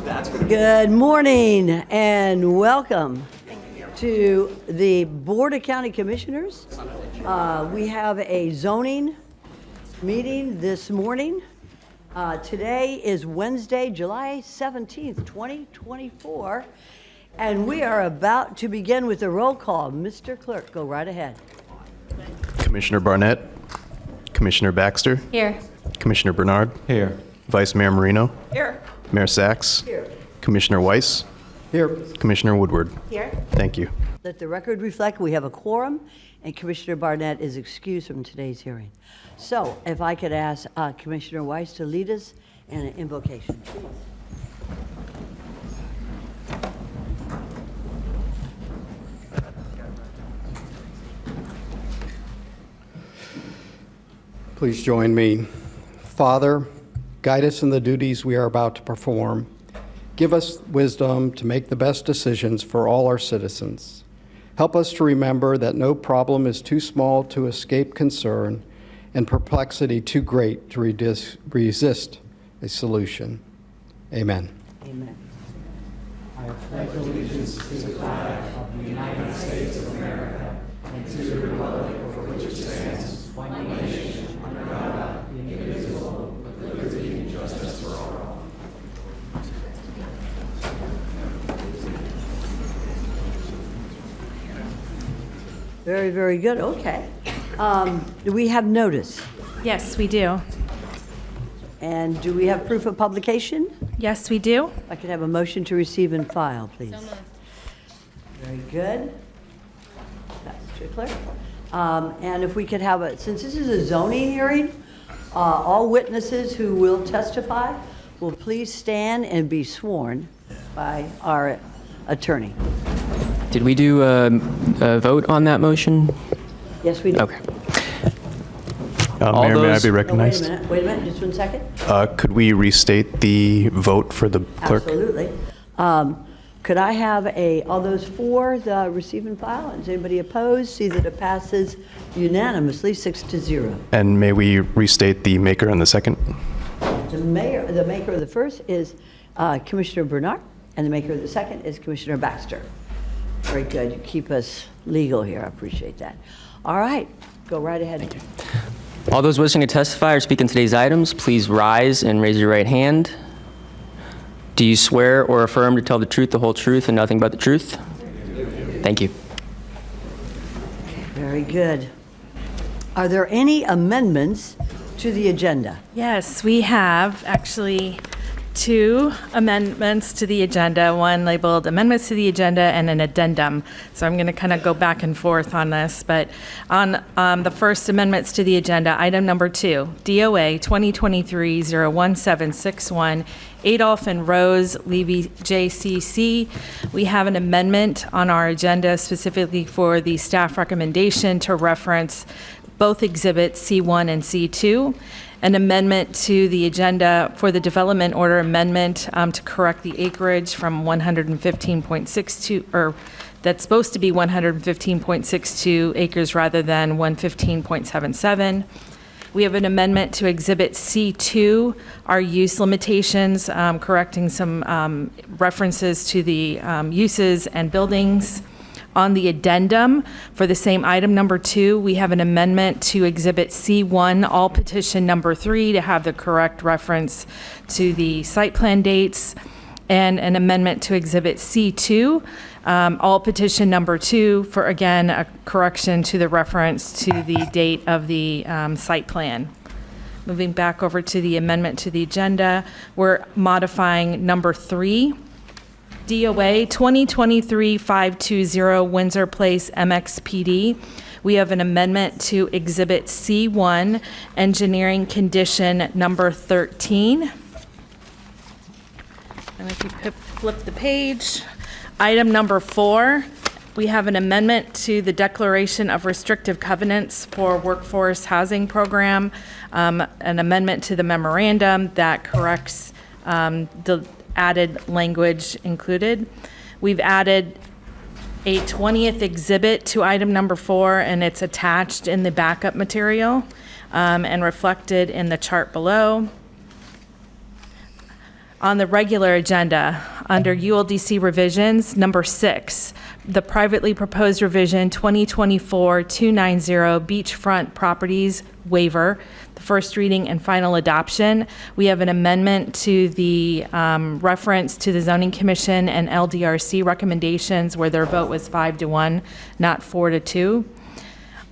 Good morning and welcome to the Board of County Commissioners. We have a zoning meeting this morning. Today is Wednesday, July 17th, 2024, and we are about to begin with the roll call. Mr. Clerk, go right ahead. Commissioner Barnett, Commissioner Baxter. Here. Commissioner Bernard. Here. Vice Mayor Marino. Here. Mayor Sachs. Here. Commissioner Weiss. Here. Commissioner Woodward. Here. Thank you. Let the record reflect we have a quorum, and Commissioner Barnett is excused from today's hearing. So, if I could ask Commissioner Weiss to lead us in an invocation, please. Please join me. Father, guide us in the duties we are about to perform. Give us wisdom to make the best decisions for all our citizens. Help us to remember that no problem is too small to escape concern and perplexity too great to resist a solution. Amen. Amen. I pledge allegiance to the flag of the United States of America and to the republic for which it stands, one nation, under God, indivisible, with liberty and justice for all. Very, very good. Okay. Do we have notice? Yes, we do. And do we have proof of publication? Yes, we do. If I could have a motion to receive and file, please. Very good. That's Strickler. And if we could have since this is a zoning hearing, all witnesses who will testify will please stand and be sworn by our attorney. Did we do a vote on that motion? Yes, we do. Okay. Mayor, may I be Oh, recognized? wait a minute, just 1 second. Could we restate the vote for the clerk? Absolutely. Could I have all those for the receive and file? Is anybody opposed? See that it passes unanimously, 6-0. And may we restate the maker and the second? The maker of the first is Commissioner Bernard, and the maker of the second is Commissioner Baxter. Very good. You keep us legal here. I appreciate that. All right. Go right ahead. Thank you. All those wishing to testify or speak on today's items, please rise and raise your right hand. Do you swear or affirm to tell the truth, the whole truth, and nothing but the truth? Thank you. Very good. Are there any amendments to the agenda? Yes, we have actually 2 amendments to the agenda, one labeled amendments to the agenda and an addendum. So I'm going to kind of go back and forth on this, but on the first amendments to the agenda, item number 2, DOA 2023-01761, Adolph and Rose Levy JCC. We have an amendment on our agenda specifically for the staff recommendation to reference both exhibits C1 and C2. An amendment to the agenda for the development order amendment to correct the acreage from 115.62, or that's supposed to be 115.62 acres rather than 115.77. We have an amendment to Exhibit C2, our use limitations, correcting some references to the uses and buildings. On the addendum for the same item number 2, we have an amendment to Exhibit C1, all petition number 3, to have the correct reference to the site plan dates, and an amendment to Exhibit C2, all petition number 2, for again a correction to the reference to the date of the site plan. Moving back over to the amendment to the agenda, we're modifying number 3. DOA 2023-520 Windsor Place MXPD. We have an amendment to Exhibit C1, engineering condition number 13. And if you flip the page, item number 4, we have an amendment to the declaration of restrictive covenants for workforce housing program, an amendment to the memorandum that corrects the added language included. We've added a 20th exhibit to item number 4, and it's attached in the backup material and reflected in the chart below. On the regular agenda, under ULDC revisions, number 6, the privately proposed revision 2024-290 beachfront properties waiver, the first reading and final adoption. We have an amendment to the reference to the Zoning Commission and LDRC recommendations where their vote was 5-1, not 4-2.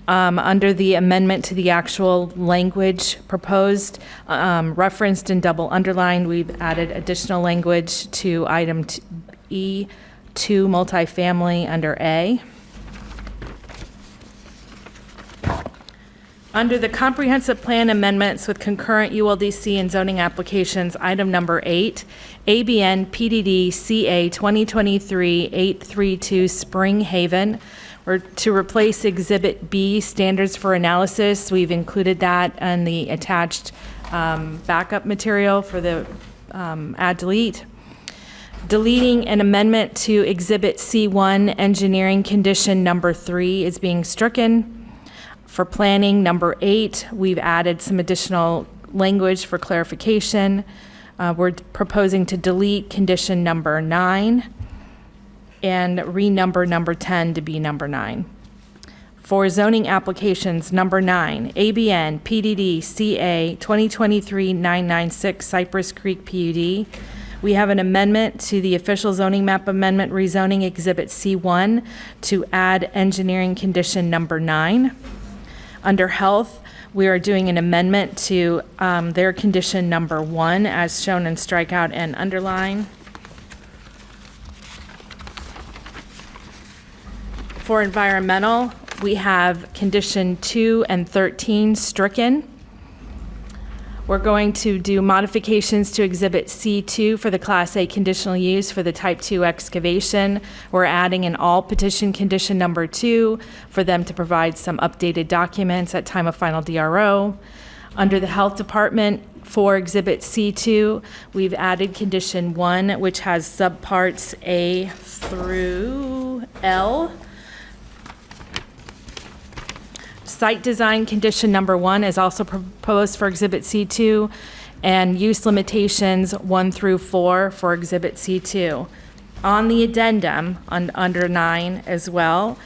Under the amendment to the actual language proposed, referenced and double underlined, we've added additional language to item E2 multifamily under A. Under the comprehensive plan amendments with concurrent ULDC and zoning applications, item number 8, ABN PDD CA 2023-832 Spring Haven. Or to replace Exhibit B, Standards for Analysis. We've included that in the attached backup material for the add delete. Deleting an amendment to Exhibit C1, Engineering Condition Number 3 is being stricken. For planning, number 8, we've added some additional language for clarification. We're proposing to delete condition number 9. And renumber number 10 to be number 9. For zoning applications, number 9, ABN PDD CA 2023-996 Cypress Creek PUD. We have an amendment to the official zoning map amendment rezoning Exhibit C1 to add engineering condition number 9. Under health, we are doing an amendment to their condition number 1 as shown in strikeout and underline. For environmental, we have condition 2 and 13 stricken. We're going to do modifications to Exhibit C2 for the Class A conditional use for the Type 2 excavation. We're adding an all petition condition number 2 for them to provide some updated documents at time of final DRO. Under the Health Department, for Exhibit C2, we've added condition 1, which has subparts A through L. Site design condition number 1 is also proposed for Exhibit C2, and use limitations 1 through 4 for Exhibit C2. On the addendum, under 9 as well,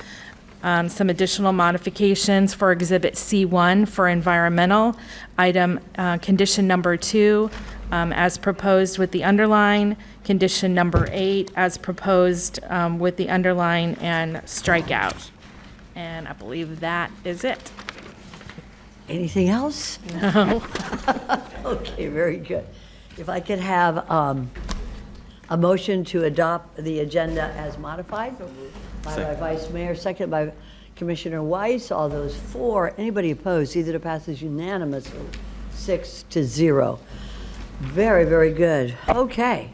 some additional modifications for Exhibit C1 for environmental, item condition number 2 as proposed with the underline, condition number 8 as proposed with the underline and strikeout. And I believe that is it. Anything else? No. Okay, very good. If I could have a motion to adopt the agenda as modified by Vice Mayor, second by Commissioner Weiss. All those for, anybody opposed, either to passes unanimously, 6-0. Very, very good. Okay.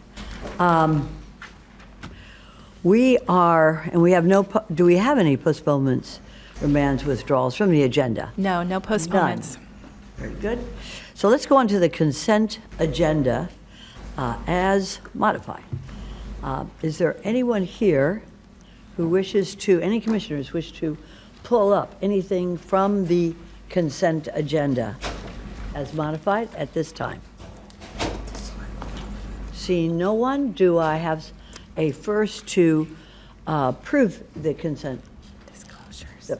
We are, and we have no, do we have any postponements, remands, withdrawals from the agenda? No postponements. None. Very good. So let's go on to the consent agenda as modified. Is there anyone here who wishes to, any commissioners wish to pull up anything from the consent agenda as modified at this time? Seeing no one, do I have a first to approve the consent? Disclosures. The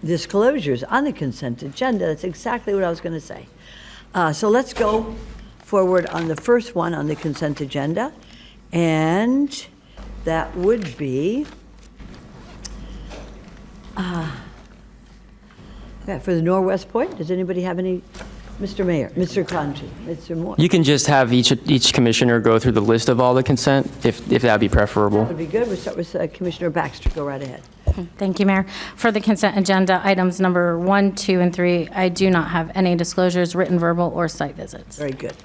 disclosures on the consent agenda. That's exactly what I was going to say. So let's go forward on the first one on the consent agenda, and that would be for the Northwest Point. Does anybody have any? Mr. Mayor, Mr. Conchi, Mr. Moore. You can just have each commissioner go through the list of all the consent, if that'd be preferable. That would be good. We'll start with Commissioner Baxter. Go right ahead. Thank you, Mayor. For the consent agenda, items number 1, 2, and 3, I do not have any disclosures, written, verbal, or site visits. Very good.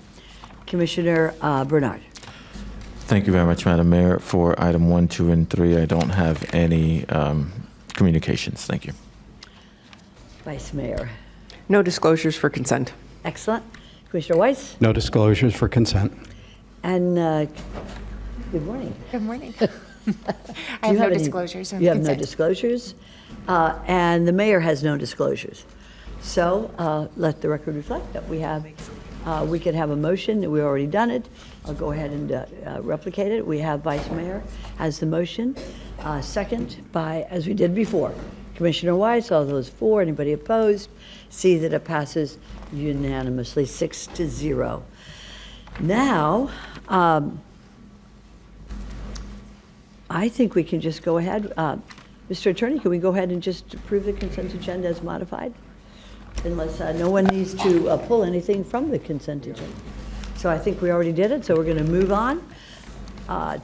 Commissioner Bernard. Thank you very much, Madam Mayor. For item 1, 2, and 3, I don't have any communications. Thank you. Vice Mayor. No disclosures for consent. Excellent. Commissioner Weiss. No disclosures for consent. And good morning. Good morning. Do I have you no any- disclosures on You have no consent. disclosures. And the mayor has no disclosures. So let the record reflect that we have we could have a motion. We've already done it. I'll go ahead and replicate it. We have Vice Mayor has the motion, second by, as we did before, Commissioner Weiss. All those for, anybody opposed? See that it passes unanimously, 6-0. Now, I think we can just go ahead. Mr. Attorney, can we go ahead and just approve the consent agenda as modified? Unless no one needs to pull anything from the consent agenda. So I think we already did it, so we're going to move on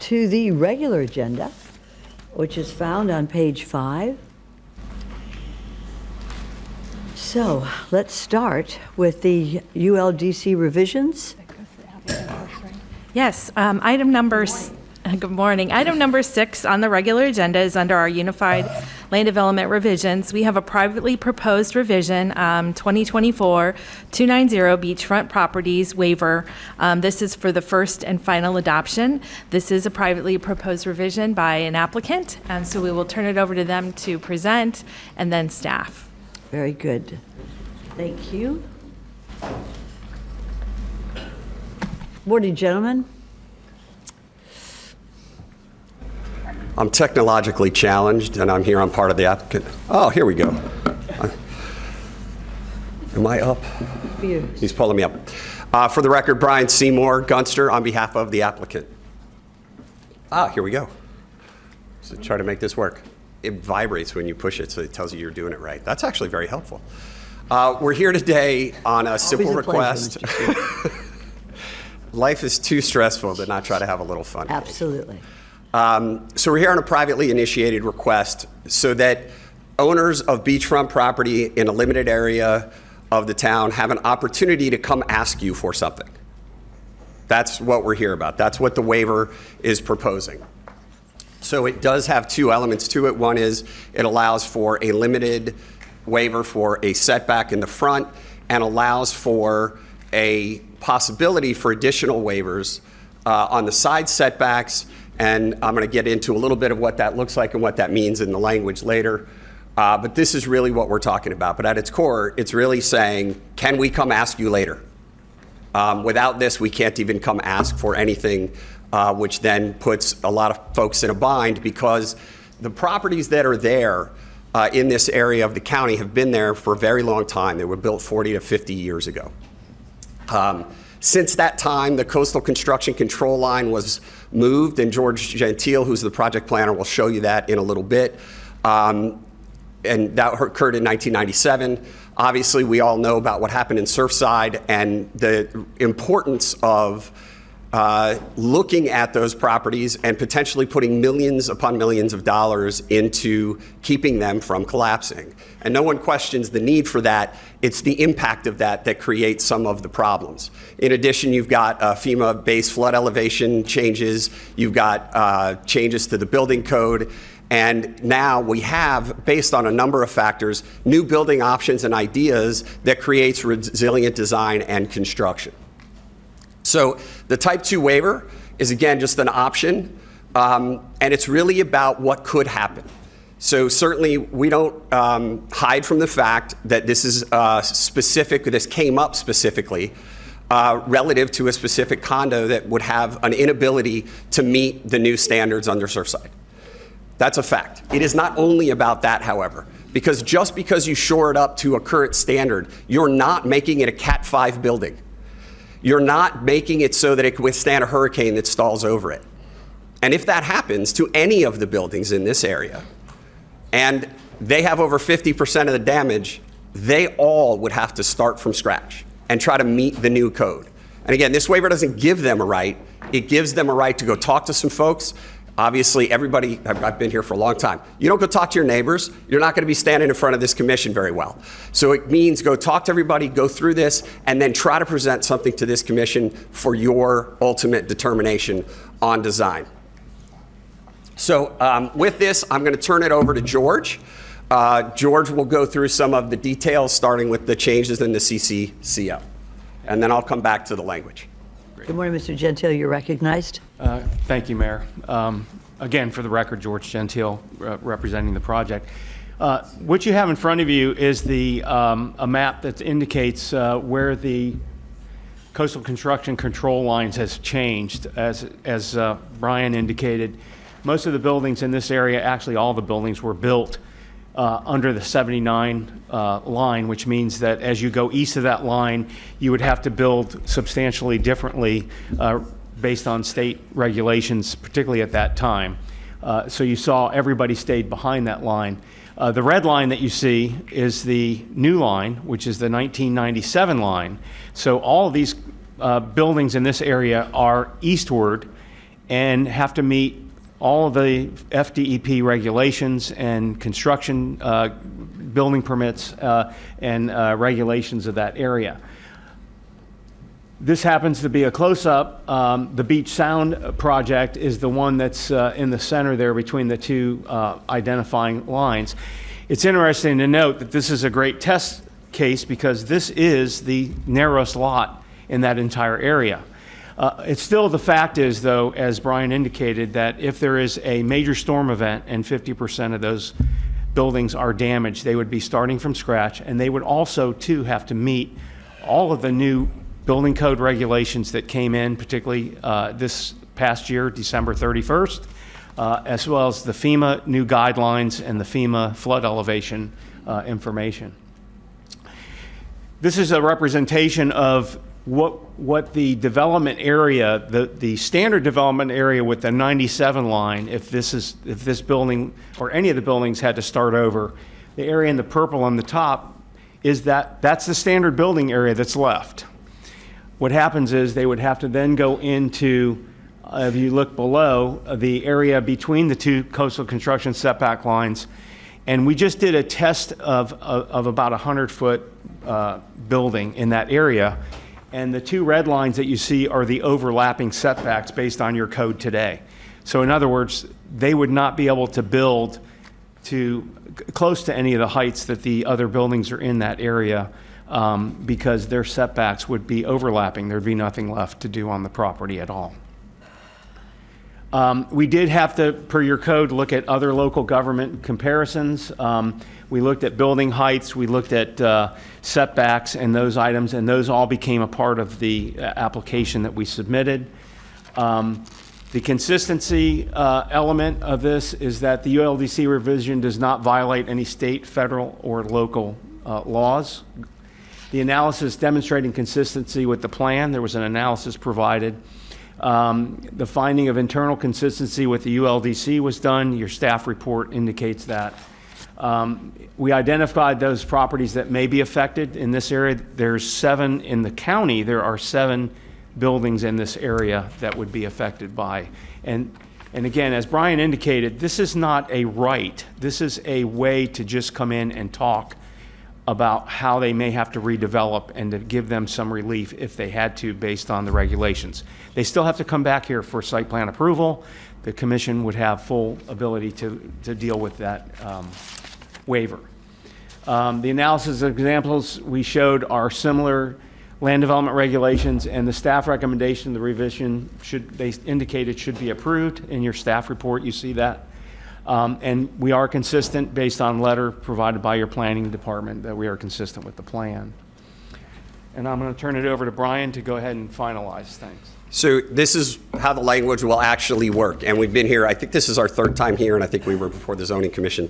to the regular agenda, which is found on page 5. So let's start with the ULDC revisions. Yes, good morning. Item number 6 on the regular agenda is under our Unified Land Development revisions. We have a privately proposed revision, 2024-290 Beachfront Properties waiver. This is for the first and final adoption. This is a privately proposed revision by an applicant, and so we will turn it over to them to present, and then staff. Very good. Thank you. Morning, gentlemen. I'm technologically challenged, and I'm here on part of the applicant. Oh, here we go. Am I up? He's pulling me up. For the record, Brian Seymour Gunster on behalf of the applicant. Here we go. So try to make this work. It vibrates when you push it, so it tells you you're doing it right. That's actually very helpful. We're here today on a simple request. Life is too stressful to not try to have a little fun. Absolutely. So we're here on a privately initiated request so that owners of beachfront property in a limited area of the town have an opportunity to come ask you for something. That's what we're here about. That's what the waiver is proposing. So it does have two elements to it. One is it allows for a limited waiver for a setback in the front and allows for a possibility for additional waivers on the side setbacks. And I'm going to get into a little bit of what that looks like and what that means in the language later. But this is really what we're talking about. But at its core, it's really saying, can we come ask you later? Without this, we can't even come ask for anything, which then puts a lot of folks in a bind because the properties that are there in this area of the county have been there for a very long time. They were built 40 to 50 years ago. Since that time, the coastal construction control line was moved, and George Gentile, who's the project planner, will show you that in a little bit. And that occurred in 1997. Obviously, we all know about what happened in Surfside and the importance of looking at those properties and potentially putting millions upon millions of dollars into keeping them from collapsing. And no one questions the need for that. It's the impact of that that creates some of the problems. In addition, you've got FEMA-based flood elevation changes. You've got changes to the building code. And now we have, based on a number of factors, new building options and ideas that creates resilient design and construction. So the type 2 waiver is, again, just an option, and it's really about what could happen. So certainly we don't hide from the fact that this is specific, this came up specifically relative to a specific condo that would have an inability to meet the new standards under Surfside. That's a fact. It is not only about that, however, because just because you shore it up to a current standard, you're not making it a Cat 5 building. You're not making it so that it can withstand a hurricane that stalls over it. And if that happens to any of the buildings in this area, and they have over 50% of the damage, they all would have to start from scratch and try to meet the new code. And again, this waiver doesn't give them a right. It gives them a right to go talk to some folks. Obviously, everybody, I've been here for a long time. You don't go talk to your neighbors. You're not going to be standing in front of this commission very well. So it means go talk to everybody, go through this, and then try to present something to this commission for your ultimate determination on design. So with this, I'm going to turn it over to George. George will go through some of the details, starting with the changes in the CCCO. And then I'll come back to the language. Good morning, Mr. Gentile. You're recognized. Thank you, Mayor. Again, for the record, George Gentile, representing the project. What you have in front of you is a map that indicates where the coastal construction control lines has changed. As Brian indicated, most of the buildings in this area, actually all the buildings, were built under the 79 line, which means that as you go east of that line, you would have to build substantially differently based on state regulations, particularly at that time. So you saw everybody stayed behind that line. The red line that you see is the new line, which is the 1997 line. So all of these buildings in this area are eastward and have to meet all of the FDEP regulations and construction building permits and regulations of that area. This happens to be a close-up. The Beach Sound project is the one that's in the center there between the two identifying lines. It's interesting to note that this is a great test case because this is the narrowest lot in that entire area. It's still, the fact is, though, as Brian indicated, that if there is a major storm event and 50% of those buildings are damaged, they would be starting from scratch, and they would also, too, have to meet all of the new building code regulations that came in, particularly this past year, December 31st, as well as the FEMA new guidelines and the FEMA flood elevation information. This is a representation of what the development area, the standard development area with the 97 line, if this building or any of the buildings had to start over, the area in the purple on the top is that's the standard building area that's left. What happens is they would have to then go into, if you look below, the area between the two coastal construction setback lines. And we just did a test of about a 100-foot building in that area. And the two red lines that you see are the overlapping setbacks based on your code today. So in other words, they would not be able to build to close to any of the heights that the other buildings are in that area because their setbacks would be overlapping. There'd be nothing left to do on the property at all. We did have to, per your code, look at other local government comparisons. We looked at building heights, we looked at setbacks and those items, and those all became a part of the application that we submitted. The consistency element of this is that the ULDC revision does not violate any state, federal, or local laws. The analysis demonstrating consistency with the plan, there was an analysis provided. The finding of internal consistency with the ULDC was done. Your staff report indicates that. We identified those properties that may be affected in this area. There's 7 in the county. There are 7 buildings in this area that would be affected by. And again, as Brian indicated, this is not a right. This is a way to just come in and talk about how they may have to redevelop and to give them some relief if they had to based on the regulations. They still have to come back here for site plan approval. The commission would have full ability to deal with that waiver. The analysis examples we showed are similar land development regulations, and the staff recommendation, the revision, they indicated should be approved. In your staff report, you see that. And we are consistent based on letter provided by your planning department that we are consistent with the plan. And I'm going to turn it over to Brian to go ahead and finalize things. So this is how the language will actually work. And we've been here, I think this is our 3rd time here, and I think we were before the Zoning Commission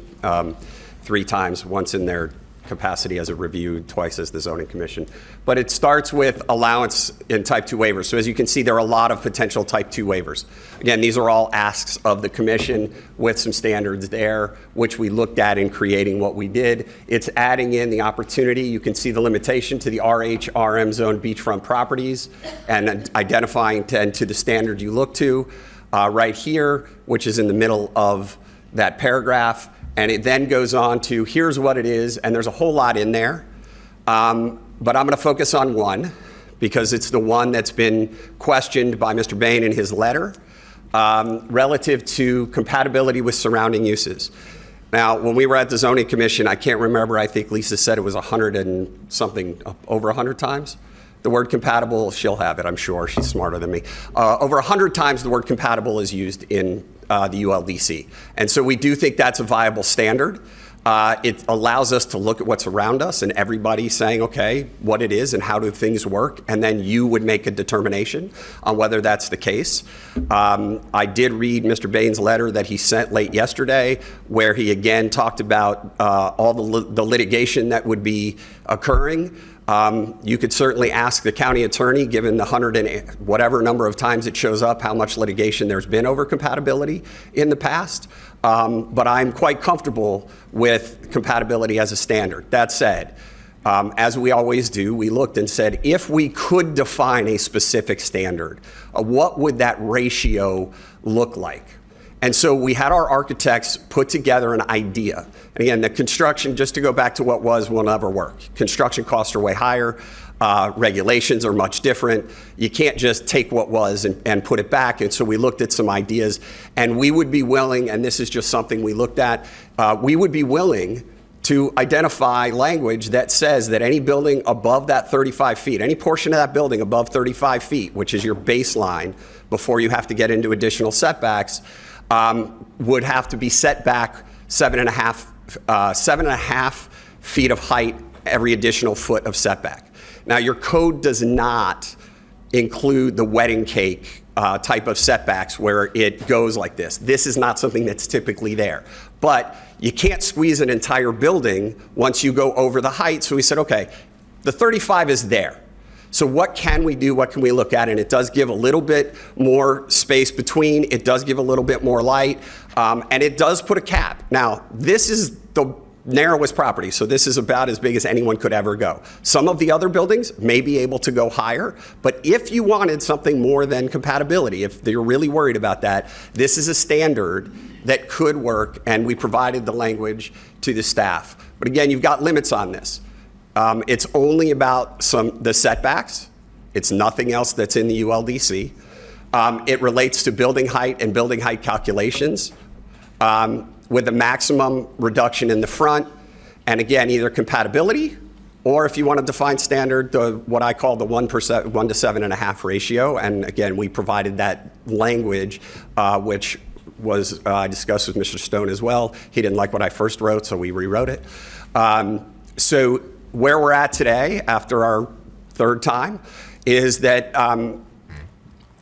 3 times, once in their capacity as a review, twice as the Zoning Commission. But it starts with allowance in type 2 waivers. So as you can see, there are a lot of potential type 2 waivers. Again, these are all asks of the commission with some standards there, which we looked at in creating what we did. It's adding in the opportunity. You can see the limitation to the RH, RM zone beachfront properties and identifying to the standard you look to right here, which is in the middle of that paragraph. And it then goes on to, here's what it is, and there's a whole lot in there. But I'm going to focus on one, because it's the one that's been questioned by Mr. Bain in his letter, relative to compatibility with surrounding uses. Now, when we were at the Zoning Commission, I can't remember, I think Lisa said it was 100 and something, over 100 times. The word compatible, she'll have it, I'm sure, she's smarter than me. Over 100 times the word compatible is used in the ULDC. And so we do think that's a viable standard. It allows us to look at what's around us and everybody saying, okay, what it is and how do things work, and then you would make a determination on whether that's the case. I did read Mr. Bain's letter that he sent late yesterday, where he again talked about all the litigation that would be occurring. You could certainly ask the county attorney, given the 100 and whatever number of times it shows up, how much litigation there's been over compatibility in the past. But I'm quite comfortable with compatibility as a standard. That said, as we always do, we looked and said, if we could define a specific standard, what would that ratio look like? And so we had our architects put together an idea. And again, the construction, just to go back to what was, will never work. Construction costs are way higher. Regulations are much different. You can't just take what was and put it back. And so we looked at some ideas, and we would be willing, and this is just something we looked at, we would be willing to identify language that says that any building above that 35 feet, any portion of that building above 35 feet, which is your baseline before you have to get into additional setbacks, would have to be set back 7.5 feet of height every additional foot of setback. Now, your code does not include the wedding cake type of setbacks where it goes like this. This is not something that's typically there. But you can't squeeze an entire building once you go over the height. So we said, okay, the 35 is there. So what can we do? What can we look at? And it does give a little bit more space between. It does give a little bit more light. And it does put a cap. Now, this is the narrowest property, so this is about as big as anyone could ever go. Some of the other buildings may be able to go higher, but if you wanted something more than compatibility, if you're really worried about that, this is a standard that could work, and we provided the language to the staff. But again, you've got limits on this. It's only about the setbacks. It's nothing else that's in the ULDC. It relates to building height and building height calculations. With a maximum reduction in the front, and again, either compatibility, or if you want to define standard, what I call the 1 to 7.5 ratio. And again, we provided that language, which was discussed with Mr. Stone as well. He didn't like what I first wrote, so we rewrote it. So where we're at today, after our third time, is that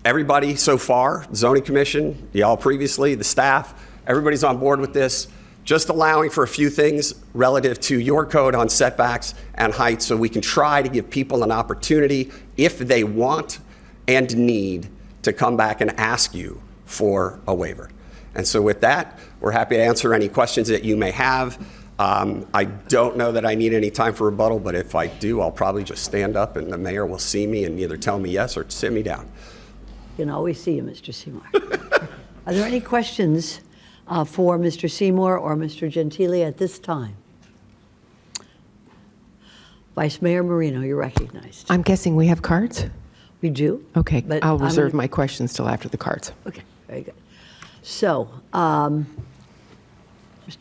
everybody so far, Zoning Commission, y'all previously, the staff, everybody's on board with this, just allowing for a few things relative to your code on setbacks and height, so we can try to give people an opportunity, if they want and need, to come back and ask you for a waiver. And so with that, we're happy to answer any questions that you may have. I don't know that I need any time for rebuttal, but if I do, I'll probably just stand up and the mayor will see me and either tell me yes or sit me down. You can always see you, Mr. Seymour. Are there any questions for Mr. Seymour or Mr. Gentili at this time? Vice Mayor Marino, you're recognized. I'm guessing we have cards? We do. Okay, but I'll reserve gonna- my questions till after the cards. Okay, very good. So, Mr.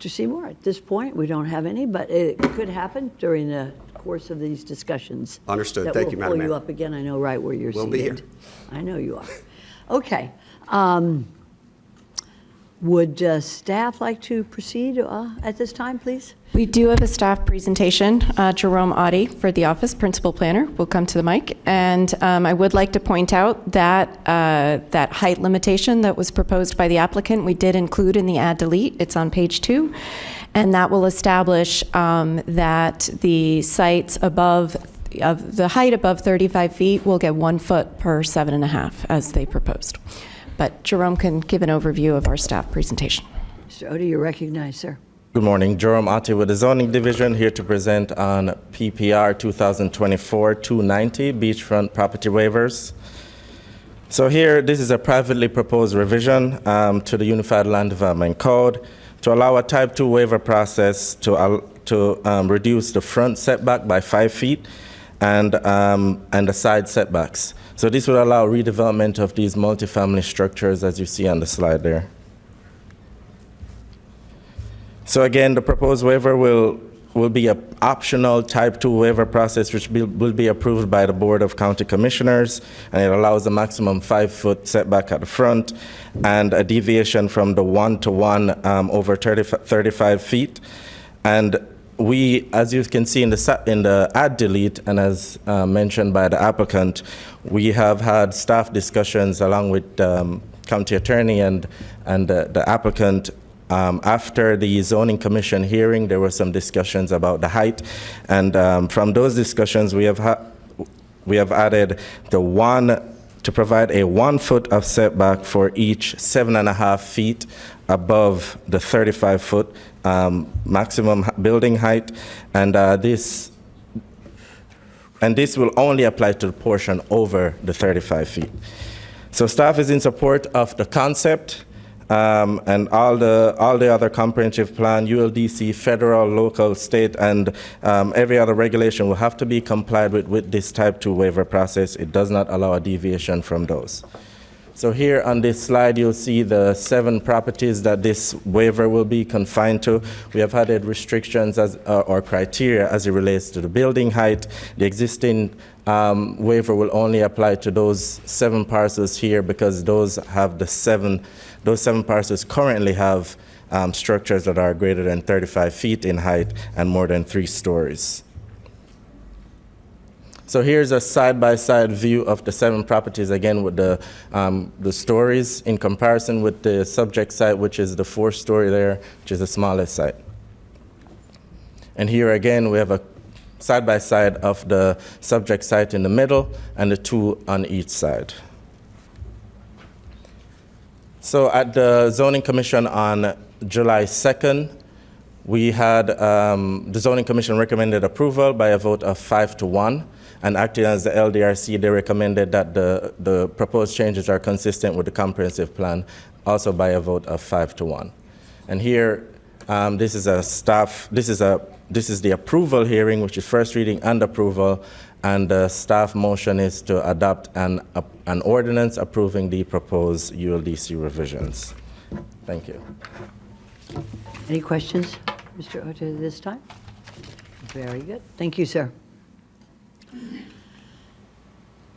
Seymour, at this point, we don't have any, but it could happen during the course of these discussions. Understood. Thank you, That Madam will pull Mayor. you up again. I know right where you're seated. We'll be here. I know you are. Okay. Would staff like to proceed at this time, please? We do have a staff presentation. Jerome Audi for the office, principal planner, will come to the mic. And I would like to point out that that height limitation that was proposed by the applicant, we did include in the add delete. It's on page 2. And that will establish that the sites above, of the height above 35 feet will get 1 foot per 7.5 as they proposed. But Jerome can give an overview of our staff presentation. Mr. Odie, you're recognized, sir. Good morning. Jerome Ate with the Zoning Division, here to present on PPR 2024-290 beachfront property waivers. So here, this is a privately proposed revision to the Unified Land Development Code to allow a Type 2 waiver process to reduce the front setback by 5 feet and the side setbacks. So this would allow redevelopment of these multifamily structures, as you see on the slide there. So again, the proposed waiver will be an optional Type 2 waiver process, which will be approved by the Board of County Commissioners, and it allows a maximum 5-foot setback at the front and a deviation from the 1-to-1 over 35 feet. And we, as you can see in the add delete, and as mentioned by the applicant, we have had staff discussions along with county attorney and the applicant. After the zoning commission hearing, there were some discussions about the height, and from those discussions, we have added to provide a 1 foot of setback for each 7.5 feet above the 35-foot maximum building height, and this will only apply to the portion over the 35 feet. So staff is in support of the concept and all the other comprehensive plan, ULDC, federal, local, state, and every other regulation will have to be complied with this type 2 waiver process. It does not allow a deviation from those. So here on this slide, you'll see the 7 properties that this waiver will be confined to. We have added restrictions or criteria as it relates to the building height. The existing waiver will only apply to those 7 parcels here because those 7 parcels currently have structures that are greater than 35 feet in height and more than 3 stories. So here's a side-by-side view of the 7 properties, again with the stories in comparison with the subject site, which is the 4-story there, which is the smallest site. And here again, we have a side-by-side of the subject site in the middle and the 2 on each side. So at the Zoning Commission on July 2nd, we had the Zoning Commission recommended approval by a vote of 5-1. And acting as the LDRC, they recommended that the proposed changes are consistent with the comprehensive plan, also by a vote of 5-1. And here, this is the approval hearing, which is first reading and approval, and the staff motion is to adopt an ordinance approving the proposed ULDC revisions. Thank you. Any questions, Mr. Ota, this time? Very good. Thank you, sir.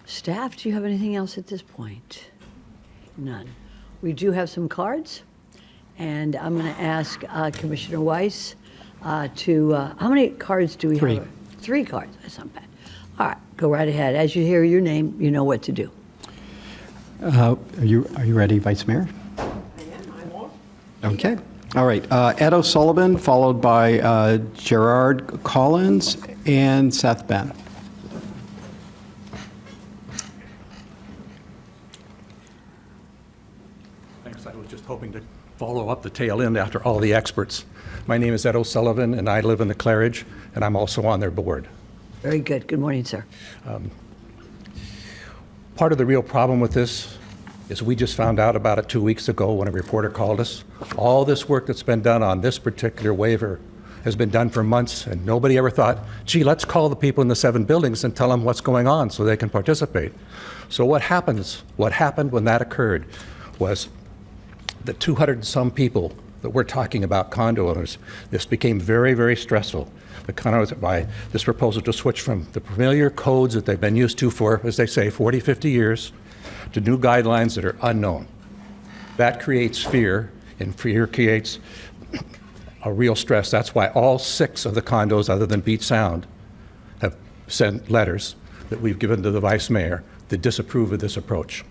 Staff, do you have anything else at this point? None. We do have some cards, and I'm going to ask Commissioner Weiss to, how many cards do we have? 3. 3 cards, that's not bad. All right, go right ahead. As you hear your name, you know what to do. Are you ready, Vice Mayor? I am. I'm on. Okay. All right. Ed O'Sullivan, followed by Gerard Collins and Seth Ben. Thanks. I was just hoping to follow up the tail end after all the experts. My name is Ed O'Sullivan, and I live in the Claridge, and I'm also on their board. Very good. Good morning, sir. Part of the real problem with this is we just found out about it 2 weeks ago when a reporter called us. All this work that's been done on this particular waiver has been done for months, and nobody ever thought, gee, let's call the people in the 7 buildings and tell them what's going on so they can participate. So what happened when that occurred was the 200 and some people that we're talking about, condo owners, this became very, very stressful. The condos, by this proposal to switch from the familiar codes that they've been used to for, as they say, 40, 50 years, to new guidelines that are unknown. That creates fear, and fear creates a real stress. That's why all 6 of the condos, other than Beach Sound, have sent letters that we've given to the Vice Mayor that disapprove of this approach.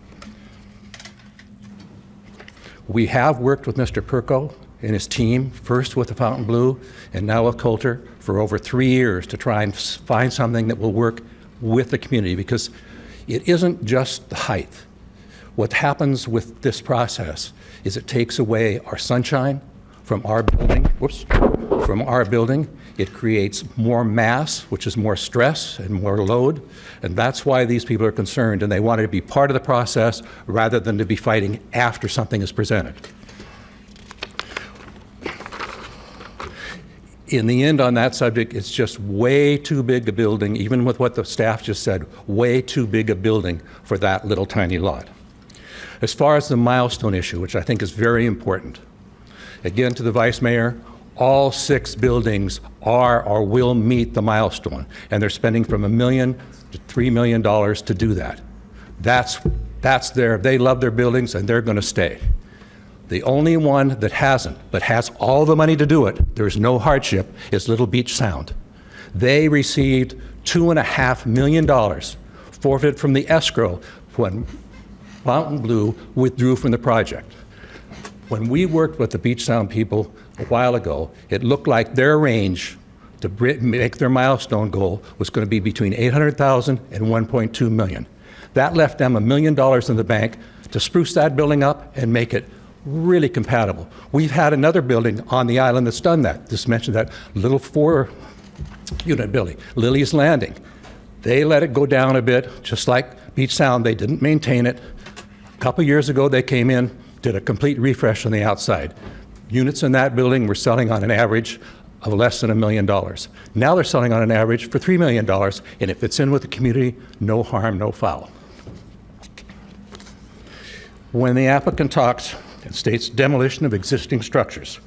We have worked with Mr. Perko and his team, first with the Fontainebleau and now with Coulter, for over 3 years to try and find something that will work with the community, because it isn't just the height. What happens with this process is it takes away our sunshine from our building, It creates more mass, which is more stress and more load, and that's why these people are concerned, and they want to be part of the process rather than to be fighting after something is presented. In the end, on that subject, it's just way too big a building, even with what the staff just said, way too big a building for that little tiny lot. As far as the milestone issue, which I think is very important, again, to the Vice Mayor, all 6 buildings are or will meet the milestone, and they're spending from $1 million to $3 million to do that. That's they love their buildings, and they're going to stay. The only one that hasn't, but has all the money to do it, there's no hardship, is Little Beach Sound. They received $2.5 million forfeit from the escrow when Fountain Blue withdrew from the project. When we worked with the Beach Sound people a while ago, it looked like their range to make their milestone goal was going to be between $800,000 and $1.2 million. That left them $1 million in the bank to spruce that building up and make it really compatible. We've had another building on the island that's done that. Just mentioned that little 4-unit building, Lily's Landing. They let it go down a bit, just like Beach Sound. They didn't maintain it. A couple years ago, they came in, did a complete refresh on the outside. Units in that building were selling on an average of less than $1 million. Now they're selling on an average for $3 million, and it fits in with the community, no harm, no foul. When the applicant talks and states demolition of existing structures,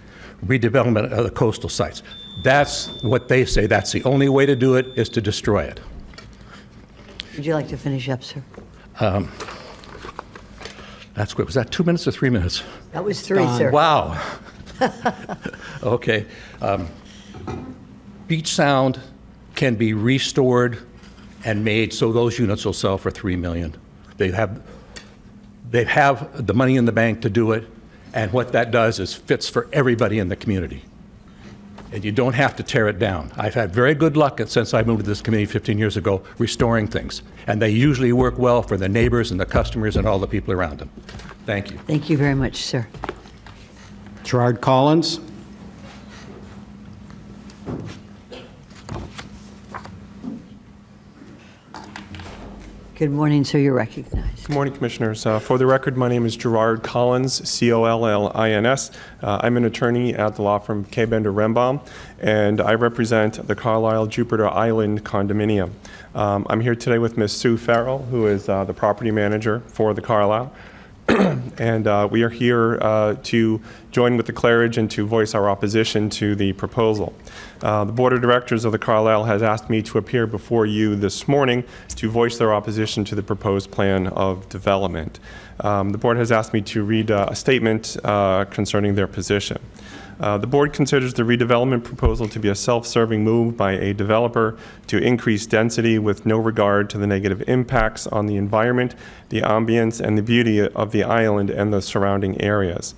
redevelopment of the coastal sites, that's what they say. That's the only way to do it, is to destroy it. Would you like to finish up, sir? That's quick. Was that 2 minutes or 3 minutes? That was 3, sir. Wow. Okay. Beach Sound can be restored and made so those units will sell for $3 million. They have the money in the bank to do it, and what that does is fits for everybody in the community. And you don't have to tear it down. I've had very good luck since I moved to this committee 15 years ago restoring things, and they usually work well for the neighbors and the customers and all the people around them. Thank you. Thank you very much, sir. Gerard Collins. Good morning, sir. You're recognized. Good morning, Commissioners. For the record, my name is Gerard Collins, Collins. I'm an attorney at the law firm K. Bender Rembaum, and I represent the Carlisle Jupiter Island condominium. I'm here today with Ms. Sue Farrell, who is the property manager for the Carlisle. And we are here to join with the Claridge and to voice our opposition to the proposal. The Board of Directors of the Carlisle has asked me to appear before you this morning to voice their opposition to the proposed plan of development. The Board has asked me to read a statement concerning their position. The Board considers the redevelopment proposal to be a self-serving move by a developer to increase density with no regard to the negative impacts on the environment, the ambience, and the beauty of the island and the surrounding areas.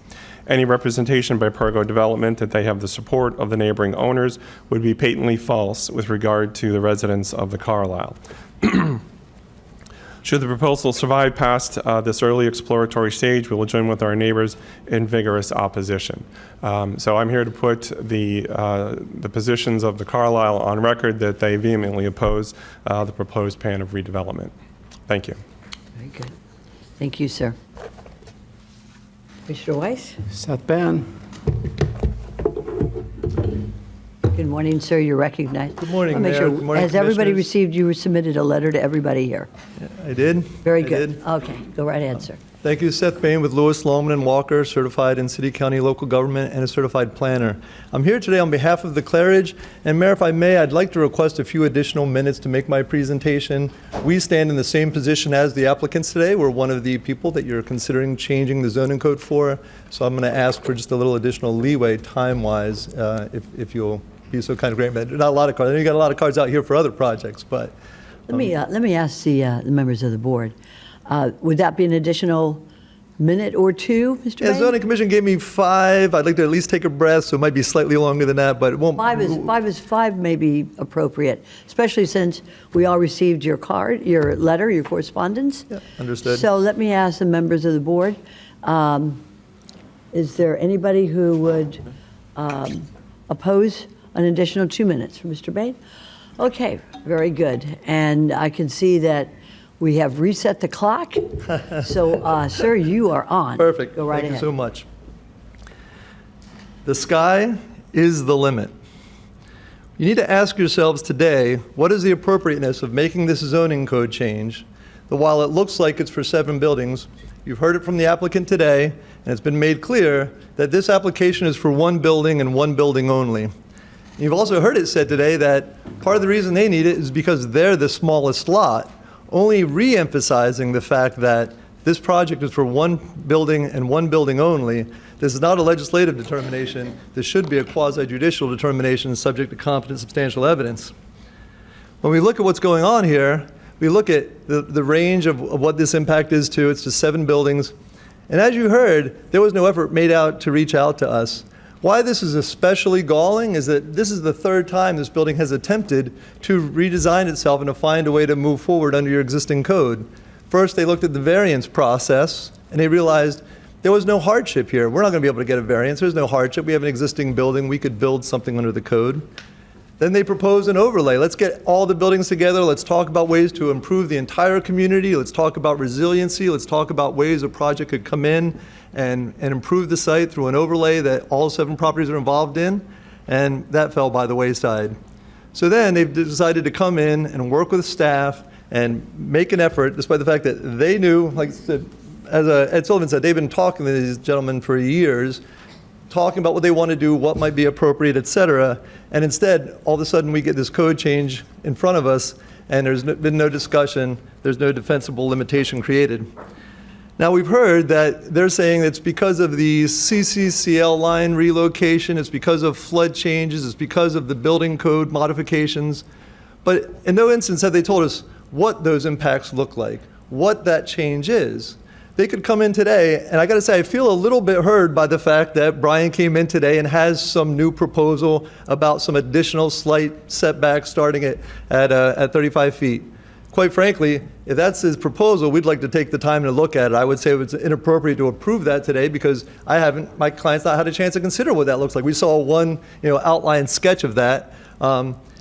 Any representation by Pergo Development that they have the support of the neighboring owners would be patently false with regard to the residents of the Carlisle. Should the proposal survive past this early exploratory stage, we will join with our neighbors in vigorous opposition. So I'm here to put the positions of the Carlisle on record that they vehemently oppose the proposed plan of redevelopment. Thank you. Very good. Thank you, sir. Commissioner Weiss? Seth Ben. Good morning, sir. You're recognized. Good morning, I'll make Mayor. sure. Good morning, Has everybody Commissioners. received, you submitted a letter to everybody here? I did. Very I good. did. Okay, go right ahead, sir. Thank you, Seth Bain with Lewis, Lohman, and Walker, certified in city, county, local government, and a certified planner. I'm here today on behalf of the Claridge, and Mayor, if I may, I'd like to request a few additional minutes to make my presentation. We stand in the same position as the applicants today. We're one of the people that you're considering changing the zoning code for, so I'm going to ask for just a little additional leeway time-wise, if you'll be so kind of great. But not a lot of cards. I know you got a lot of cards out here for other projects, but Let me ask the members of the board. Would that be an additional minute or two, Mr. yeah, Bain? zoning commission gave me 5. I'd like to at least take a breath, so it might be slightly longer than that, but it won't. Five may be appropriate, especially since we all received your card, your letter, your correspondence. Yeah, understood. So let me ask the members of the board, is there anybody who would oppose an additional 2 minutes for Mr. Bain? Okay, very good. And I can see that we have reset the clock. So, sir, you are on. Perfect. Go right Thank ahead. you so much. The sky is the limit. You need to ask yourselves today, what is the appropriateness of making this zoning code change that while it looks like it's for 7 buildings, you've heard it from the applicant today, and it's been made clear that this application is for 1 building and 1 building only. You've also heard it said today that part of the reason they need it is because they're the smallest lot, only re-emphasizing the fact that This project is for one building and one building only. This is not a legislative determination. This should be a quasi-judicial determination subject to competent substantial evidence. When we look at what's going on here, we look at the range of what this impact is to. It's to 7 buildings. And as you heard, there was no effort made out to reach out to us. Why this is especially galling is that this is the 3rd time this building has attempted to redesign itself and to find a way to move forward under your existing code. First, they looked at the variance process, and they realized there was no hardship here. We're not going to be able to get a variance. There's no hardship. We have an existing building. We could build something under the code. Then they proposed an overlay. Let's get all the buildings together. Let's talk about ways to improve the entire community. Let's talk about resiliency. Let's talk about ways a project could come in and improve the site through an overlay that all 7 properties are involved in. And that fell by the wayside. So then they've decided to come in and work with staff and make an effort, despite the fact that they knew, like as Ed Sullivan said, they've been talking to these gentlemen for years, talking about what they want to do, what might be appropriate, et cetera. And instead, all of a sudden, we get this code change in front of us, and there's been no discussion. There's no defensible limitation created. Now, we've heard that they're saying it's because of the CCCL line relocation, it's because of flood changes, it's because of the building code modifications. But in no instance have they told us what those impacts look like, what that change is. They could come in today, and I got to say, I feel a little bit hurt by the fact that Brian came in today and has some new proposal about some additional slight setbacks starting at 35 feet. Quite frankly, if that's his proposal, we'd like to take the time to look at it. I would say it's inappropriate to approve that today because my client's not had a chance to consider what that looks like. We saw one, outline sketch of that.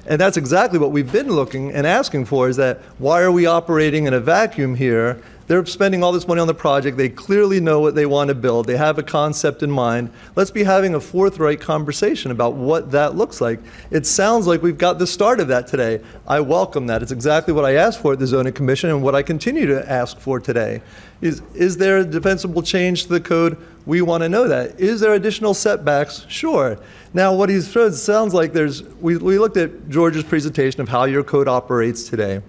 And that's exactly what we've been looking and asking for, is that why are we operating in a vacuum here? They're spending all this money on the project. They clearly know what they want to build. They have a concept in mind. Let's be having a forthright conversation about what that looks like. It sounds like we've got the start of that today. I welcome that. It's exactly what I asked for at the Zoning Commission and what I continue to ask for today. Is there a defensible change to the code? We want to know that. Is there additional setbacks? Sure. Now, what he's said sounds like we looked at George's presentation of how your code operates today.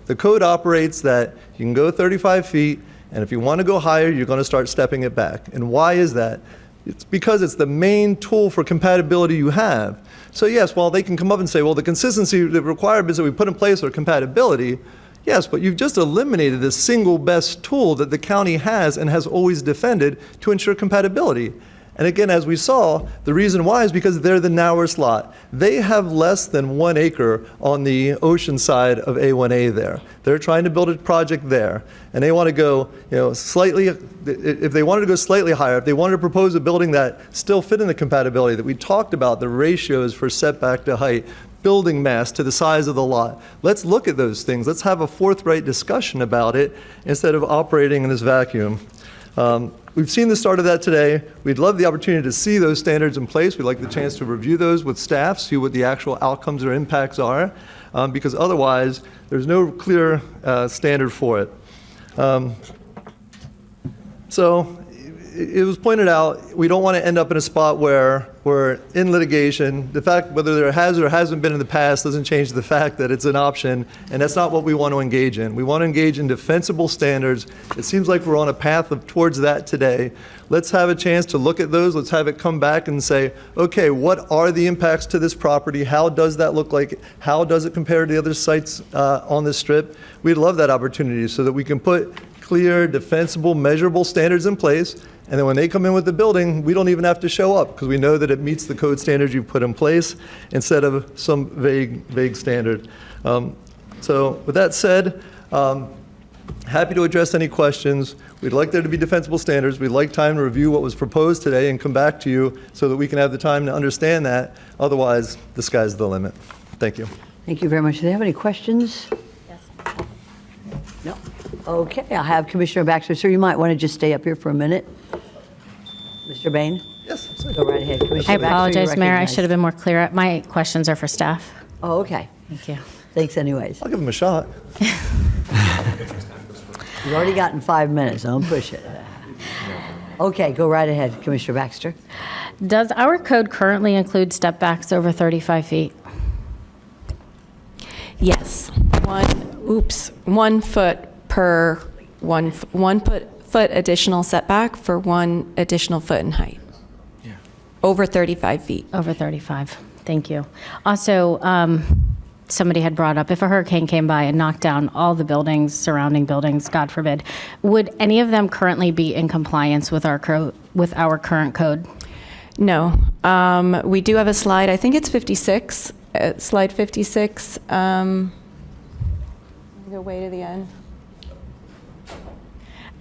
The code operates that you can go 35 feet, and if you want to go higher, you're going to start stepping it back. And why is that? It's because it's the main tool for compatibility you have. So yes, while they can come up and say, well, the consistency, the requirements that we put in place are compatibility, yes, but you've just eliminated the single best tool that the county has and has always defended to ensure compatibility. And again, as we saw, the reason why is because they're the narrowest lot. They have less than 1 acre on the ocean side of A1A there. They're trying to build a project there. And they want to go, slightly, if they wanted to go slightly higher, if they wanted to propose a building that still fit in the compatibility that we talked about, the ratios for setback to height, building mass to the size of the lot. Let's look at those things. Let's have a forthright discussion about it instead of operating in this vacuum. We've seen the start of that today. We'd love the opportunity to see those standards in place. We'd like the chance to review those with staff, see what the actual outcomes or impacts are, because otherwise there's no clear standard for it. So it was pointed out, we don't want to end up in a spot where we're in litigation. The fact whether there has or hasn't been in the past doesn't change the fact that it's an option, and that's not what we want to engage in. We want to engage in defensible standards. It seems like we're on a path towards that today. Let's have a chance to look at those. Let's have it come back and say, okay, what are the impacts to this property? How does that look like? How does it compare to the other sites on this strip? We'd love that opportunity so that we can put clear, defensible, measurable standards in place. And then when they come in with the building, we don't even have to show up because we know that it meets the code standards you've put in place instead of some vague standard. So with that said, happy to address any questions. We'd like there to be defensible standards. We'd like time to review what was proposed today and come back to you so that we can have the time to understand that. Otherwise, the sky's the limit. Thank you. Thank you very much. Do they have any questions? Yes. No. Okay, I'll have Commissioner Baxter. Sir, you might want to just stay up here for a minute. Mr. Bain? Yes. Go right ahead. Commissioner I Baxter, you're apologize, Mayor. I recognized. should have been more clear. My questions are for staff. Oh, okay. Thank you. Thanks anyways. I'll give them a shot. You've already gotten 5 minutes. Don't push it. Okay, go right ahead, Commissioner Baxter. Does our code currently include step backs over 35 feet? Yes. 1 foot per 1 foot 6-foot additional setback for 1 additional foot in height. Over 35 feet. Over 35. Thank you. Also, somebody had brought up, if a hurricane came by and knocked down all the buildings, surrounding buildings, God forbid, would any of them currently be in compliance with our current code? No. We do have a slide, I think it's 56, slide 56. Go way to the end.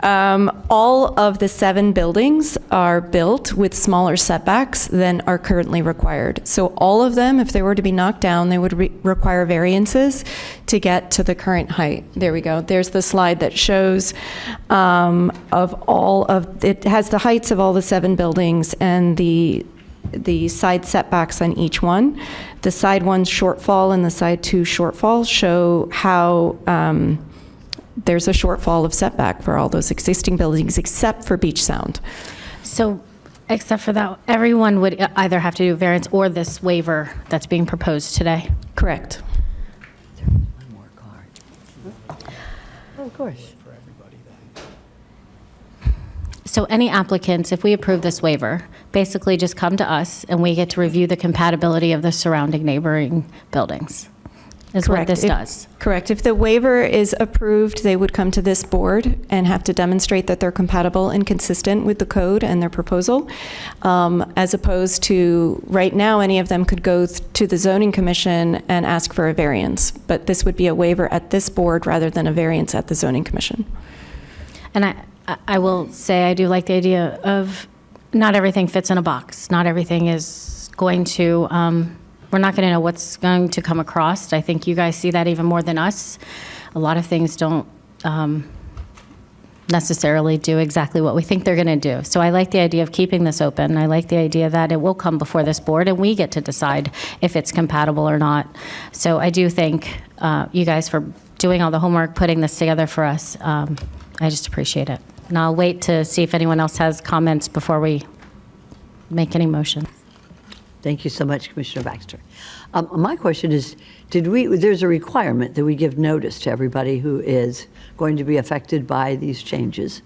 All of the 7 buildings are built with smaller setbacks than are currently required. So all of them, if they were to be knocked down, they would require variances to get to the current height. There we go. There's the slide that shows it has the heights of all the 7 buildings and the side setbacks on each one. The side 1 shortfall and the side 2 shortfall show how there's a shortfall of setback for all those existing buildings except for Beach Sound. So, except for that, everyone would either have to do variance or this waiver that's being proposed today? Correct. One more card. Oh, of course. So any applicants, if we approve this waiver, basically just come to us and we get to review the compatibility of the surrounding neighboring buildings, is what this does. Correct. If the waiver is approved, they would come to this board and have to demonstrate that they're compatible and consistent with the code and their proposal, as opposed to right now, any of them could go to the zoning commission and ask for a variance. But this would be a waiver at this board rather than a variance at the zoning commission. And I will say I do like the idea of not everything fits in a box. Not everything is going to, we're not going to know what's going to come across. I think you guys see that even more than us. A lot of things don't necessarily do exactly what we think they're going to do. So I like the idea of keeping this open. I like the idea that it will come before this board and we get to decide if it's compatible or not. So I do thank you guys for doing all the homework, putting this together for us. I just appreciate it. And I'll wait to see if anyone else has comments before we make any motion. Thank you so much, Commissioner Baxter. My question is, there's a requirement that we give notice to everybody who is going to be affected by these changes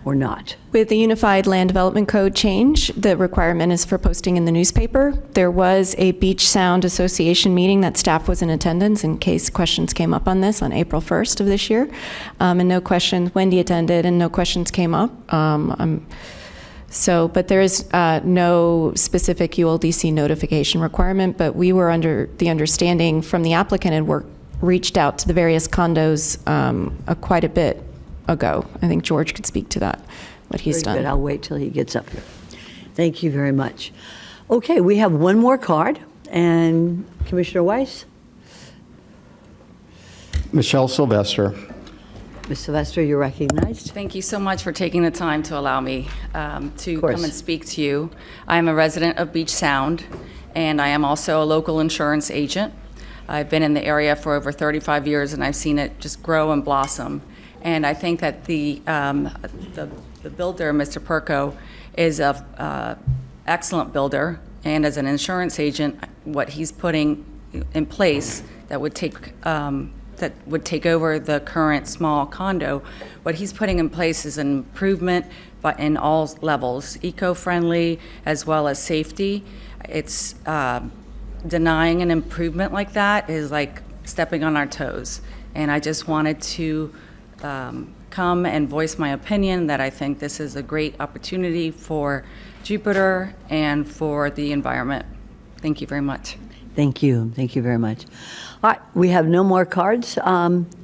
or not? With the Unified Land Development Code change, the requirement is for posting in the newspaper. There was a Beach Sound Association meeting that staff was in attendance in case questions came up on this on April 1st of this year. And no questions, Wendy attended and no questions came up. But there is no specific ULDC notification requirement, but we were under the understanding from the applicant and reached out to the various condos quite a bit ago. I think George could speak to that, what he's done. Very good. I'll wait till he gets up here. Thank you very much. Okay, we have one more card, and Commissioner Weiss? Michelle Sylvester. Ms. Sylvester, you're recognized. Thank you so much for taking the time to allow me to come and speak to you. I am a resident of Beach Sound, and I am also a local insurance agent. I've been in the area for over 35 years, and I've seen it just grow and blossom. And I think that the builder, Mr. Perko, is an excellent builder, and as an insurance agent, what he's putting in place that would take over the current small condo, what he's putting in place is an improvement, but in all levels, eco-friendly as well as safety. It's denying an improvement like that is like stepping on our toes. And I just wanted to come and voice my opinion that I think this is a great opportunity for Jupiter and for the environment. Thank you very much. Thank you. Thank you very much. All right, we have no more cards,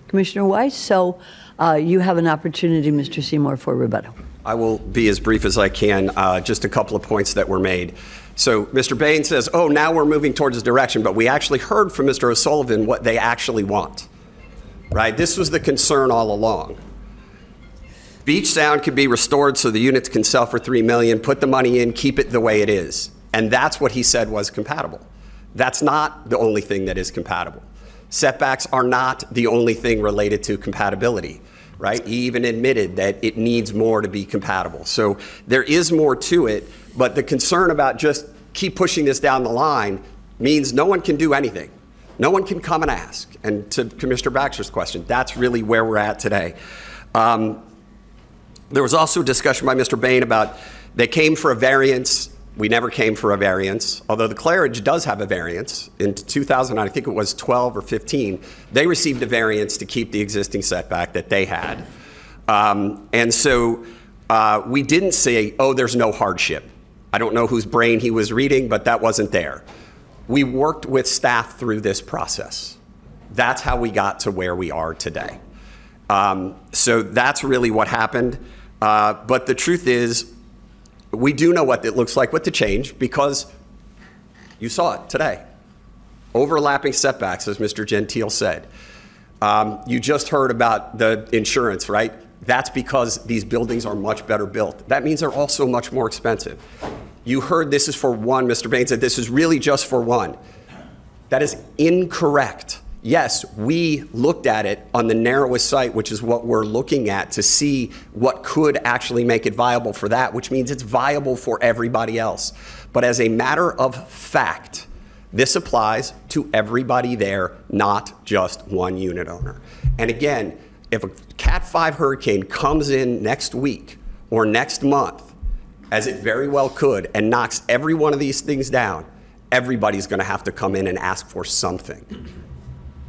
Commissioner Weiss, so you have an opportunity, Mr. Seymour, for rebuttal. I will be as brief as I can. Just a couple of points that were made. So Mr. Bain says, oh, now we're moving towards this direction, but we actually heard from Mr. O'Sullivan what they actually want, right? This was the concern all along. Beach Sound could be restored so the units can sell for $3 million, put the money in, keep it the way it is. And that's what he said was compatible. That's not the only thing that is compatible. Setbacks are not the only thing related to compatibility, right? He even admitted that it needs more to be compatible. So there is more to it, but the concern about just keep pushing this down the line means no one can do anything. No one can come and ask. And to Commissioner Baxter's question, that's really where we're at today. There was also discussion by Mr. Bain about they came for a variance. We never came for a variance, although the Claridge does have a variance. In 2000, I think it was 12 or 15, they received a variance to keep the existing setback that they had. And so we didn't say, oh, there's no hardship. I don't know whose brain he was reading, but that wasn't there. We worked with staff through this process. That's how we got to where we are today. So that's really what happened. But the truth is, we do know what it looks like with the change because you saw it today. Overlapping setbacks, as Mr. Gentile said. You just heard about the insurance, right? That's because these buildings are much better built. That means they're also much more expensive. You heard this is for one. Mr. Bain said this is really just for one. That is incorrect. Yes, we looked at it on the narrowest site, which is what we're looking at to see what could actually make it viable for that, which means it's viable for everybody else. But as a matter of fact, this applies to everybody there, not just one unit owner. And again, if a Cat 5 hurricane comes in next week or next month, as it very well could, and knocks every one of these things down, everybody's going to have to come in and ask for something.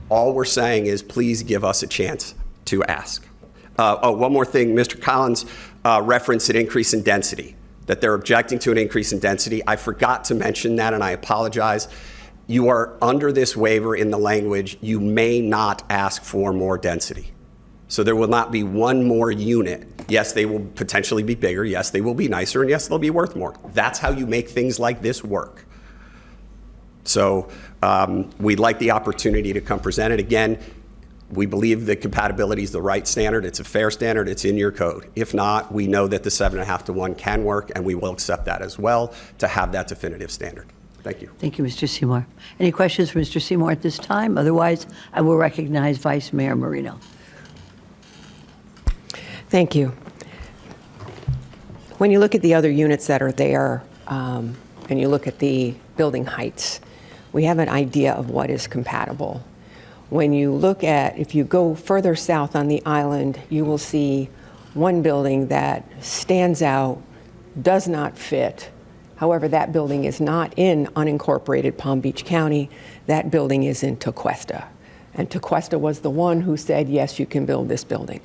All we're saying is please give us a chance to ask. One more thing. Mr. Collins referenced an increase in density, that they're objecting to an increase in density. I forgot to mention that, and I apologize. You are under this waiver in the language, you may not ask for more density. So there will not be one more unit. Yes, they will potentially be bigger. Yes, they will be nicer. And yes, they'll be worth more. That's how you make things like this work. So we'd like the opportunity to come present it. Again, we believe that compatibility is the right standard. It's a fair standard. It's in your code. If not, we know that the 7.5 to 1 can work, and we will accept that as well to have that definitive standard. Thank you. Thank you, Mr. Seymour. Any questions for Mr. Seymour at this time? Otherwise, I will recognize Vice Mayor Marino. Thank you. When you look at the other units that are there, and you look at the building heights, we have an idea of what is compatible. When you look at, if you go further south on the island, you will see one building that stands out, does not fit. However, that building is not in unincorporated Palm Beach County. That building is in Tequesta. And Tequesta was the one who said, yes, you can build this building.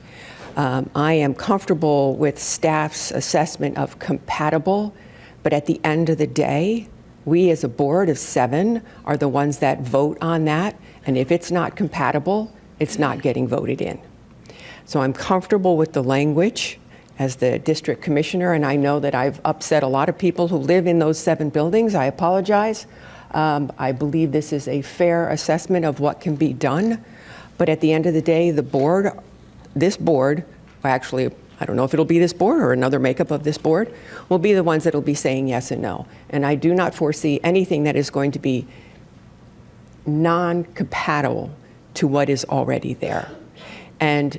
I am comfortable with staff's assessment of compatible, but at the end of the day, we as a board of 7 are the ones that vote on that, and if it's not compatible, it's not getting voted in. So I'm comfortable with the language as the district commissioner, and I know that I've upset a lot of people who live in those 7 buildings. I apologize. I believe this is a fair assessment of what can be done, but at the end of the day, the board, this board, actually, I don't know if it'll be this board or another makeup of this board, will be the ones that will be saying yes and no. And I do not foresee anything that is going to be non-compatible to what is already there. And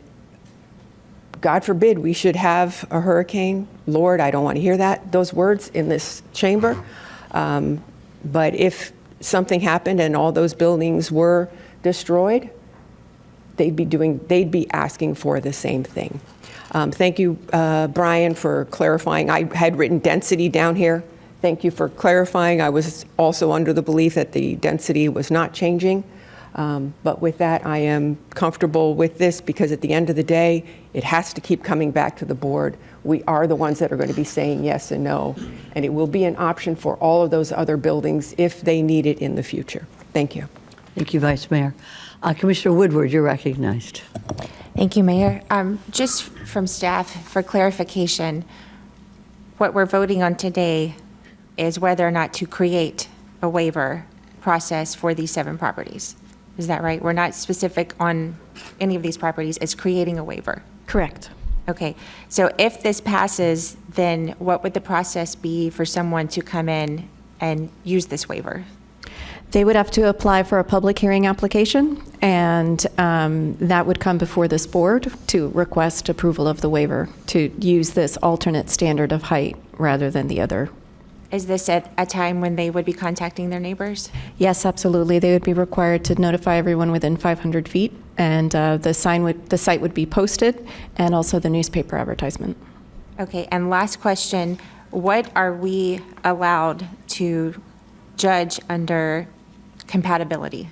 God forbid we should have a hurricane. Lord, I don't want to hear those words in this chamber. But if something happened and all those buildings were destroyed, they'd be asking for the same thing. Thank you, Brian, for clarifying. I had written density down here. Thank you for clarifying. I was also under the belief that the density was not changing. But with that, I am comfortable with this because at the end of the day, it has to keep coming back to the board. We are the ones that are going to be saying yes and no. And it will be an option for all of those other buildings if they need it in the future. Thank you. Thank you, Vice Mayor. Commissioner Woodward, you're recognized. Thank you, Mayor. Just from staff, for clarification, what we're voting on today is whether or not to create a waiver process for these 7 properties. Is that right? We're not specific on any of these properties. It's creating a waiver. Correct. Okay. So if this passes, then what would the process be for someone to come in and use this waiver? They would have to apply for a public hearing application, and that would come before this board to request approval of the waiver to use this alternate standard of height rather than the other. Is this at a time when they would be contacting their neighbors? Yes, absolutely. They would be required to notify everyone within 500 feet, and the site would be posted, and also the newspaper advertisement. Okay, and last question, what are we allowed to judge under compatibility?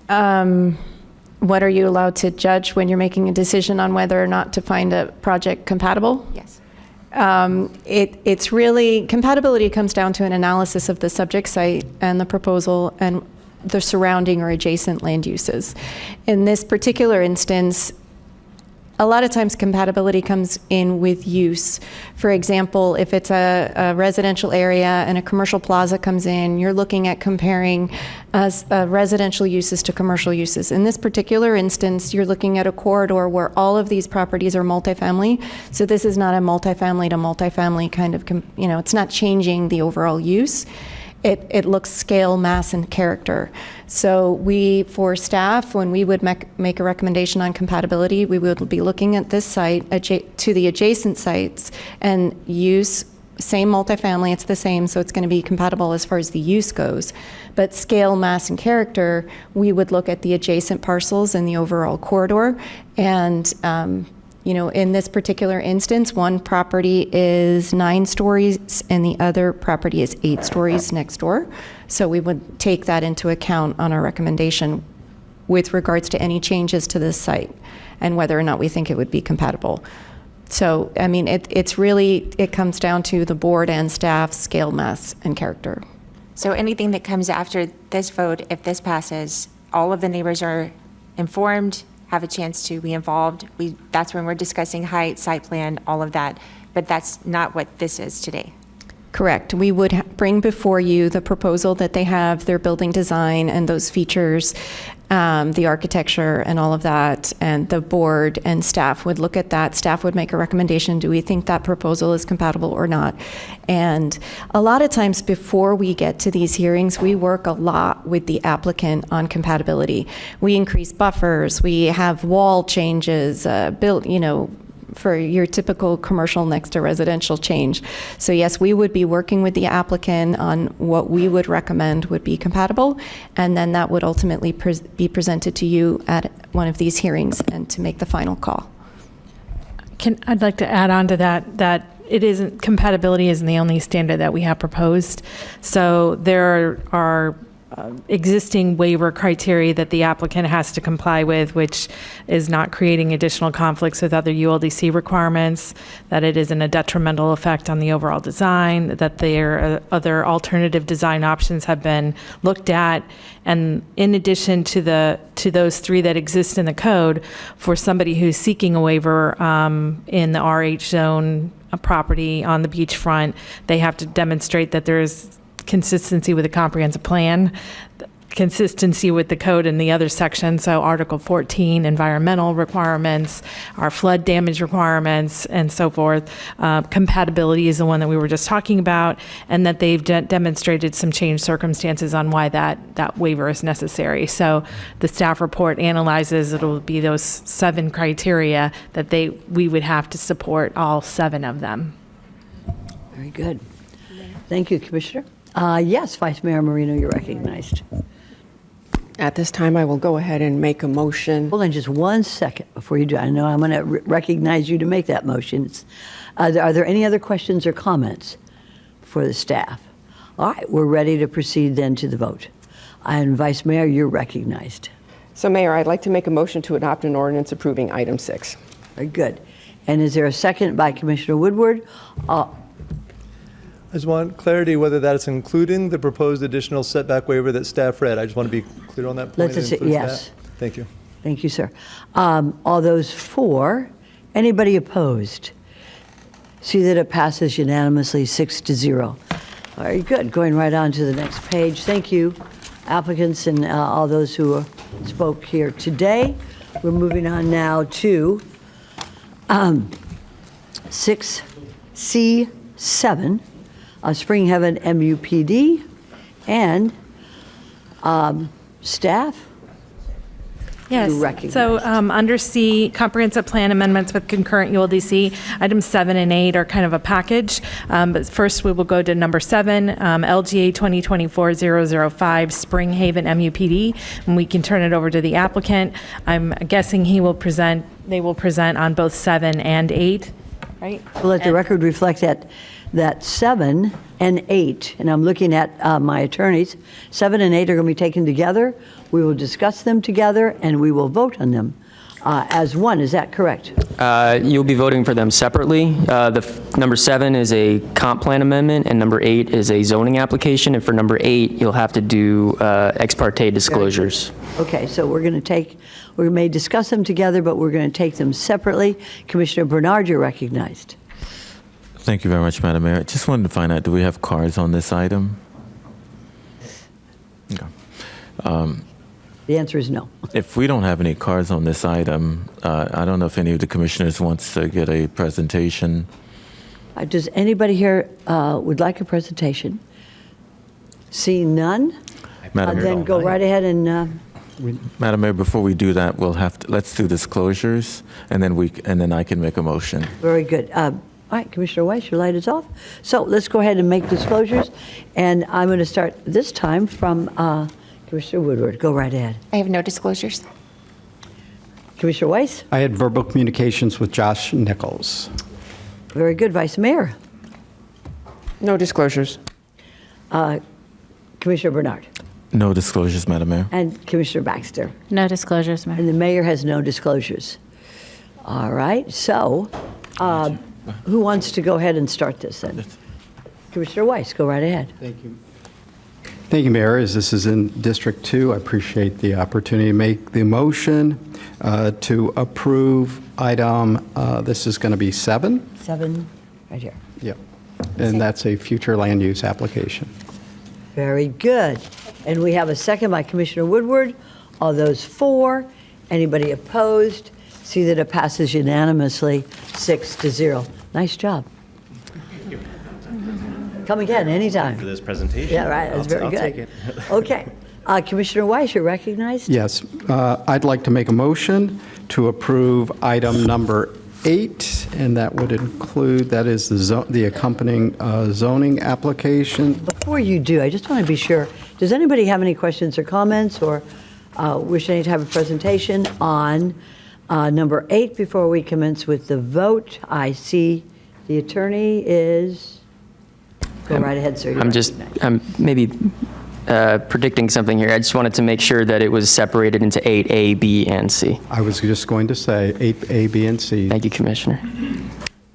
What are you allowed to judge when you're making a decision on whether or not to find a project compatible? Yes. It's really, compatibility comes down to an analysis of the subject site and the proposal and the surrounding or adjacent land uses. In this particular instance, a lot of times compatibility comes in with use. For example, if it's a residential area and a commercial plaza comes in, you're looking at comparing residential uses to commercial uses. In this particular instance, you're looking at a corridor where all of these properties are multifamily. So this is not a multifamily to multifamily kind of, it's not changing the overall use. It looks scale, mass, and character. So we, for staff, when we would make a recommendation on compatibility, we would be looking at this site to the adjacent sites and use, same multifamily, it's the same, so it's going to be compatible as far as the use goes. But scale, mass, and character, we would look at the adjacent parcels in the overall corridor. And in this particular instance, one property is 9 stories and the other property is 8 stories next door. So we would take that into account on our recommendation with regards to any changes to this site and whether or not we think it would be compatible. So, it comes down to the board and staff, scale, mass, and character. So anything that comes after this vote, if this passes, all of the neighbors are informed, have a chance to be involved. That's when we're discussing height, site plan, all of that. But that's not what this is today. Correct. We would bring before you the proposal that they have, their building design and those features, the architecture and all of that, and the board and staff would look at that. Staff would make a recommendation. Do we think that proposal is compatible or not? And a lot of times before we get to these hearings, we work a lot with the applicant on compatibility. We increase buffers. We have wall changes, for your typical commercial next to residential change. So yes, we would be working with the applicant on what we would recommend would be compatible, and then that would ultimately be presented to you at one of these hearings and to make the final call. I'd like to add on to that compatibility isn't the only standard that we have proposed. So there are existing waiver criteria that the applicant has to comply with, which is not creating additional conflicts with other ULDC requirements, that it isn't a detrimental effect on the overall design, that there other alternative design options have been looked at. And in addition to those 3 that exist in the code, for somebody who's seeking a waiver in the RH zone, a property on the beachfront, they have to demonstrate that there's consistency with the comprehensive plan, consistency with the code in the other sections. So Article 14, environmental requirements, our flood damage requirements, and so forth. Compatibility is the one that we were just talking about, and that they've demonstrated some changed circumstances on why that waiver is necessary. So the staff report analyzes, it'll be those 7 criteria that we would have to support all 7 of them. Very good. Thank you, Commissioner. Yes, Vice Mayor Marino, you're recognized. At this time, I will go ahead and make a motion. Hold on just 1 second before you do. I know I'm going to recognize you to make that motion. Are there any other questions or comments for the staff? All right, we're ready to proceed then to the vote. And Vice Mayor, you're recognized. So, Mayor, I'd like to make a motion to adopt an ordinance approving item 6. Very good. And is there a second by Commissioner Woodward? I just want clarity whether that's including the proposed additional setback waiver that staff read. I just want to be clear on that point. Let's say yes. Thank you. Thank you, sir. All those for? Anybody opposed? See that it passes unanimously 6-0. Very good. Going right on to the next page. Thank you, applicants and all those who spoke here today. We're moving on now to 6C7. Spring Heaven MUPD, and staff? Yes. So under C, comprehensive plan amendments with concurrent ULDC, items 7 and 8 are kind of a package. But first we will go to number 7, LGA 2024-005, Spring Haven MUPD, and we can turn it over to the applicant. I'm guessing they will present on both 7 and 8. right? Let the record reflect that 7 and 8, and I'm looking at my attorneys, 7 and 8 are going to be taken together. We will discuss them together, and we will vote on them as one. Is that correct? You'll be voting for them separately. Number 7 is a comp plan amendment, and number 8 is a zoning application. And for number 8, you'll have to do ex parte disclosures. Okay, so we may discuss them together, but we're going to take them separately. Commissioner Bernard, you're recognized. Thank you very much, Madam Mayor. Just wanted to find out, do we have cards on this item? Okay. The answer is no. If we don't have any cards on this item, I don't know if any of the commissioners wants to get a presentation. Does anybody here would like a presentation? Seeing none? Madam Mayor, then go right ahead and... Madam Mayor, before we do that, let's do disclosures, and then I can make a motion. Very good. All right, Commissioner Weiss, your light is off. So let's go ahead and make disclosures. And I'm going to start this time from Commissioner Woodward. Go right ahead. I have no disclosures. Commissioner Weiss? I had verbal communications with Josh Nichols. Very good. Vice Mayor? No disclosures. Commissioner Bernard? No disclosures, Madam Mayor. And Commissioner Baxter? No disclosures, Mayor. And the mayor has no disclosures. All right, so who wants to go ahead and start this then? Commissioner Weiss, go right ahead. Thank you. Thank you, Mayor. As this is in District 2, I appreciate the opportunity to make the motion to approve item, this is going to be 7? 7, right here. Yep. And that's a future land use application. Very good. And we have a second by Commissioner Woodward. All those for, anybody opposed? See that it passes unanimously, 6-0. Nice job. Come again, anytime. For this presentation. Yeah, right, that's very good. I'll take it. Okay. Commissioner Weiss, you're recognized. Yes. I'd like to make a motion to approve item number 8, and that would include, that is the accompanying zoning application. Before you do, I just want to be sure, does anybody have any questions or comments or wish to have a presentation on number 8 before we commence with the vote? I see the attorney is, go right ahead, sir. I'm maybe predicting something here. I just wanted to make sure that it was separated into 8A, B, and C. I was just going to say 8A, B, and C. Thank you, Commissioner.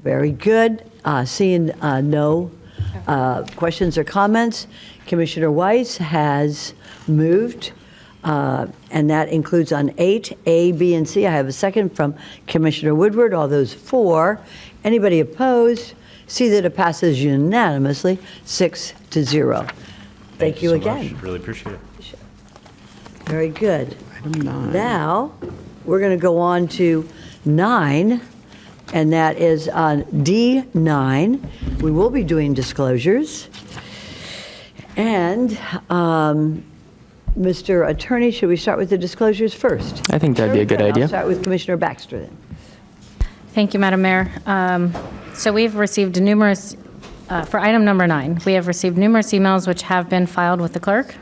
Very good. Seeing no questions or comments, Commissioner Weiss has moved, and that includes on 8A, B, and C. I have a second from Commissioner Woodward. All those for. Anybody opposed? See that it passes unanimously, 6-0. Thank you so again. much. Really appreciate it. Very good. Item 9. Now, we're going to go on to 9, and that is on D9. We will be doing disclosures. And, Mr. Attorney, should we start with the disclosures first? I think that'd be a good idea. I'll start with Commissioner Baxter then. Thank you, Madam Mayor. So we've received numerous, for item number 9, we have received numerous emails which have been filed with the clerk.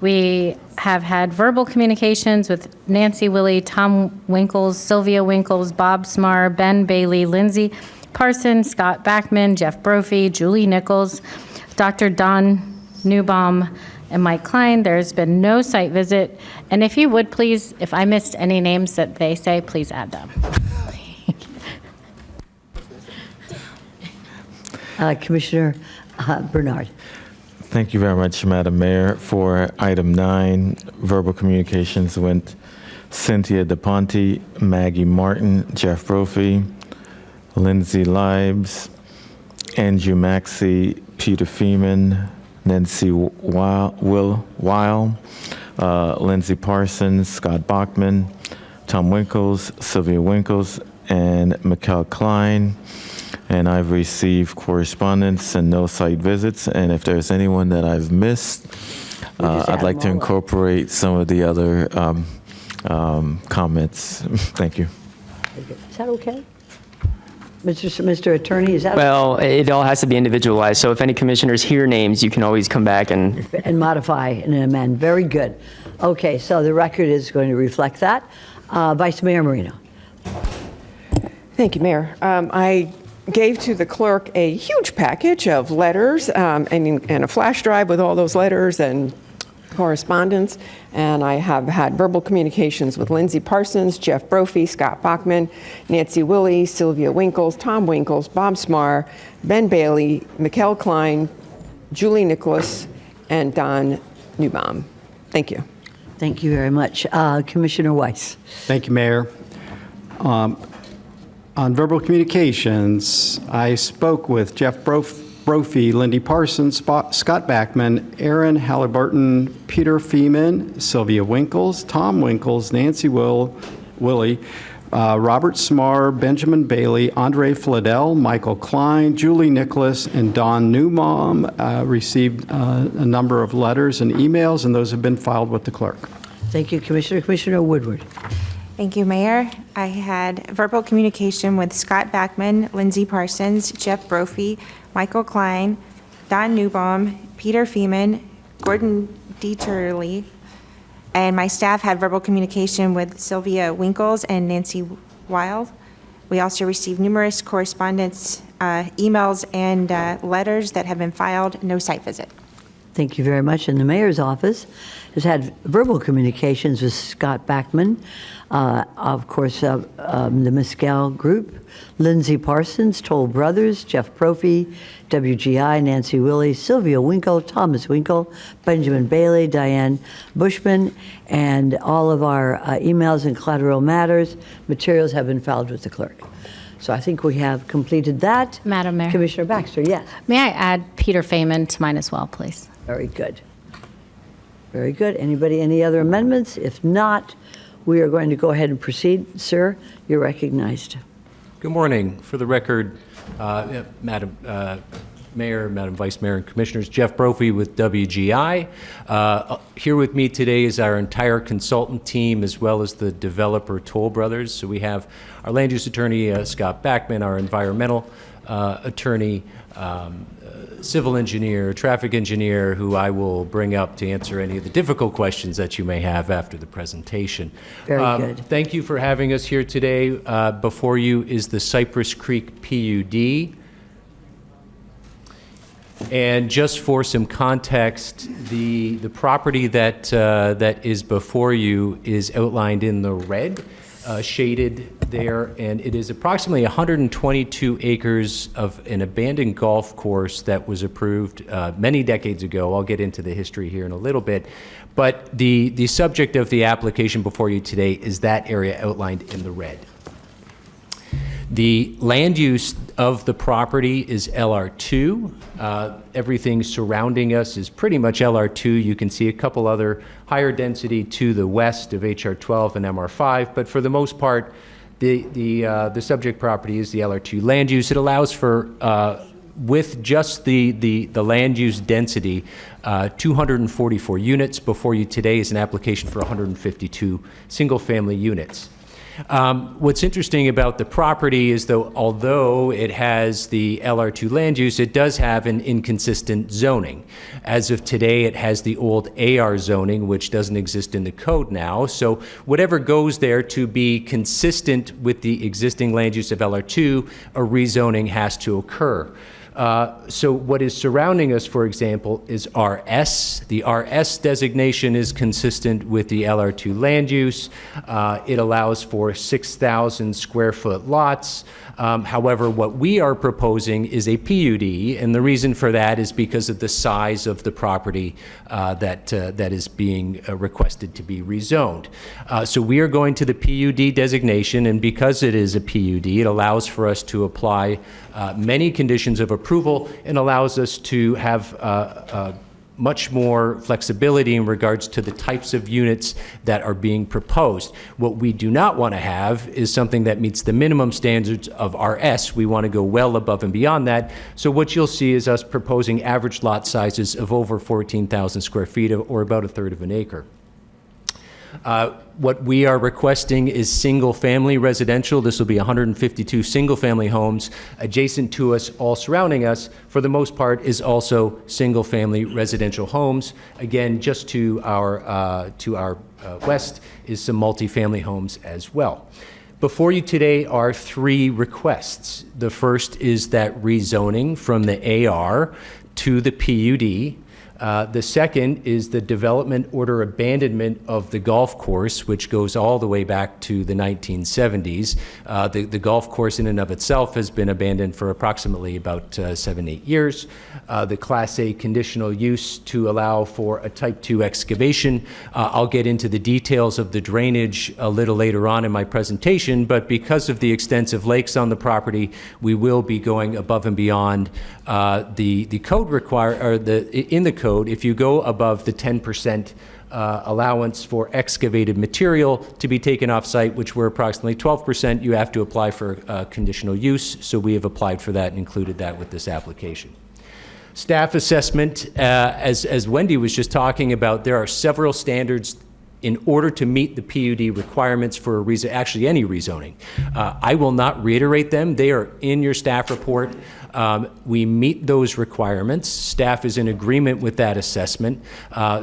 We have had verbal communications with Nancy Willie, Tom Winkles, Sylvia Winkles, Bob Smar, Ben Bailey, Lindsay Parson, Scott Backman, Jeff Brophy, Julie Nichols, Dr. Don Newbaum, and Mike Klein. There's been no site visit. And if you would please, if I missed any names that they say, please add them. Commissioner Bernard. Thank you very much, Madam Mayor. For item 9, verbal communications with Cynthia DePonte, Maggie Martin, Jeff Brophy, Lindsay Libes, Andrew Maxey, Peter Feeman, Nancy Weil, Lindsay Parsons, Scott Bachman, Tom Winkles, Sylvia Winkles, and Mikkel Klein. And I've received correspondence and no site visits. And if there's anyone that I've missed, I'd like to incorporate some of the other comments. Thank you. Is that okay? Mr. Attorney, is that Well, it all has to be individualized. So if any commissioners hear names, you can always come back and modify and amend? Very good. Okay, so the record is going to reflect that. Vice Mayor Marino. Thank you, Mayor. I gave to the clerk a huge package of letters and a flash drive with all those letters and correspondence. And I have had verbal communications with Lindsay Parsons, Jeff Brophy, Scott Bachman, Nancy Willey, Sylvia Winkles, Tom Winkles, Bob Smar, Ben Bailey, Mikkel Klein, Julie Nicholas, and Don Newbaum. Thank you. Thank you very much. Commissioner Weiss. Thank you, Mayor. On verbal communications, I spoke with Jeff Brophy, Lindy Parsons, Scott Bachman, Aaron Halliburton, Peter Feeman, Sylvia Winkles, Tom Winkles, Nancy Willey, Robert Smar, Benjamin Bailey, Andre Fladell, Michael Klein, Julie Nicholas, and Don Newbaum received a number of letters and emails, and those have been filed with the clerk. Thank you, Commissioner. Commissioner Woodward. Thank you, Mayor. I had verbal communication with Scott Bachman, Lindsay Parsons, Jeff Brophy, Michael Klein, Don Newbaum, Peter Feeman, Gordon Dieterle, and my staff had verbal communication with Sylvia Winkles and Nancy Wild. We also received numerous correspondence, emails, and letters that have been filed. No site visit. Thank you very much. And the mayor's office has had verbal communications with Scott Bachman, of course, the Mescal Group, Lindsay Parsons, Toll Brothers, Jeff Brophy, WGI, Nancy Willey, Sylvia Winkle, Thomas Winkle, Benjamin Bailey, Diane Bushman, and all of our emails and collateral matters materials have been filed with the clerk. So I think we have completed that. Madam Mayor. Commissioner Baxter, yes. May I add Peter Feynman to mine as well, please? Very good. Very good. Anybody, any other amendments? If not, we are going to go ahead and proceed. Sir, you're recognized. Good morning. For the record, Madam Mayor, Madam Vice Mayor, and Commissioners, Jeff Brophy with WGI. Here with me today is our entire consultant team as well as the developer Toll Brothers. So we have our land use attorney, Scott Bachman, our environmental attorney, civil engineer, traffic engineer, who I will bring up to answer any of the difficult questions that you may have after the presentation. Very good. Thank you for having us here today. Before you is the Cypress Creek PUD. And just for some context, the property that is before you is outlined in the red, shaded there, and it is approximately 122 acres of an abandoned golf course that was approved many decades ago. I'll get into the history here in a little bit, but the subject of the application before you today is that area outlined in the red. The land use of the property is LR2. Everything surrounding us is pretty much LR2. You can see a couple other higher density to the west of HR12 and MR5, but for the most part, the subject property is the LR2 land use. It allows for, with just the land use density, 244 units. Before you today is an application for 152 single-family units. What's interesting about the property is, though, although it has the LR2 land use, it does have an inconsistent zoning. As of today, it has the old AR zoning, which doesn't exist in the code now. So whatever goes there to be consistent with the existing land use of LR2, a rezoning has to occur. So what is surrounding us, for example, is RS. The RS designation is consistent with the LR2 land use. It allows for 6,000 square foot lots. However, what we are proposing is a PUD, and the reason for that is because of the size of the property that is being requested to be rezoned. So we are going to the PUD designation, and because it is a PUD, it allows for us to apply many conditions of approval and allows us to have much more flexibility in regards to the types of units that are being proposed. What we do not want to have is something that meets the minimum standards of RS. We want to go well above and beyond that. So what you'll see is us proposing average lot sizes of over 14,000 square feet, or about a third of an acre. What we are requesting is single-family residential. This will be 152 single-family homes. Adjacent to us, all surrounding us, for the most part, is also single-family residential homes. Again, just to our west is some multifamily homes as well. Before you today are 3 requests. The first is that rezoning from the AR to the PUD. The second is the development order abandonment of the golf course, which goes all the way back to the 1970s. The golf course in and of itself has been abandoned for approximately about 7-8 years. The Class A conditional use to allow for a Type 2 excavation. I'll get into the details of the drainage a little later on in my presentation, but because of the extensive lakes on the property, we will be going above and beyond the code in the code. If you go above the 10% allowance for excavated material to be taken off site, which were approximately 12%, you have to apply for conditional use. So we have applied for that and included that with this application. Staff assessment, as Wendy was just talking about, there are several standards in order to meet the PUD requirements for actually any rezoning. I will not reiterate them. They are in your staff report. We meet those requirements. Staff is in agreement with that assessment.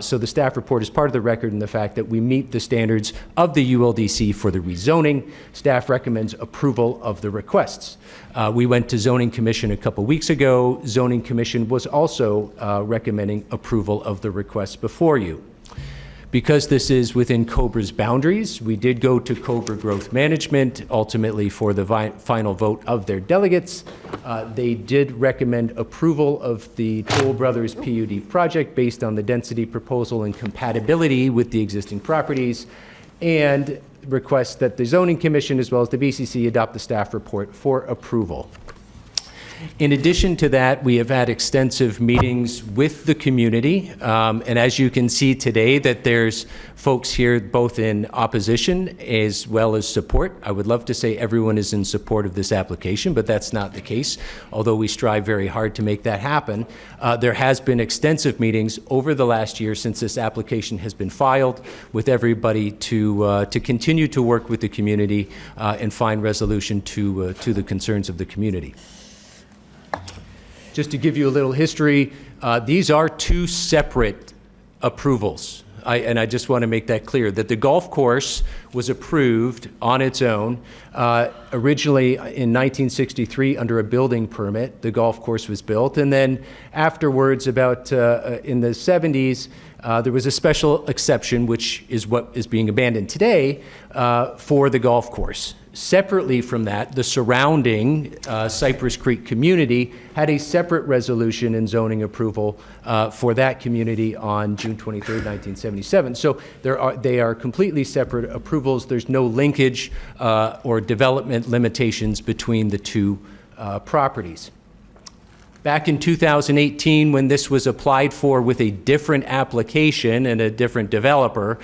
So the staff report is part of the record in the fact that we meet the standards of the ULDC for the rezoning. Staff recommends approval of the requests. We went to Zoning Commission a couple weeks ago. Zoning Commission was also recommending approval of the requests before you. Because this is within COBRA's boundaries, we did go to COBRA Growth Management, ultimately for the final vote of their delegates. They did recommend approval of the Toll Brothers PUD project based on the density proposal and compatibility with the existing properties, and request that the Zoning Commission as well as the BCC adopt the staff report for approval. In addition to that, we have had extensive meetings with the community, and as you can see today that there's folks here both in opposition as well as support. I would love to say everyone is in support of this application, but that's not the case, although we strive very hard to make that happen. There has been extensive meetings over the last year since this application has been filed with everybody to continue to work with the community and find resolution to the concerns of the community. Just to give you a little history, these are 2 separate approvals. I just want to make that clear, that the golf course was approved on its own. Originally in 1963 under a building permit, the golf course was built. And then afterwards, about in the 70s, there was a special exception, which is what is being abandoned today, for the golf course. Separately from that, the surrounding Cypress Creek community had a separate resolution and zoning approval for that community on June 23rd, 1977. So they are completely separate approvals. There's no linkage or development limitations between the 2 properties. Back in 2018, when this was applied for with a different application and a different developer,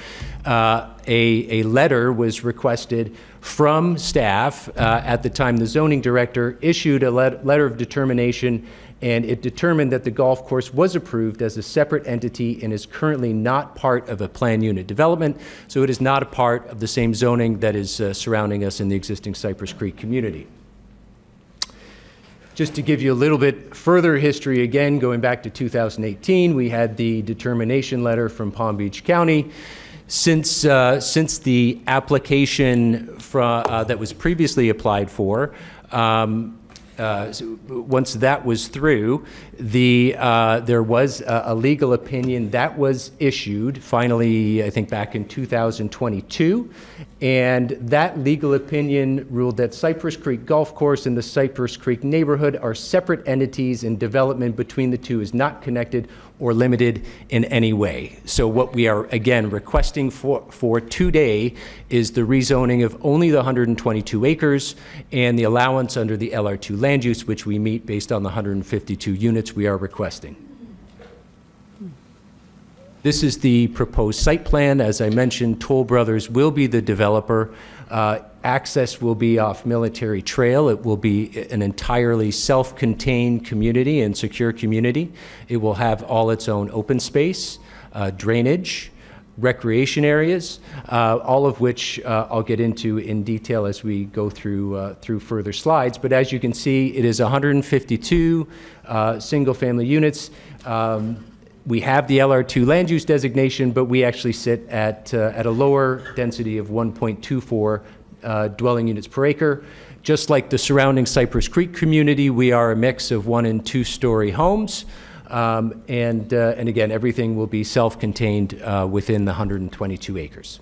a letter was requested from staff. At the time, the zoning director issued a letter of determination, and it determined that the golf course was approved as a separate entity and is currently not part of a planned unit development, so it is not a part of the same zoning that is surrounding us in the existing Cypress Creek community. Just to give you a little bit further history, again, going back to 2018, we had the determination letter from Palm Beach County. Since the application that was previously applied for, once that was through, there was a legal opinion that was issued, finally, I think back in 2022, and that legal opinion ruled that Cypress Creek Golf Course and the Cypress Creek neighborhood are separate entities, and development between the 2 is not connected or limited in any way. So what we are, again, requesting for today is the rezoning of only the 122 acres and the allowance under the LR2 land use, which we meet based on the 152 units we are requesting. This is the proposed site plan. As I mentioned, Toll Brothers will be the developer. Access will be off Military Trail. It will be an entirely self-contained community and secure community. It will have all its own open space, drainage, recreation areas, all of which I'll get into in detail as we go through further slides. But as you can see, it is 152 single-family units. We have the LR2 land use designation, but we actually sit at a lower density of 1.24 dwelling units per acre. Just like the surrounding Cypress Creek community, we are a mix of 1- and 2-story homes. And again, everything will be self-contained within the 122 acres.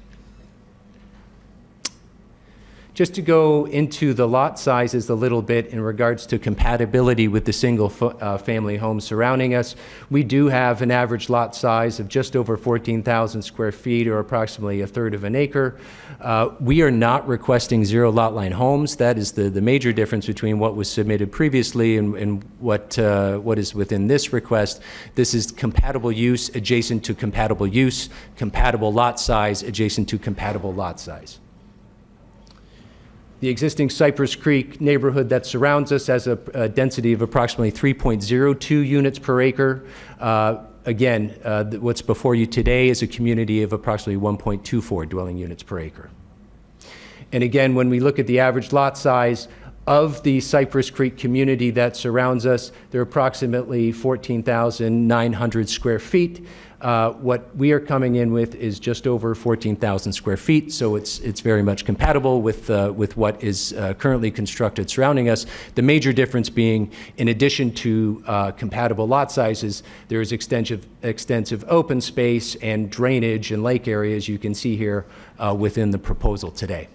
Just to go into the lot sizes a little bit in regards to compatibility with the single-family homes surrounding us, we do have an average lot size of just over 14,000 square feet, or approximately 1/3 of an acre. We are not requesting zero lot line homes. That is the major difference between what was submitted previously and what is within this request. This is compatible use adjacent to compatible use, compatible lot size adjacent to compatible lot size. The existing Cypress Creek neighborhood that surrounds us has a density of approximately 3.02 units per acre. Again, what's before you today is a community of approximately 1.24 dwelling units per acre. And again, when we look at the average lot size of the Cypress Creek community that surrounds us, they're approximately 14,900 square feet. What we are coming in with is just over 14,000 square feet, so it's very much compatible with what is currently constructed surrounding us. The major difference being, in addition to compatible lot sizes, there is extensive open space and drainage and lake areas you can see here within the proposal today.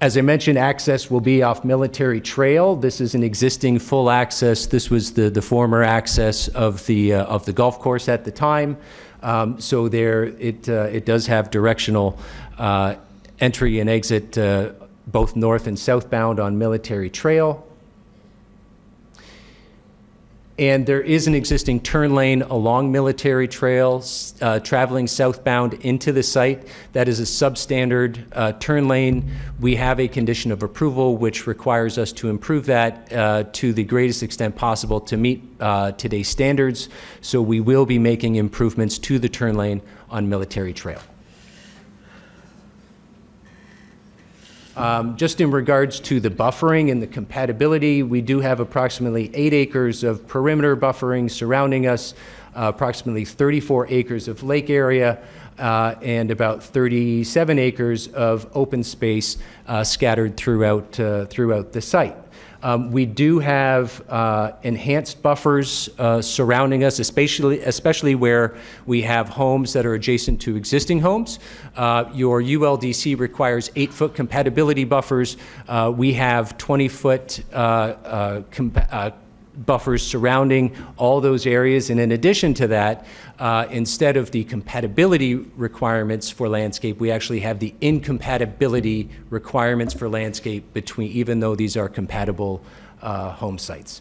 As I mentioned, access will be off Military Trail. This is an existing full access. This was the former access of the golf course at the time. So there, it does have directional entry and exit both north and southbound on Military Trail. And there is an existing turn lane along Military Trail traveling southbound into the site. That is a substandard turn lane. We have a condition of approval which requires us to improve that to the greatest extent possible to meet today's standards. So we will be making improvements to the turn lane on Military Trail. Just in regards to the buffering and the compatibility, we do have approximately 8 acres of perimeter buffering surrounding us, approximately 34 acres of lake area, and about 37 acres of open space scattered throughout the site. We do have enhanced buffers surrounding us, especially where we have homes that are adjacent to existing homes. Your ULDC requires 8-foot compatibility buffers. We have 20-foot buffers surrounding all those areas. And in addition to that, instead of the compatibility requirements for landscape, we actually have the incompatibility requirements for landscape between, even though these are compatible home sites.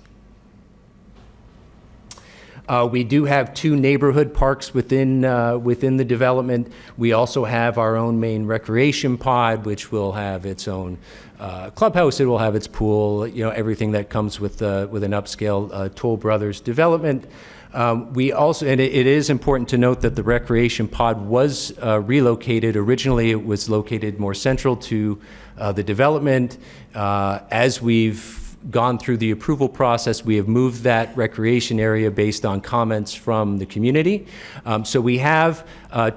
We do have 2 neighborhood parks within the development. We also have our own main recreation pod, which will have its own clubhouse. It will have its pool, everything that comes with an upscale Toll Brothers development. We also, and it is important to note that the recreation pod was relocated. Originally, it was located more central to the development. As we've gone through the approval process, we have moved that recreation area based on comments from the community. So we have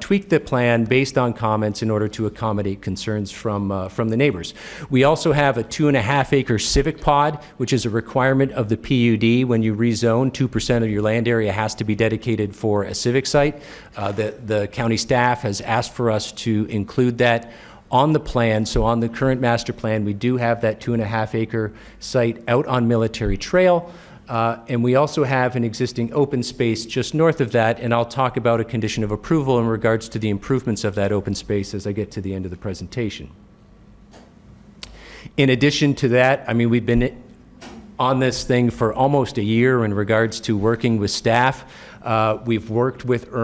tweaked the plan based on comments in order to accommodate concerns from the neighbors. We also have a 2.5-acre civic pod, which is a requirement of the PUD. When you rezone, 2% of your land area has to be dedicated for a civic site. The county staff has asked for us to include that on the plan. So on the current master plan, we do have that 2.5-acre site out on Military Trail. And we also have an existing open space just north of that, and I'll talk about a condition of approval in regards to the improvements of that open space as I get to the end of the presentation. In addition to that, we've been on this thing for almost a year in regards to working with staff. We've worked with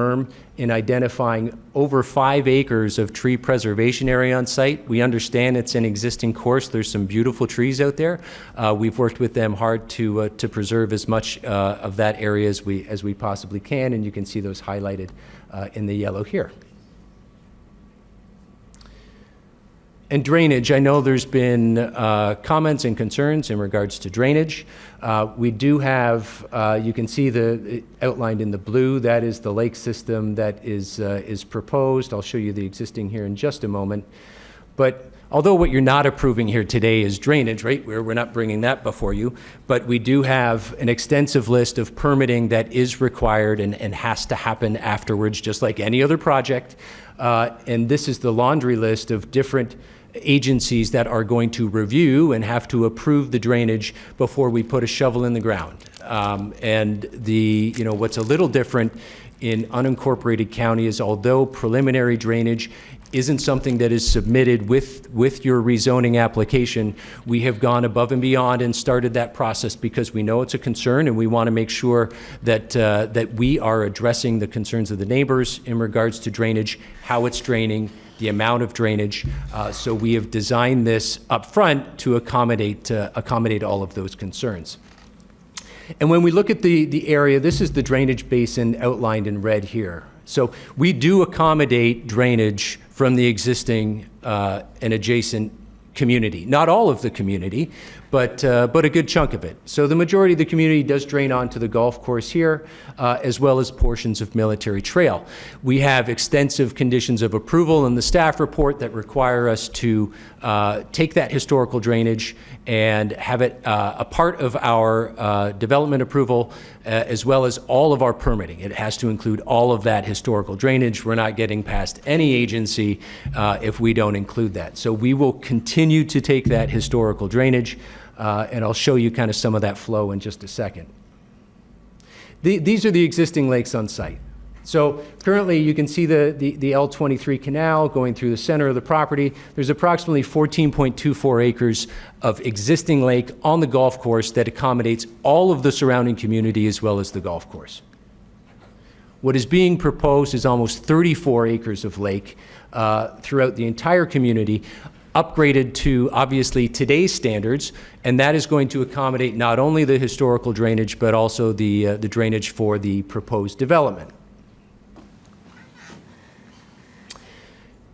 in identifying over 5 acres of tree preservation area on site. We understand it's an existing course. There's some beautiful trees out there. We've worked with them hard to preserve as much of that area as we possibly can, and you can see those highlighted in the yellow here. And drainage, I know there's been comments and concerns in regards to drainage. We do have, you can see outlined in the blue, that is the lake system that is proposed. I'll show you the existing here in just a moment. But although what you're not approving here today is drainage, right? We're not bringing that before you, but we do have an extensive list of permitting that is required and has to happen afterwards, just like any other project. And this is the laundry list of different agencies that are going to review and have to approve the drainage before we put a shovel in the ground. And what's a little different in unincorporated county is, although preliminary drainage isn't something that is submitted with your rezoning application, we have gone above and beyond and started that process because we know it's a concern, and we want to make sure that that we are addressing the concerns of the neighbors in regards to drainage, how it's draining, the amount of drainage. So we have designed this up front to accommodate all of those concerns. And when we look at the area, this is the drainage basin outlined in red here. So we do accommodate drainage from the existing and adjacent community. Not all of the community, but a good chunk of it. So the majority of the community does drain onto the golf course here, as well as portions of Military Trail. We have extensive conditions of approval in the staff report that require us to take that historical drainage and have it a part of our development approval, as well as all of our permitting. It has to include all of that historical drainage. We're not getting past any agency if we don't include that. So we will continue to take that historical drainage, and I'll show you kind of some of that flow in just a second. These are the existing lakes on site. So currently you can see the L23 canal going through the center of the property. There's approximately 14.24 acres of existing lake on the golf course that accommodates all of the surrounding community as well as the golf course. What is being proposed is almost 34 acres of lake throughout the entire community, upgraded to obviously today's standards, and that is going to accommodate not only the historical drainage but also the drainage for the proposed development.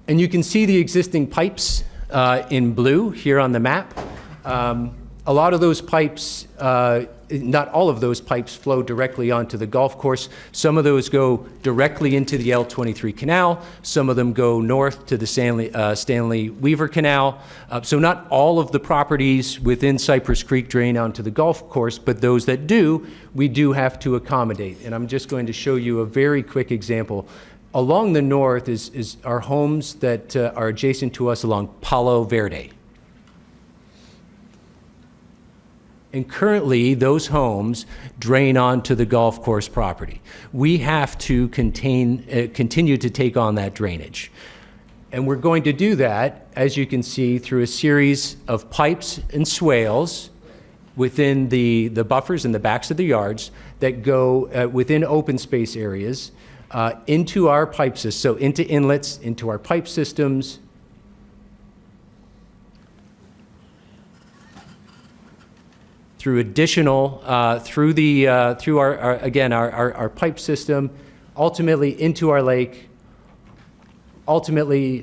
And you can see the existing pipes in blue here on the map. A lot of those pipes, not all of those pipes, flow directly onto the golf course. Some of those go directly into the L23 canal. Some of them go north to the Stanley Weaver Canal. So not all of the properties within Cypress Creek drain onto the golf course, but those that do, we do have to accommodate. And I'm just going to show you a very quick example. Along the north is our homes that are adjacent to us along Palo Verde. And currently, those homes drain onto the golf course property. We have to continue to take on that drainage. And we're going to do that, as you can see, through a series of pipes and swales within the buffers in the backs of the yards that go within open space areas into our pipe systems, so into inlets, into our pipe systems, through additional, through our pipe system, ultimately into our lake, ultimately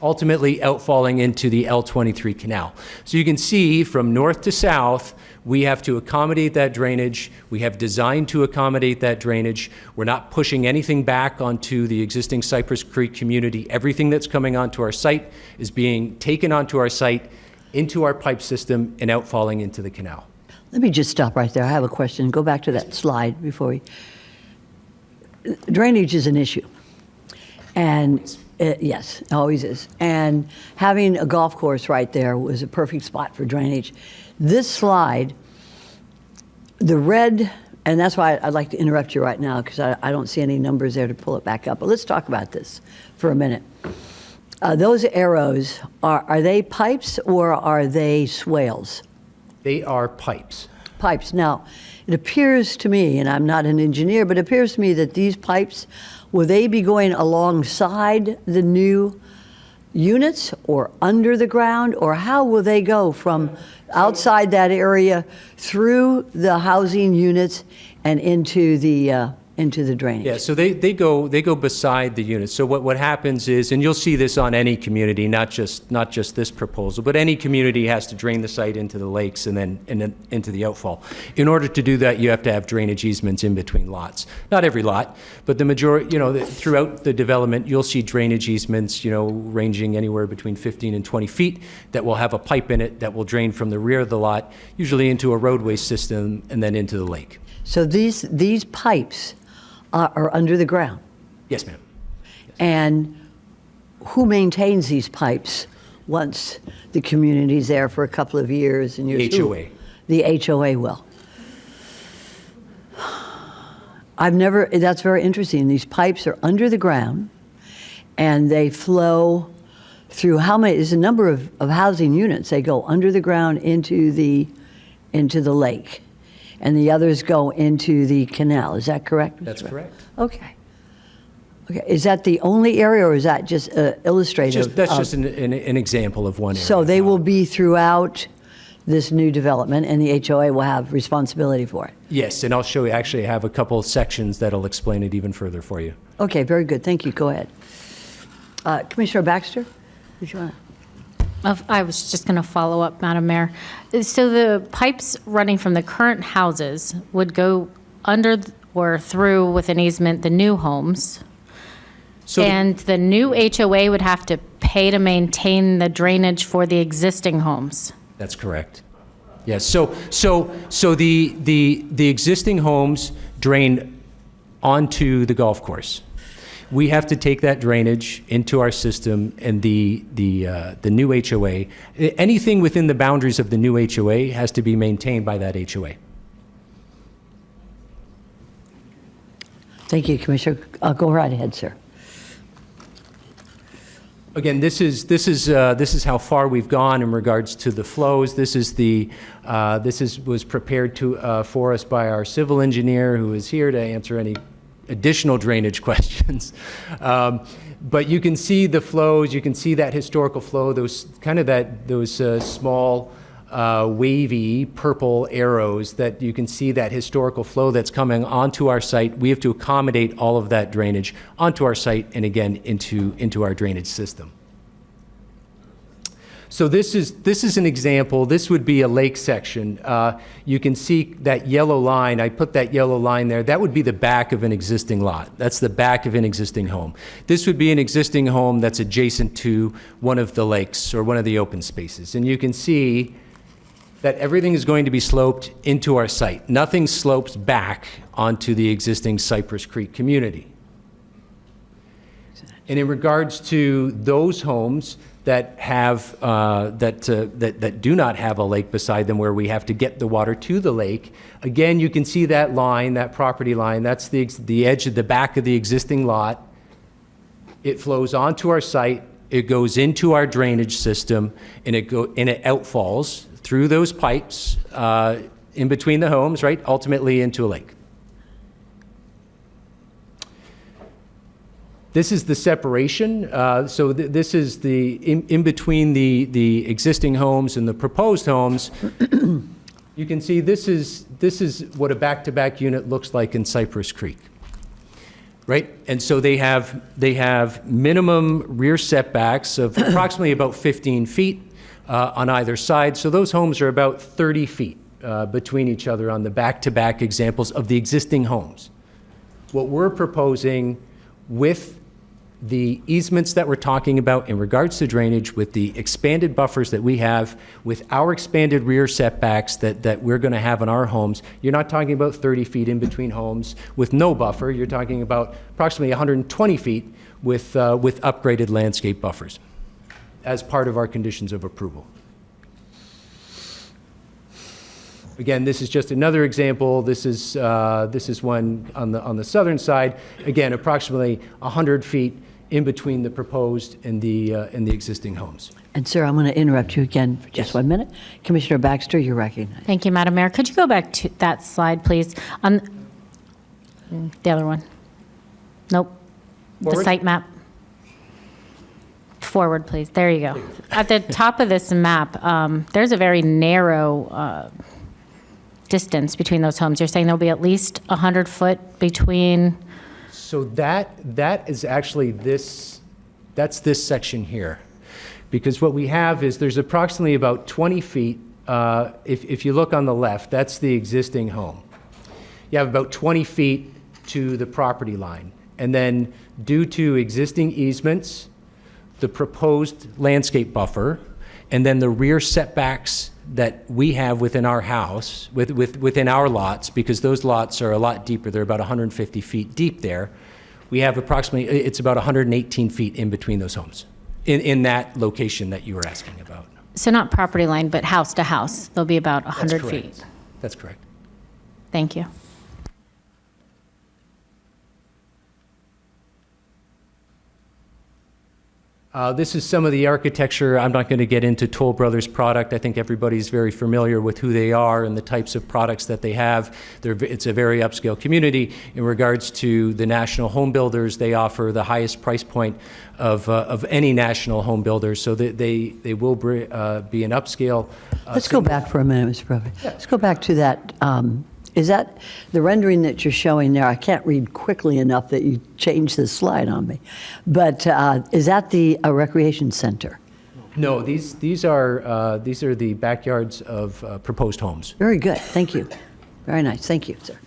outfalling into the L23 canal. So you can see from north to south, we have to accommodate that drainage. We have designed to accommodate that drainage. We're not pushing anything back onto the existing Cypress Creek community. Everything that's coming onto our site is being taken onto our site, into our pipe system, and outfalling into the canal. Let me just stop right there. I have a question. Go back to that slide before we... Drainage is an issue. And yes, it always is. And having a golf course right there was a perfect spot for drainage. This slide, the red, and that's why I'd like to interrupt you right now because I don't see any numbers there to pull it back up. But let's talk about this for a minute. Those arrows, are they pipes or are they swales? They are pipes. Pipes. Now, it appears to me, and I'm not an engineer, but it appears to me that these pipes, will they be going alongside the new units or under the ground, or how will they go from outside that area through the housing units and into the into the drainage? Yeah, so they go beside the units. So what happens is, and you'll see this on any community, not just this proposal, but any community has to drain the site into the lakes and then into the outfall. In order to do that, you have to have drainage easements in between lots. Not every lot, but the majority, throughout the development, you'll see drainage easements, ranging anywhere between 15 and 20 feet that will have a pipe in it that will drain from the rear of the lot, usually into a roadway system and then into the lake. So these pipes are under the ground? Yes, ma'am. And who maintains these pipes once the community's there for a couple of years? And The HOA. The HOA will. That's very interesting. These pipes are under the ground and they flow through there's a number of housing units. They go under the ground into the lake. And the others go into the canal. Is that correct? That's correct. Okay. Is that the only area, or is that just illustrative? That's just an example of one area. So they will be throughout this new development, and the HOA will have responsibility for it? Yes, and I'll show you, actually, I have a couple sections that'll explain it even further for you. Okay, very good. Thank you. Go ahead. Commissioner Baxter, did you want to? I was just going to follow up, Madam Mayor. So the pipes running from the current houses would go under or through with an easement the new homes. And the new HOA would have to pay to maintain the drainage for the existing homes. That's correct. Yes. So the existing homes drain onto the golf course. We have to take that drainage into our system, and the new HOA, anything within the boundaries of the new HOA has to be maintained by that HOA. Thank you, Commissioner. Go right ahead, sir. Again, this is how far we've gone in regards to the flows. This was prepared for us by our civil engineer, who is here to answer any additional drainage questions. But you can see the flows, you can see that historical flow, those small wavy purple arrows that you can see that historical flow that's coming onto our site. We have to accommodate all of that drainage onto our site and again into our drainage system. So this is an example. This would be a lake section. You can see that yellow line. I put that yellow line there. That would be the back of an existing lot. That's the back of an existing home. This would be an existing home that's adjacent to one of the lakes or one of the open spaces. And you can see that everything is going to be sloped into our site. Nothing slopes back onto the existing Cypress Creek community. And in regards to those homes that have that do not have a lake beside them, where we have to get the water to the lake, again, you can see that line, that property line. That's the edge of the back of the existing lot. It flows onto our site. It goes into our drainage system, and it outfalls through those pipes in between the homes, right, ultimately into a lake. This is the separation. So this is the in between the existing homes and the proposed homes. You can see this is what a back-to-back unit looks like in Cypress Creek, right? And so they have minimum rear setbacks of approximately about 15 feet on either side. So those homes are about 30 feet between each other on the back-to-back examples of the existing homes. What we're proposing with the easements that we're talking about in regards to drainage, with the expanded buffers that we have, with our expanded rear setbacks that we're going to have in our homes, you're not talking about 30 feet in between homes with no buffer. You're talking about approximately 120 feet with upgraded landscape buffers as part of our conditions of approval. Again, this is just another example. This is one on the southern side. Again, approximately 100 feet in between the proposed and the existing homes. And sir, I'm going to interrupt you again for just 1 minute. Commissioner Baxter, you're recognized. Thank you, Madam Mayor. Could you go back to that slide, please? On the other one. Nope. Forward? The site map. Forward, please. There you go. At the top of this map, there's a very narrow distance between those homes? You're saying there'll be at least 100 foot between? So that is actually that's this section here. Because what we have is there's approximately about 20 feet. If you look on the left, that's the existing home. You have about 20 feet to the property line. And then due to existing easements, the proposed landscape buffer, and then the rear setbacks that we have within our house, within our lots, because those lots are a lot deeper. They're about 150 feet deep there. We have approximately, it's about 118 feet in between those homes, in that location that you were asking about. So not property line, but house to house. There'll be about 100 That's feet. correct. That's correct. Thank you. This is some of the architecture. I'm not going to get into Toll Brothers product. I think everybody's very familiar with who they are and the types of products that they have. It's a very upscale community. In regards to the national home builders, they offer the highest price point of any national home builders. So they will be an upscale. Let's go back for a minute, Mr. Brophy. Let's go back to that. Is that the rendering that you're showing there? I can't read quickly enough that you changed the slide on me. But is that the recreation center? No, these are the backyards of proposed homes. Very good. Thank you. Very nice. Thank you, sir.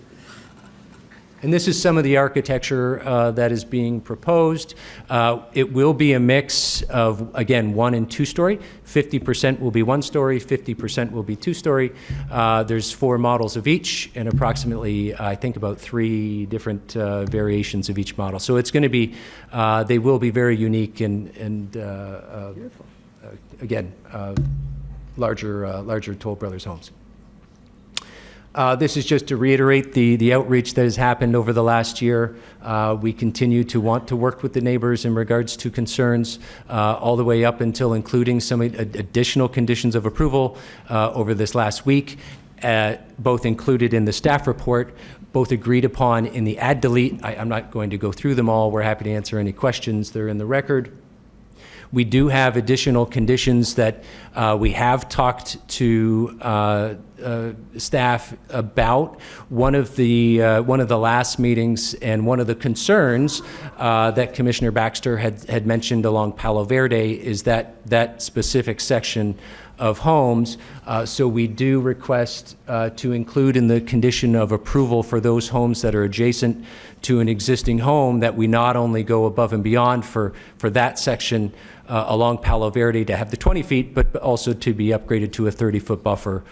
And this is some of the architecture that is being proposed. It will be a mix of, again, 1 and 2 story. 50% will be 1 story, 50% will be 2 story. There's 4 models of each and approximately, I think, about 3 different variations of each model. So it's going to be, they will be very unique and again, larger Toll Brothers homes. This is just to reiterate the outreach that has happened over the last year. We continue to want to work with the neighbors in regards to concerns, all the way up until including some additional conditions of approval over this last week, both included in the staff report, both agreed upon in the add delete. I'm not going to go through them all. We're happy to answer any questions. They're in the record. We do have additional conditions that we have talked to staff about. One of the last meetings and one of the concerns that Commissioner Baxter had mentioned along Palo Verde is that specific section of homes. So we do request to include in the condition of approval for those homes that are adjacent to an existing home that we not only go above and beyond for that section along Palo Verde to have the 20 feet, but also to be upgraded to a 30-foot buffer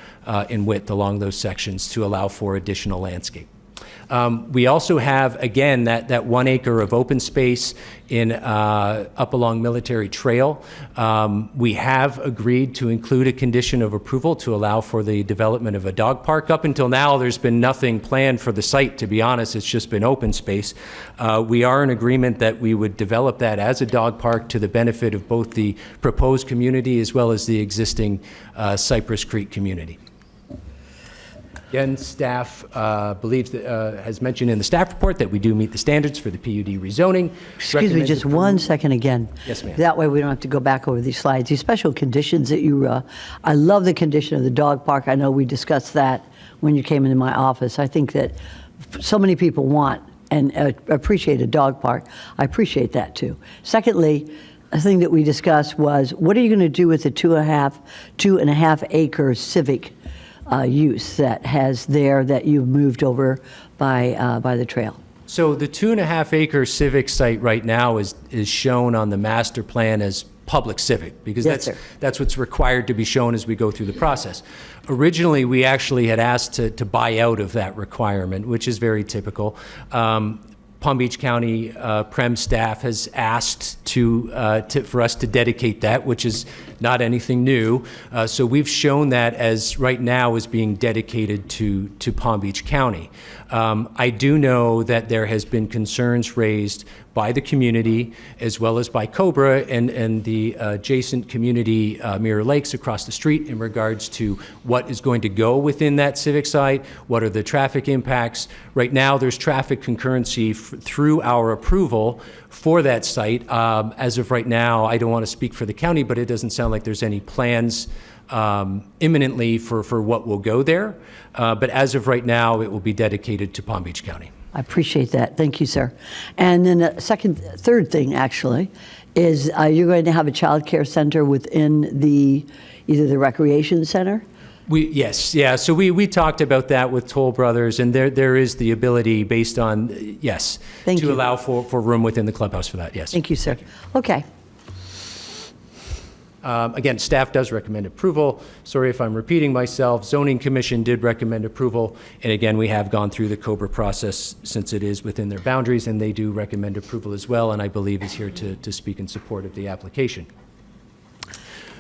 in width along those sections to allow for additional landscape. We also have, again, that 1 acre of open space in up along Military Trail. We have agreed to include a condition of approval to allow for the development of a dog park. Up until now, there's been nothing planned for the site, to be honest. It's just been open space. We are in agreement that we would develop that as a dog park to the benefit of both the proposed community as well as the existing Cypress Creek community. Again, staff believes that, has mentioned in the staff report that we do meet the standards for the PUD rezoning. Excuse me, just 1 second again. Yes, ma'am. That way we don't have to go back over these slides. These special conditions that you, I love the condition of the dog park. I know we discussed that when you came into my office. I think that so many people want and appreciate a dog park. I appreciate that too. Secondly, a thing that we discussed was, what are you going to do with the 2.5 acre civic use that has there that you've moved over by the trail? So the 2.5 acre civic site right now is shown on the master plan as public civic, because Yes, that's what's required to be shown as we go through the process. Originally, we actually had asked to buy out of that requirement, which is very typical. Palm Beach County Prem staff has asked for us to dedicate that, which is not anything new. So we've shown that as right now as being dedicated to Palm Beach County. I do know that there has been concerns raised by the community as well as by Cobra and the adjacent community Mirror Lakes across the street in regards to what is going to go within that civic site, what are the traffic impacts. Right now there's traffic concurrency through our approval for that site. As of right now, I don't want to speak for the county, but it doesn't sound like there's any plans imminently for what will go there. But as of right now, it will be dedicated to Palm Beach County. I appreciate that. Thank you, sir. And then the third thing, actually, is you're going to have a child care center within either the recreation center? Yes, yeah. So we talked about that with Toll Brothers, and there is the ability based on, yes, to allow for room within the clubhouse for that, yes. Thank you, sir. Okay. Again, staff does recommend approval. Sorry if I'm repeating myself. Zoning Commission did recommend approval. And again, we have gone through the COBRA process since it is within their boundaries, and they do recommend approval as well, and I believe is here to speak in support of the application.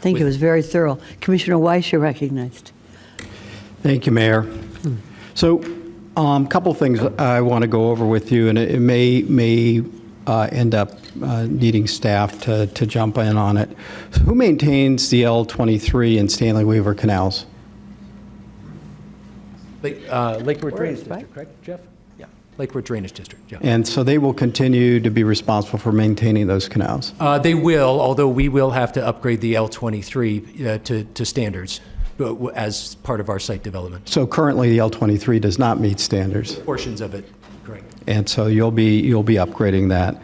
Thank you. It was very thorough. Commissioner Weiss, you're recognized. Thank you, Mayor. So a couple things I want to go over with you, and it may end up needing staff to jump in on it. So who maintains the L23 and Stanley Weaver canals? Lakeport Drainage District, correct, Jeff? Yeah, Lakeport Drainage District, yeah. And so they will continue to be responsible for maintaining those canals? They will, although we will have to upgrade the L23 to standards as part of our site development. So currently the L23 does not meet standards? Portions of it, correct. And so you'll be upgrading that.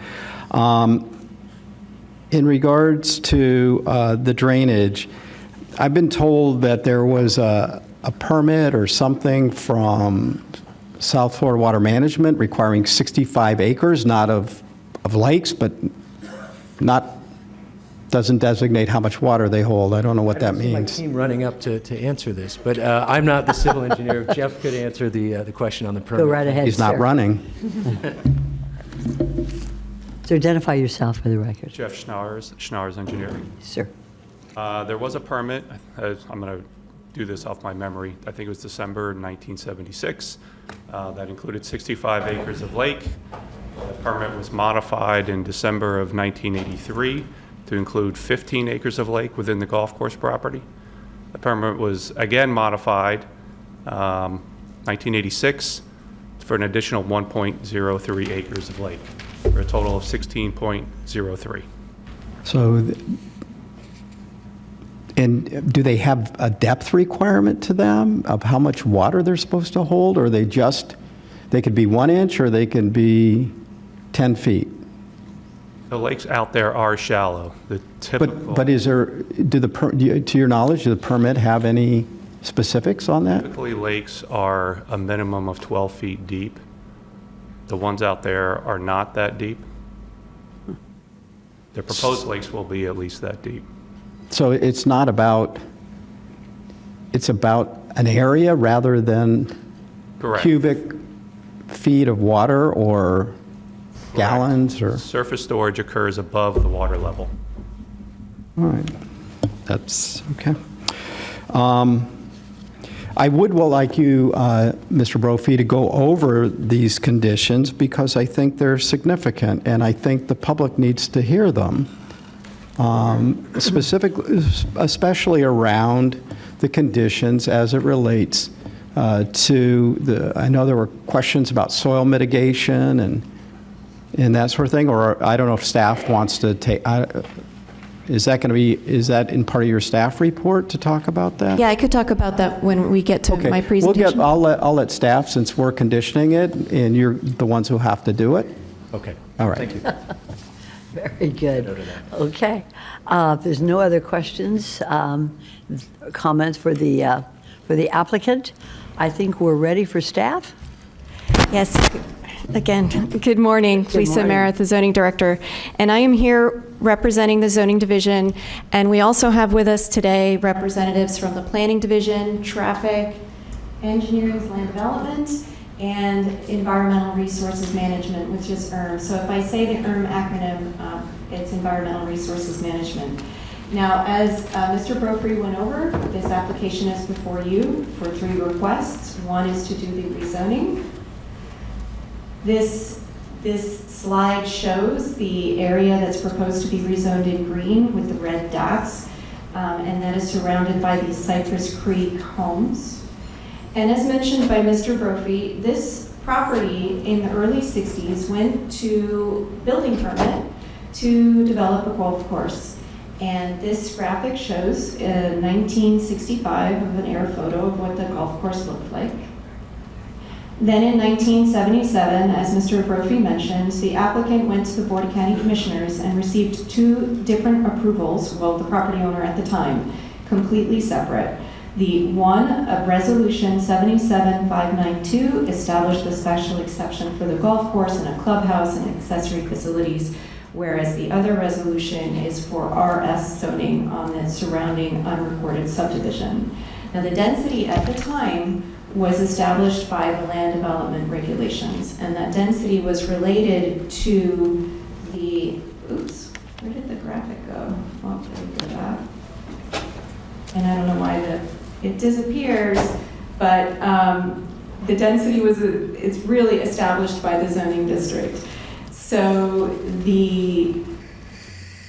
In regards to the drainage, I've been told that there was a permit or something from South Florida Water Management requiring 65 acres, not of lakes, but doesn't designate how much water they hold. I don't know what that means. My team running up to answer this, but I'm not the civil engineer. Jeff could answer the question on the permit. Go right ahead, He's not sir. running. So identify yourself for the record. Jeff Schnars Engineering. Sir. There was a permit. I'm going to do this off my memory. I think it was December 1976. That included 65 acres of lake. The permit was modified in December of 1983 to include 15 acres of lake within the golf course property. The permit was again modified 1986 for an additional 1.03 acres of lake, for a total of 16.03. So, and do they have a depth requirement to them of how much water they're supposed to hold, or they could be 1 inch or they can be 10 feet? The lakes out there are shallow. The typical. But is there, to your knowledge, do the permit have any specifics on that? Typically, lakes are a minimum of 12 feet deep. The ones out there are not that deep. The proposed lakes will be at least that deep. So it's not about, it's about an area rather than Correct. cubic feet of water or gallons or? Surface storage occurs above the water level. All right, that's okay. I would like you, Mr. Brophy, to go over these conditions because I think they're significant and I think the public needs to hear them, specifically, especially around the conditions as it relates to I know there were questions about soil mitigation and that sort of thing, or I don't know if staff wants to take, is that in part of your staff report to talk about that? Yeah, I could talk about that when we get to Okay. my presentation. I'll let staff, since we're conditioning it, and you're the ones who have to do it. Okay. All right. Thank you. Very good. Okay. If there's no other questions, comments for the applicant, I think we're ready for staff. Yes. Again, good morning. Lisa morning. Merritt, the zoning director. And I am here representing the zoning division. And we also have with us today representatives from the planning division, traffic, engineering, land development, and environmental resources management, which is ERM. So if I say the ERM acronym, it's environmental resources management. Now, as Mr. Brophy went over, this application is before you for 3 requests. One is to do the rezoning. This slide shows the area that's proposed to be rezoned in green with the red dots, and that is surrounded by these Cypress Creek homes. And as mentioned by Mr. Brophy, this property in the early 60s went to building permit to develop a golf course. And this graphic shows 1965 of an air photo of what the golf course looked like. Then in 1977, as Mr. Brophy mentioned, the applicant went to the Board of County Commissioners and received 2 different approvals, well, the property owner at the time, completely separate. The one of Resolution 77592 established the special exception for the golf course and a clubhouse and accessory facilities, whereas the other resolution is for RS zoning on the surrounding unrecorded subdivision. Now, the density at the time was established by the land development regulations, and that density was related to the, oops, where did the graphic go? Oh, there we go back. And I don't know why it disappears, but the density it's really established by the zoning district. So the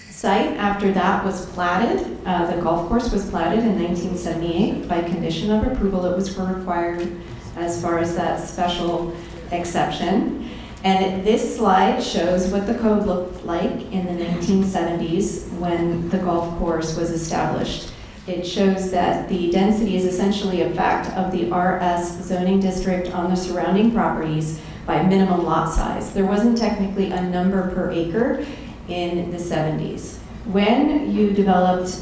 site after that was platted. The golf course was platted in 1978 by condition of approval. It was required as far as that special exception. And this slide shows what the code looked like in the 1970s when the golf course was established. It shows that the density is essentially a fact of the RS zoning district on the surrounding properties by minimum lot size. There wasn't technically a number per acre in the 70s. When you developed,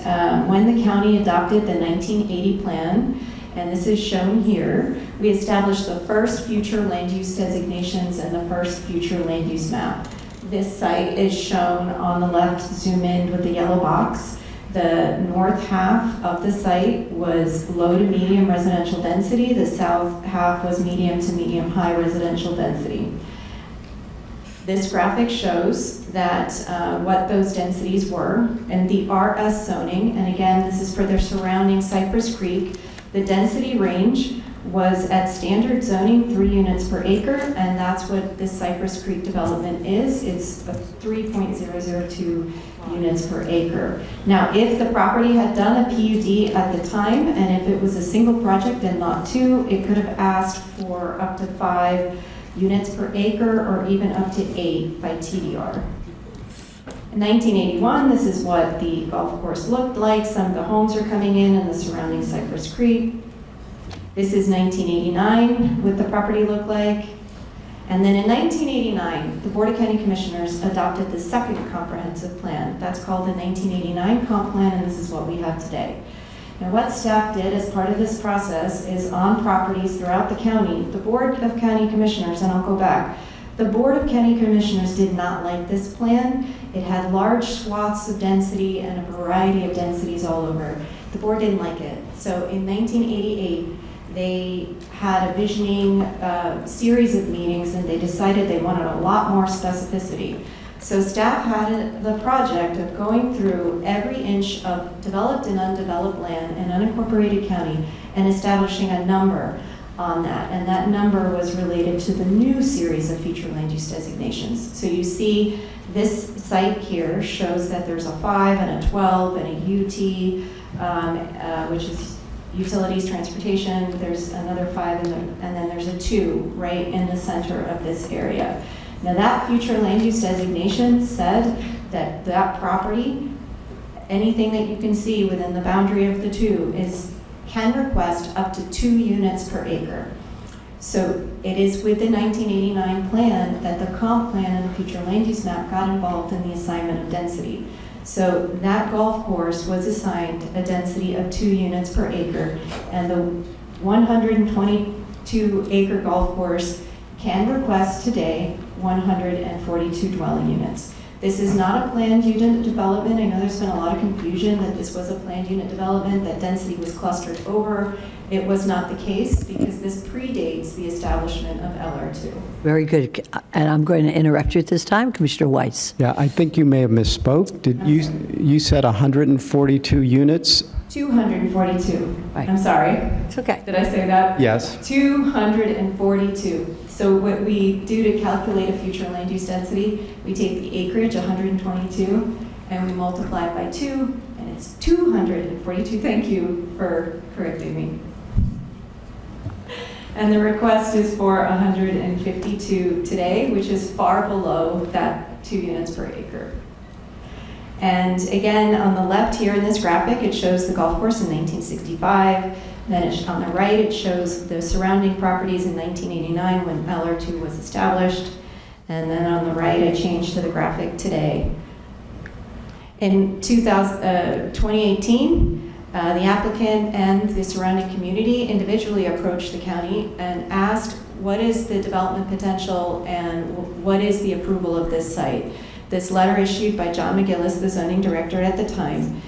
when the county adopted the 1980 plan, and this is shown here, we established the first future land use designations and the first future land use map. This site is shown on the left, zoom in with the yellow box. The north half of the site was low to medium residential density. The south half was medium to medium high residential density. This graphic shows that what those densities were, and the RS zoning, and again, this is for their surrounding Cypress Creek, the density range was at standard zoning 3 units per acre, and that's what this Cypress Creek development is. It's a 3.002 units per acre. Now, if the property had done a PUD at the time, and if it was a single project and not 2, it could have asked for up to 5 units per acre or even up to 8 by TDR. In 1981, this is what the golf course looked like. Some of the homes are coming in the surrounding Cypress Creek. This is 1989, what the property looked like. And then in 1989, the Board of County Commissioners adopted the second comprehensive plan. That's called the 1989 comp plan, and this is what we have today. Now, what staff did as part of this process is on properties throughout the county, the Board of County Commissioners, and I'll go back, the Board of County Commissioners did not like this plan. It had large swaths of density and a variety of densities all over. The board didn't like it. So in 1988, they had a visioning series of meetings, and they decided they wanted a lot more specificity. So staff had the project of going through every inch of developed and undeveloped land in unincorporated county and establishing a number on that. And that number was related to the new series of future land use designations. So you see this site here shows that there's a 5 and a 12 and a UT, which is utilities, transportation. There's another 5 and then there's a 2 right in the center of this area. Now, that future land use designation said that that property, anything that you can see within the boundary of the 2 can request up to 2 units per acre. So it is with the 1989 plan that the comp plan and the future land use map got involved in the assignment of density. So that golf course was assigned a density of 2 units per acre, and the 122 acre golf course can request today 142 dwelling units. This is not a planned unit development. I know there's been a lot of confusion that this was a planned unit development, that density was clustered over. It was not the case because this predates the establishment of LR2. Very good. And I'm going to interrupt you at this time. Commissioner Weiss. Yeah, I think you may have misspoke. You said 142 units? 242. Right. I'm sorry. It's okay. Did I say that? Yes. 242. So what we do to calculate a future land use density, we take the acreage, 122, and we multiply it by 2, and it's 242. Thank you for correcting me. And the request is for 152 today, which is far below that 2 units per acre. And again, on the left here in this graphic, it shows the golf course in 1965. Then on the right, it shows the surrounding properties in 1989 when LR2 was established. And then on the right, I changed to the graphic today. In 2018, the applicant and the surrounding community individually approached the county and asked what is the development potential and what is the approval of this site. This letter issued by John McGillis, the zoning director at the time,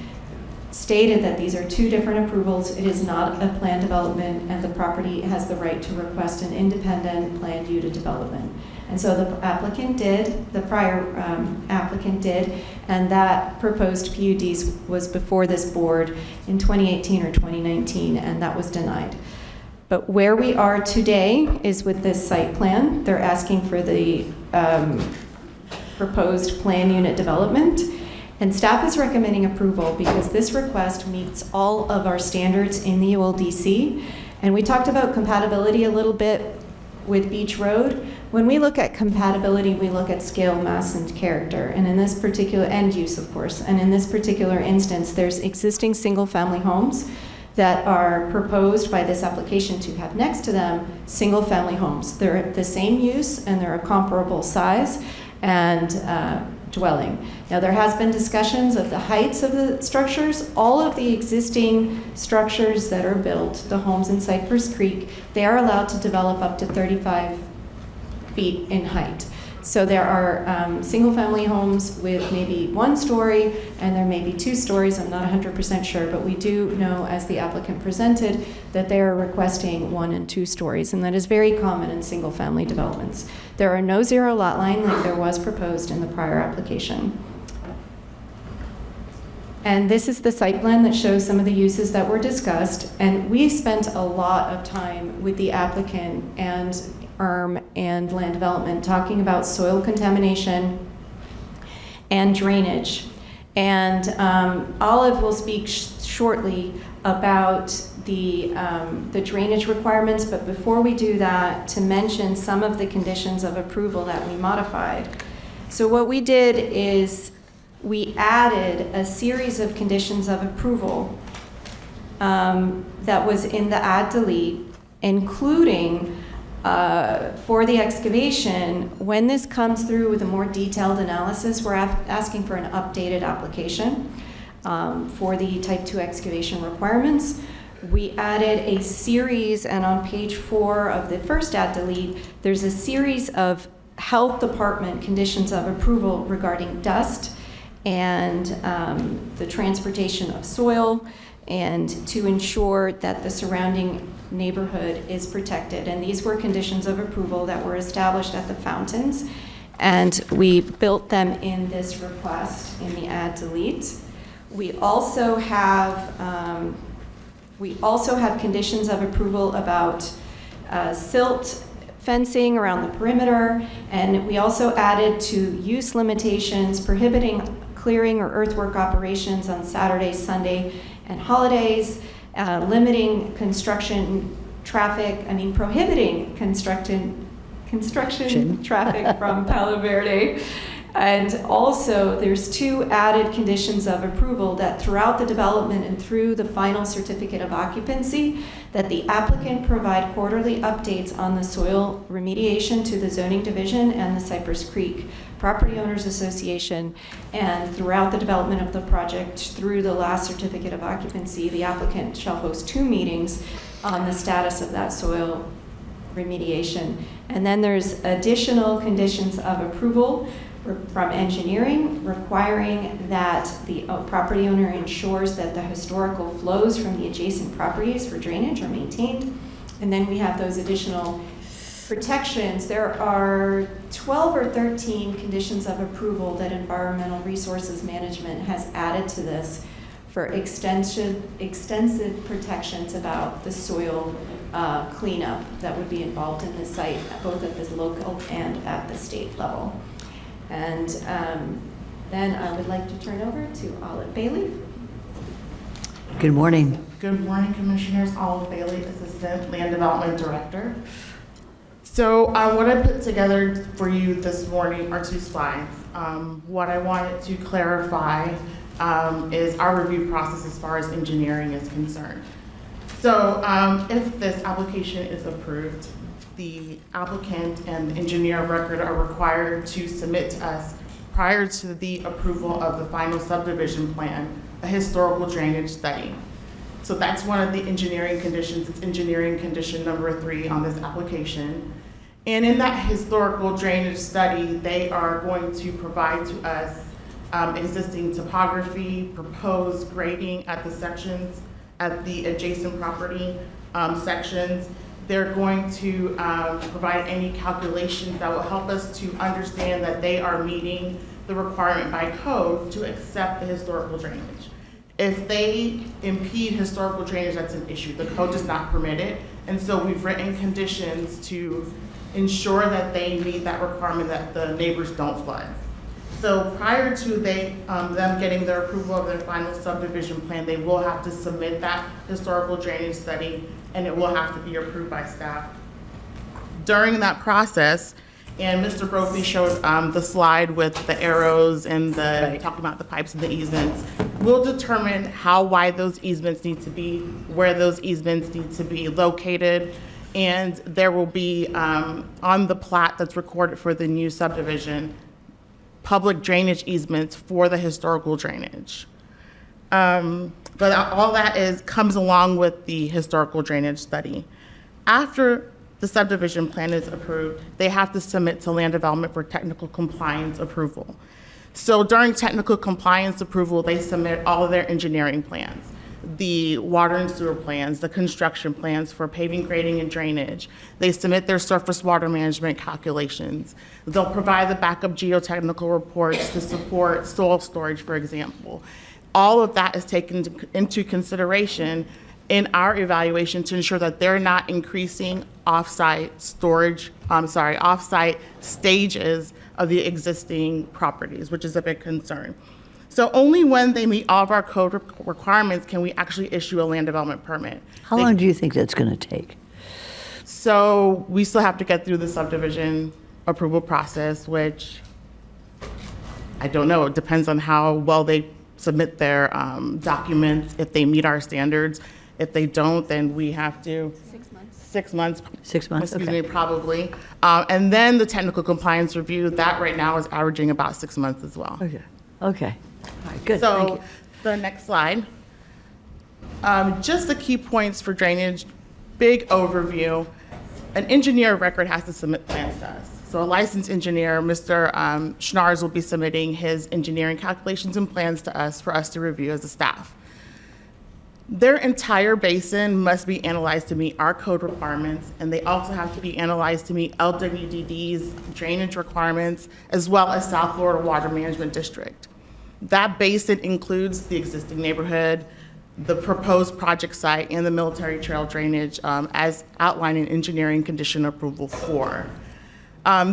stated that these are two different approvals. It is not a planned development, and the property has the right to request an independent planned unit development. And so the applicant did, the prior applicant did, and that proposed PUDs was before this board in 2018 or 2019, and that was denied. But where we are today is with this site plan. They're asking for the proposed plan unit development, and staff is recommending approval because this request meets all of our standards in the ULDC. And we talked about compatibility a little bit with Beach Road. When we look at compatibility, we look at scale, mass, and character, and in this particular, and use, of course. And in this particular instance, there's existing single-family homes that are proposed by this application to have next to them single-family homes. They're the same use and they're a comparable size and dwelling. Now, there has been discussions of the heights of the structures. All of the existing structures that are built, the homes in Cypress Creek, they are allowed to develop up to 35 feet in height. So there are single-family homes with maybe 1 story, and there may be 2 stories. I'm not 100% sure, but we do know, as the applicant presented, that they are requesting 1 and 2 stories, and that is very common in single-family developments. There are no zero lot line like there was proposed in the prior application. And this is the site plan that shows some of the uses that were discussed, and we spent a lot of time with the applicant and and land development talking about soil contamination and drainage. And Olive will speak shortly about the drainage requirements, but before we do that, to mention some of the conditions of approval that we modified. So what we did is we added a series of conditions of approval that was in the add delete, including for the excavation. When this comes through with a more detailed analysis, we're asking for an updated application for the type 2 excavation requirements. We added a series, and on page 4 of the first add delete, there's a series of health department conditions of approval regarding dust and the transportation of soil, and to ensure that the surrounding neighborhood is protected. And these were conditions of approval that were established at the fountains, and we built them in this request in the add delete. We also have conditions of approval about silt fencing around the perimeter, and we also added to use limitations prohibiting clearing or earthwork operations on Saturday, Sunday, and holidays, limiting construction traffic, prohibiting construction traffic from Palo Verde. And also, there's 2 added conditions of approval that throughout the development and through the final certificate of occupancy, that the applicant provide quarterly updates on the soil remediation to the zoning division and the Cypress Creek Property Owners Association. And throughout the development of the project, through the last certificate of occupancy, the applicant shall host 2 meetings on the status of that soil remediation. And then there's additional conditions of approval from engineering, requiring that the property owner ensures that the historical flows from the adjacent properties for drainage are maintained. And then we have those additional protections. There are 12 or 13 conditions of approval that Environmental Resources Management has added to this for extensive protections about the soil cleanup that would be involved in this site, both at the local and at the state level. And then I would like to turn over to Olive Bailey. Good morning. Good morning, Commissioners. Olive Bailey, Assistant Land Development Director. So what I put together for you this morning are 2 slides. What I wanted to clarify is our review process as far as engineering is concerned. So if this application is approved, the applicant and the engineer of record are required to submit to us prior to the approval of the final subdivision plan, a historical drainage study. So that's one of the engineering conditions. It's engineering condition number 3 on this application. And in that historical drainage study, they are going to provide to us existing topography, proposed grading at the sections, at the adjacent property sections. They're going to provide any calculations that will help us to understand that they are meeting the requirement by code to accept the historical drainage. If they impede historical drainage, that's an issue. The code does not permit it. And so we've written conditions to ensure that they meet that requirement, that the neighbors don't flood. So prior to them getting their approval of their final subdivision plan, they will have to submit that historical drainage study, and it will have to be approved by staff. During that process, and Mr. Brophy showed the slide with the arrows and talking about the pipes and the easements, we'll determine how wide those easements need to be, where those easements need to be located, and there will be, on the plat that's recorded for the new subdivision, public drainage easements for the historical drainage. But all that comes along with the historical drainage study. After the subdivision plan is approved, they have to submit to land development for technical compliance approval. So during technical compliance approval, they submit all of their engineering plans, the water and sewer plans, the construction plans for paving, grading, and drainage. They submit their surface water management calculations. They'll provide the backup geotechnical reports to support soil storage, for example. All of that is taken into consideration in our evaluation to ensure that they're not increasing off-site stages of the existing properties, which is a big concern. So only when they meet all of our code requirements can we actually issue a land development permit. How long do you think that's going to take? So we still have to get through the subdivision approval process, which I don't know. It depends on how well they submit their documents, if they meet our standards. If they don't, then we have to. 6 months. 6 months. 6 months, Excuse okay. me, probably. And then the technical compliance review, that right now is averaging about 6 months as well. Okay. Okay. All right, good. Thank So you. the next slide. Just the key points for drainage, big overview. An engineer of record has to submit plans to us. So a licensed engineer, Mr. Schnars, will be submitting his engineering calculations and plans to us for us to review as a staff. Their entire basin must be analyzed to meet our code requirements, and they also have to be analyzed to meet LWDD's drainage requirements, as well as South Florida Water Management District. That basin includes the existing neighborhood, the proposed project site, and the military trail drainage as outlined in engineering condition approval 4.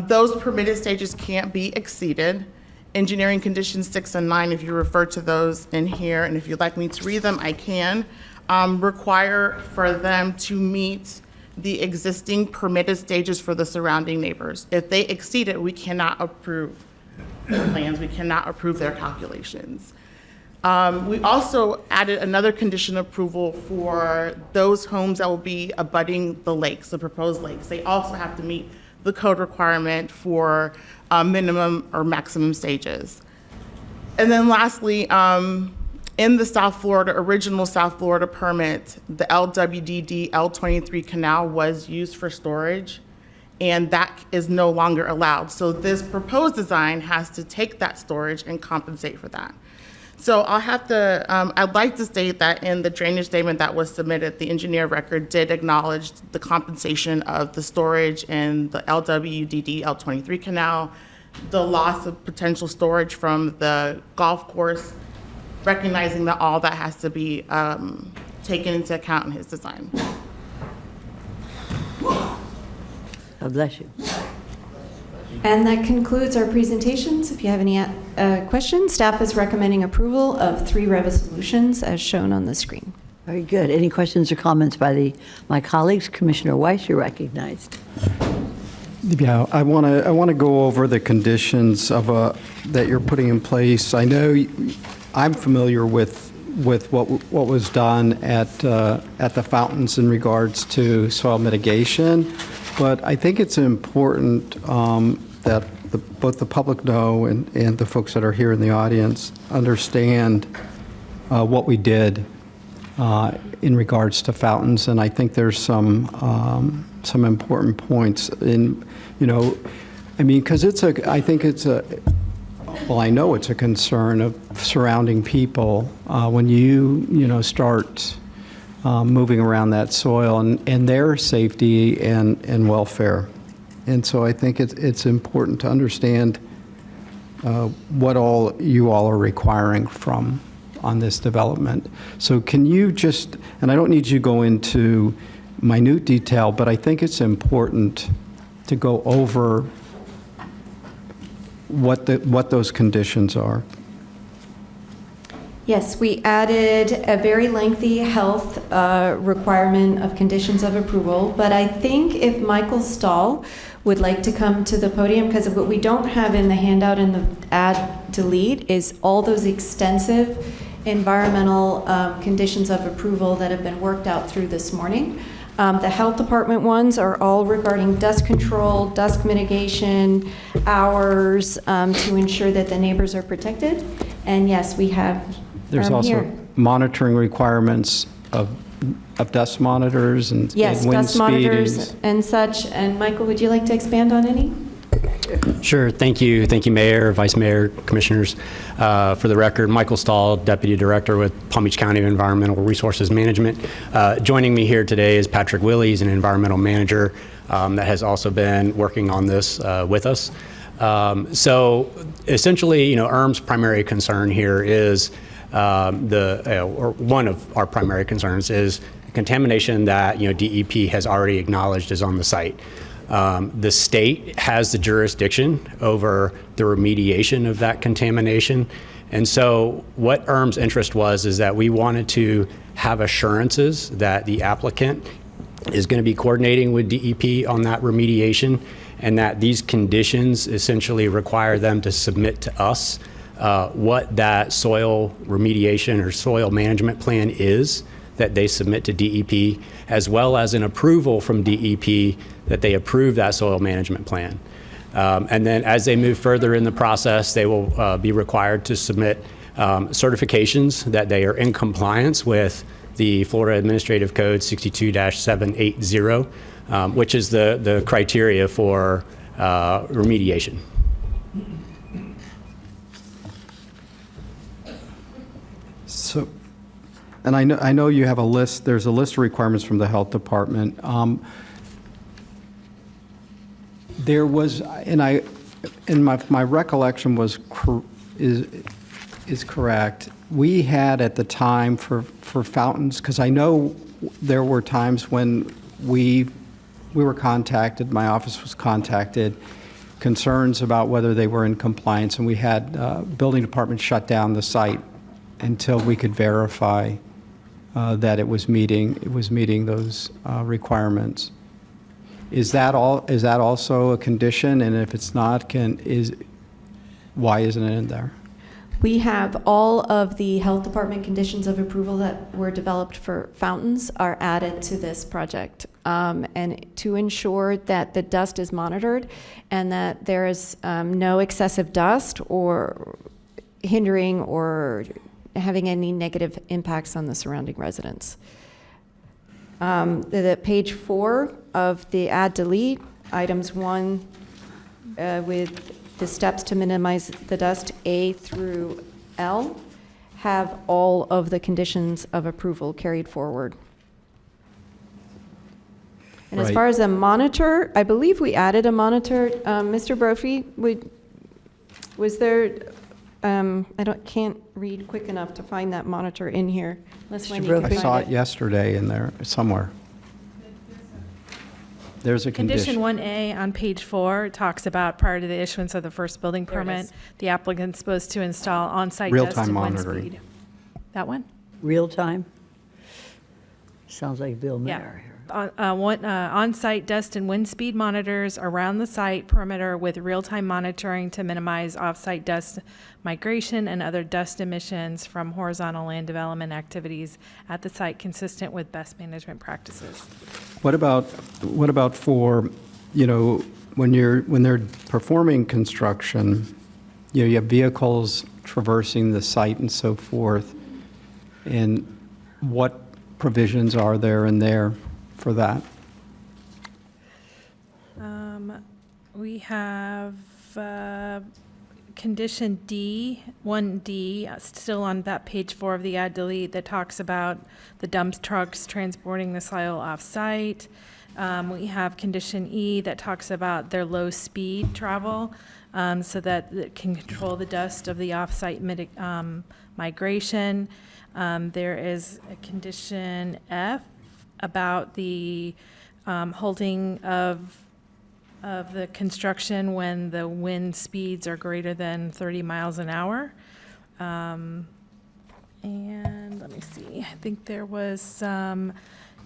Those permitted stages can't be exceeded. Engineering conditions 6 and 9, if you refer to those in here, and if you'd like me to read them, I can, require for them to meet the existing permitted stages for the surrounding neighbors. If they exceed it, we cannot approve their plans, we cannot approve their calculations. We also added another condition approval for those homes that will be abutting the lakes, the proposed lakes. They also have to meet the code requirement for minimum or maximum stages. And then lastly, in the original South Florida permit, the LWDD L23 canal was used for storage, and that is no longer allowed. So this proposed design has to take that storage and compensate for that. So I'd like to state that in the drainage statement that was submitted, the engineer of record did acknowledge the compensation of the storage in the LWDD L23 canal, the loss of potential storage from the golf course, recognizing that all that has to be taken into account in his design. God bless you. And that concludes our presentations. If you have any questions, staff is recommending approval of 3 resolutions as shown on the screen. Very good. Any questions or comments by my colleagues? Commissioner Weiss, you're recognized. Yeah, I want to go over the conditions of that you're putting in place. I know I'm familiar with what was done at the fountains in regards to soil mitigation, but I think it's important that both the public know and the folks that are here in the audience understand what we did in regards to fountains, and I think there's some important points in, because I know it's a concern of surrounding people when you start moving around that soil and their safety and welfare. And so I think it's important to understand what all you all are requiring on this development. So can you just, and I don't need you to go into minute detail, but I think it's important to go over what those conditions are. Yes, we added a very lengthy health requirement of conditions of approval, but I think if Michael Stahl would like to come to the podium, because what we don't have in the handout in the add delete is all those extensive environmental conditions of approval that have been worked out through this morning. The health department ones are all regarding dust control, dust mitigation, hours to ensure that the neighbors are protected. And yes, we have There's also here. monitoring requirements of dust monitors and Yes, wind dust monitors speeds. and such. And Michael, would you like to expand on any? Sure. Thank you. Thank you, Mayor, Vice Mayor, Commissioners. For the record, Michael Stahl, Deputy Director with Palm Beach County Environmental Resources Management. Joining me here today is Patrick Willey. He's an environmental manager that has also been working on this with us. So essentially, ERM's primary concern here is or one of our primary concerns is contamination that DEP has already acknowledged is on the site. The state has the jurisdiction over the remediation of that contamination. And so what ERM's interest is that we wanted to have assurances that the applicant is going to be coordinating with DEP on that remediation, and that these conditions essentially require them to submit to us what that soil remediation or soil management plan is that they submit to DEP, as well as an approval from DEP that they approve that soil management plan. And then as they move further in the process, they will be required to submit certifications that they are in compliance with the Florida Administrative Code 62-780, which is the criteria for remediation. So, and I know you have a list, there's a list of requirements from the health department. There was, and my recollection is correct. We had at the time for fountains, because I know there were times when we were contacted, my office was contacted, concerns about whether they were in compliance, and we had building department shut down the site until we could verify that it was meeting those requirements. Is that also a condition? And if it's not, why isn't it in there? We have all of the health department conditions of approval that were developed for fountains are added to this project. And to ensure that the dust is monitored and that there is no excessive dust or hindering or having any negative impacts on the surrounding residents. The page 4 of the add delete, items 1 with the steps to minimize the dust, A through L, have all of the conditions of approval carried forward. And as far as a monitor, I believe we added a monitor. Mr. Brophy, was there, can't read quick enough to find that monitor in here. Unless Wendy can I find saw it yesterday in there somewhere. There's a Condition condition. 1A on page 4 talks about prior to the issuance of the first building permit, the applicant's supposed to install on-site dust Real-time and wind monitoring. speed. That one? Real time? Sounds like Bill Yeah. Mayer here. on-site dust and wind speed monitors around the site perimeter with real-time monitoring to minimize off-site dust migration and other dust emissions from horizontal land development activities at the site consistent with best management practices. What about for, when they're performing construction, you have vehicles traversing the site and so forth, and what provisions are there in there for that? We have condition D, 1D, still on that page 4 of the add delete, that talks about the dump trucks transporting the soil off-site. We have condition E that talks about their low speed travel so that it can control the dust of the off-site migration. There is a condition F about the halting of the construction when the wind speeds are greater than 30 miles an hour. And let me see, I think there was some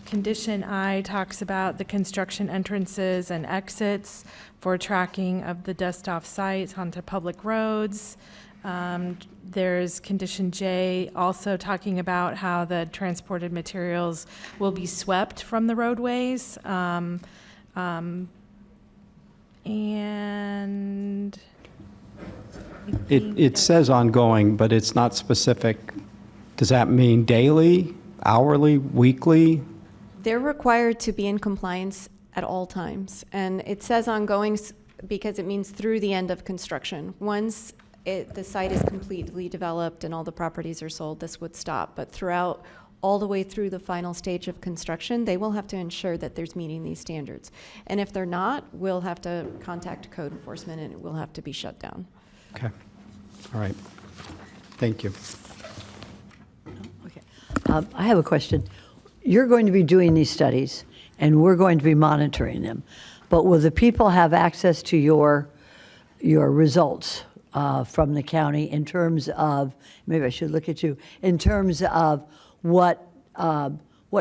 condition I talks about the construction entrances and exits for tracking of the dust off site onto public roads. There's condition J also talking about how the transported materials will be swept from the roadways. And It says ongoing, but it's not specific. Does that mean daily, hourly, weekly? They're required to be in compliance at all times. And it says ongoing because it means through the end of construction. Once the site is completely developed and all the properties are sold, this would stop. But throughout, all the way through the final stage of construction, they will have to ensure that there's meeting these standards. And if they're not, we'll have to contact code enforcement and it will have to be shut down. Okay. All right. Thank you. Okay. I have a question. You're going to be doing these studies, and we're going to be monitoring them. But will the people have access to your results from the county in terms of, maybe I should look at you, in terms of what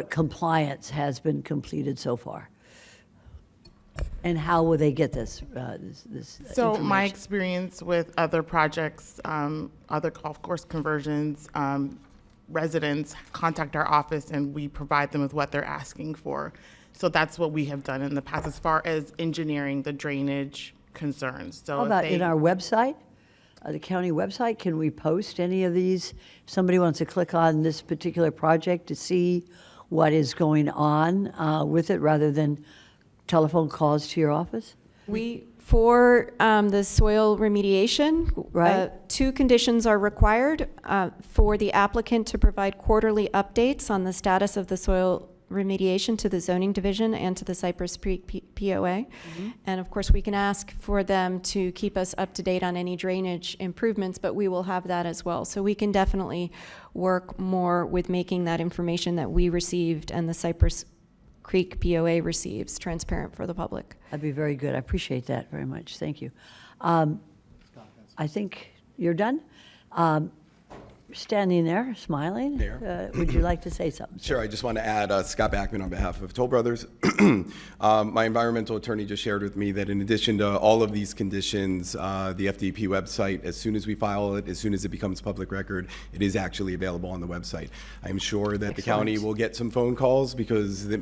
compliance has been completed so far? And how will they get this So my information? experience with other projects, other golf course conversions, residents contact our office and we provide them with what they're asking for. So that's what we have done in the past as far as engineering the drainage concerns. So How about in our website, the county website? Can we post any of these? Somebody wants to click on this particular project to see what is going on with it rather than telephone calls to your office? For the soil remediation, Right. 2 conditions are required for the applicant to provide quarterly updates on the status of the soil remediation to the zoning division and to the Cypress Creek POA. And of course, we can ask for them to keep us up to date on any drainage improvements, but we will have that as well. So we can definitely work more with making that information that we received and the Cypress Creek POA receives transparent for the public. That'd be very good. I appreciate that very much. Thank you. I think you're done. Standing there, smiling. Would you like to say something? Sure. I just want to add, Scott Backman on behalf of Toll Brothers. My environmental attorney just shared with me that in addition to all of these conditions, the FDP website, as soon as we file it, as soon as it becomes public record, it is actually available on the website. I'm sure that the county will get some phone calls because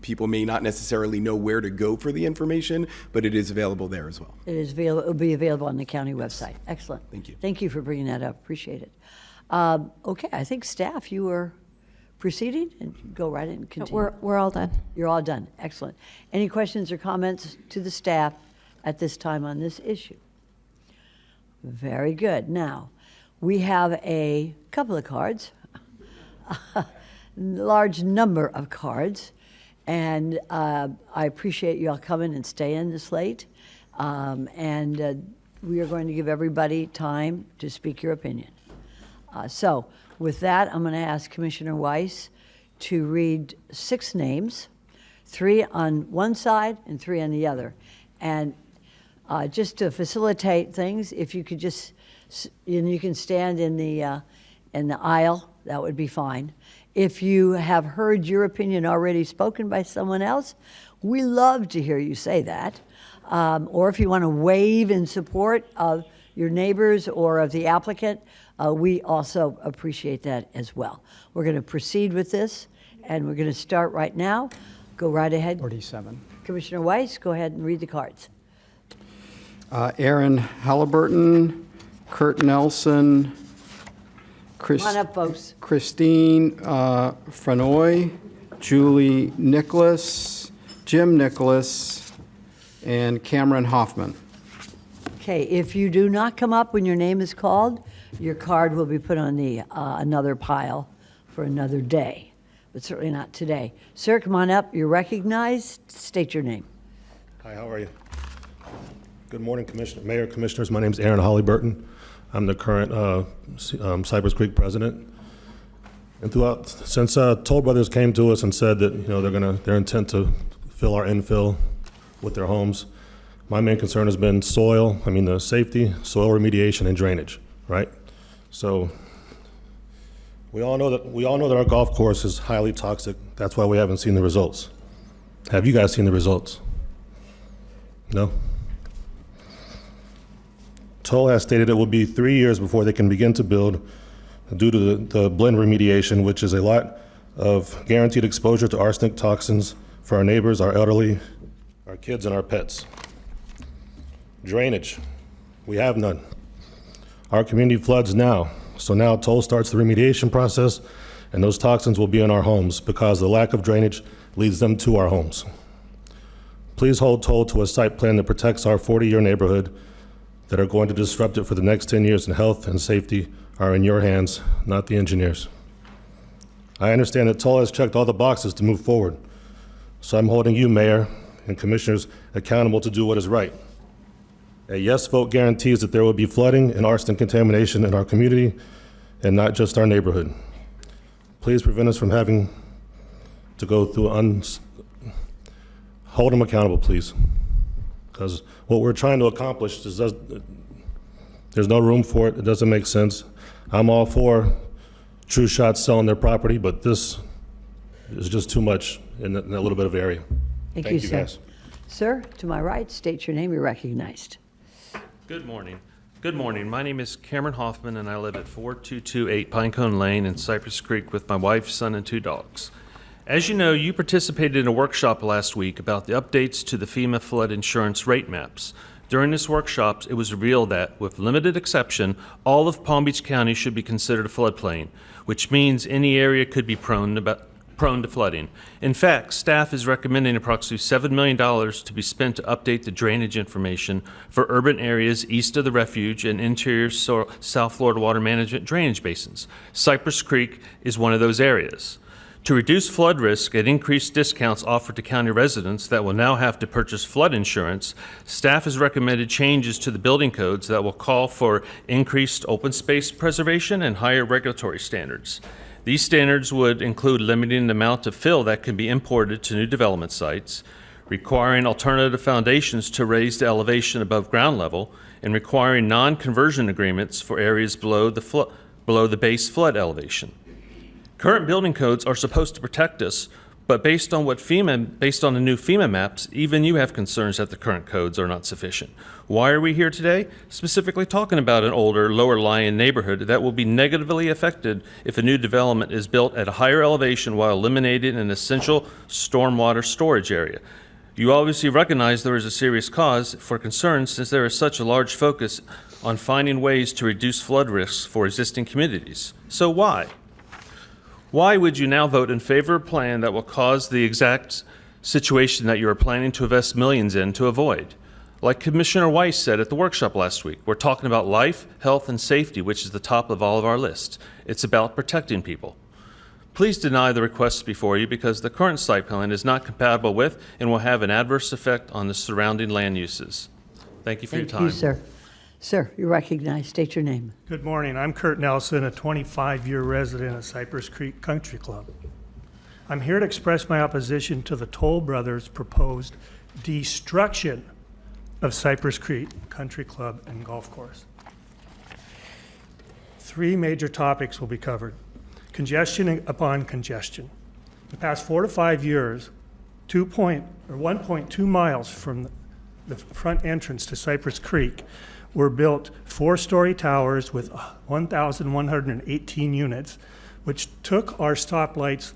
people may not necessarily know where to go for the information, but it is available there as well. It will be available on the county website. Excellent. Thank you. Thank you for bringing that up. Appreciate it. Okay, I think staff, you were proceeding, and go right in and continue. We're all done. You're all done. Excellent. Any questions or comments to the staff at this time on this issue? Very good. Now, we have a couple of cards, a large number of cards, and I appreciate you all coming and staying this late. We are going to give everybody time to speak your opinion. So with that, I'm going to ask Commissioner Weiss to read 6 names, 3 on one side and 3 on the other. And just to facilitate things, if you could just, you can stand in the aisle, that would be fine. If you have heard your opinion already spoken by someone else, we love to hear you say that. Or if you want to wave in support of your neighbors or of the applicant, we also appreciate that as well. We're going to proceed with this, and we're going to start right now. Go right ahead. 47. Commissioner Weiss, go ahead and read the cards. Aaron Halliburton, Kurt Nelson, Come on up, folks. Christine Frenoy, Julie Nicholas, Jim Nicholas, and Cameron Hoffman. Okay, if you do not come up when your name is called, your card will be put on the another pile for another day, but certainly not today. Sir, come on up. You're recognized. State your name. Hi, how are you? Good morning, Commissioner, Mayor, Commissioners. My name is Aaron Halliburton. I'm the current Cypress Creek president. And since Toll Brothers came to us and said that their intent to fill our infill with their homes, my main concern has been the safety, soil remediation, and drainage. Right. So we all know that our golf course is highly toxic. That's why we haven't seen the results. Have you guys seen the results? No. Toll has stated it will be 3 years before they can begin to build due to the blend remediation, which is a lot of guaranteed exposure to arsenic toxins for our neighbors, our elderly, our kids, and our pets. Drainage, we have none. Our community floods now, so now Toll starts the remediation process, and those toxins will be in our homes because the lack of drainage leads them to our homes. Please hold Toll to a site plan that protects our 40-year neighborhood that are going to disrupt it for the next 10 years, and health and safety are in your hands, not the engineers. I understand that Toll has checked all the boxes to move forward, so I'm holding you, Mayor, and Commissioners accountable to do what is right. A yes vote guarantees that there will be flooding and arsenic contamination in our community and not just our neighborhood. Please prevent us from having to go through hold them accountable, please. Because what we're trying to accomplish there's no room for it. It doesn't make sense. I'm all for True Shots selling their property, but this is just too much in that little bit of area. Thank you, sir. Guys. Sir, to my right, state your name. You're recognized. Good morning. Good morning. My name is Cameron Hoffman, and I live at 4228 Pinecone Lane in Cypress Creek with my wife, son, and 2 dogs. As you know, you participated in a workshop last week about the updates to the FEMA flood insurance rate maps. During this workshop, it was revealed that, with limited exception, all of Palm Beach County should be considered a floodplain, which means any area could be prone to flooding. In fact, staff is recommending approximately $7 million to be spent to update the drainage information for urban areas east of the refuge and interior South Florida water management drainage basins. Cypress Creek is one of those areas. To reduce flood risk and increase discounts offered to county residents that will now have to purchase flood insurance, staff has recommended changes to the building codes that will call for increased open space preservation and higher regulatory standards. These standards would include limiting the amount of fill that can be imported to new development sites, requiring alternative foundations to raise the elevation above ground level, and requiring non-conversion agreements for areas below the base flood elevation. Current building codes are supposed to protect us, but based on the new FEMA maps, even you have concerns that the current codes are not sufficient. Why are we here today? Specifically talking about an older, lower-lying neighborhood that will be negatively affected if a new development is built at a higher elevation while eliminating an essential stormwater storage area. You obviously recognize there is a serious cause for concern since there is such a large focus on finding ways to reduce flood risks for existing communities. So why? Why would you now vote in favor of a plan that will cause the exact situation that you are planning to invest millions in to avoid? Like Commissioner Weiss said at the workshop last week, we're talking about life, health, and safety, which is the top of all of our list. It's about protecting people. Please deny the requests before you because the current site plan is not compatible with and will have an adverse effect on the surrounding land uses. Thank you for your time. Thank you, sir. Sir, you're recognized. State your name. Good morning. I'm Kurt Nelson, a 25-year resident of Cypress Creek Country Club. I'm here to express my opposition to the Toll Brothers' proposed destruction of Cypress Creek Country Club and Golf Course. 3 major topics will be covered. congestion upon congestion. The past 4 to 5 years, 1.2 miles from the front entrance to Cypress Creek were built 4-story towers with 1,118 units, which took our stoplights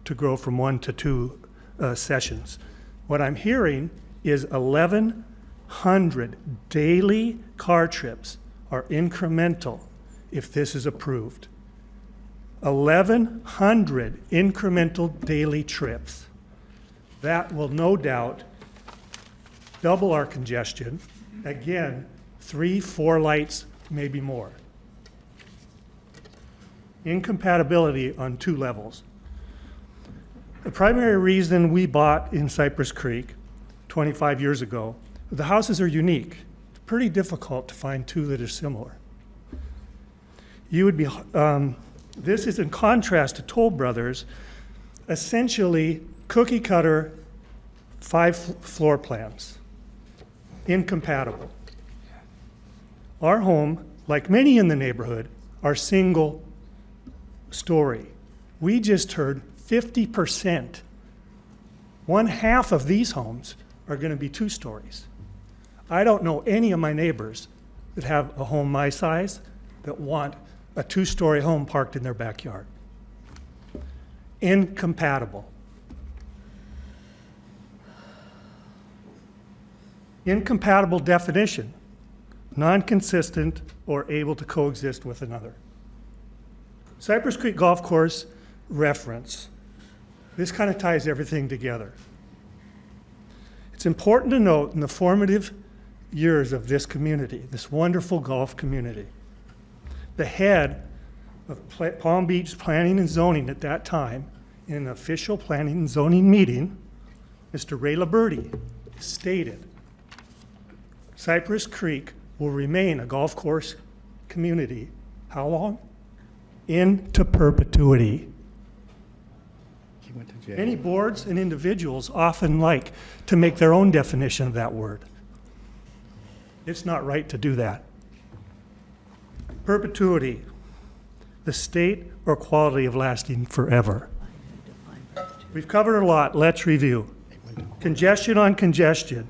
to grow from 1 to 2 sessions. What I'm hearing is 1,100 daily car trips are incremental if this is approved. 1,100 incremental daily trips. That will no doubt double our congestion. Again, 3-4 lights, maybe more. Incompatibility on 2 levels. The primary reason we bought in Cypress Creek 25 years ago, the houses are unique. It's pretty difficult to find 2 that are similar. You would be, this is in contrast to Toll Brothers, essentially cookie cutter 5 floor plans, incompatible. Our home, like many in the neighborhood, are single story. We just heard 50%, 1/2 of these homes are going to be 2 stories. I don't know any of my neighbors that have a home my size that want a 2-story home parked in their backyard. Incompatible. Incompatible definition, non-consistent or able to coexist with another. Cypress Creek Golf Course reference. This kind of ties everything together. It's important to note in the formative years of this community, this wonderful golf community, the head of Palm Beach Planning and Zoning at that time, in an official planning and zoning meeting, Mr. Ray Liberti stated, Cypress Creek will remain a golf course community. How long? Into perpetuity. Many boards and individuals often like to make their own definition of that word. It's not right to do that. Perpetuity, the state or quality of lasting forever. We've covered a lot. Let's review. Congestion on congestion.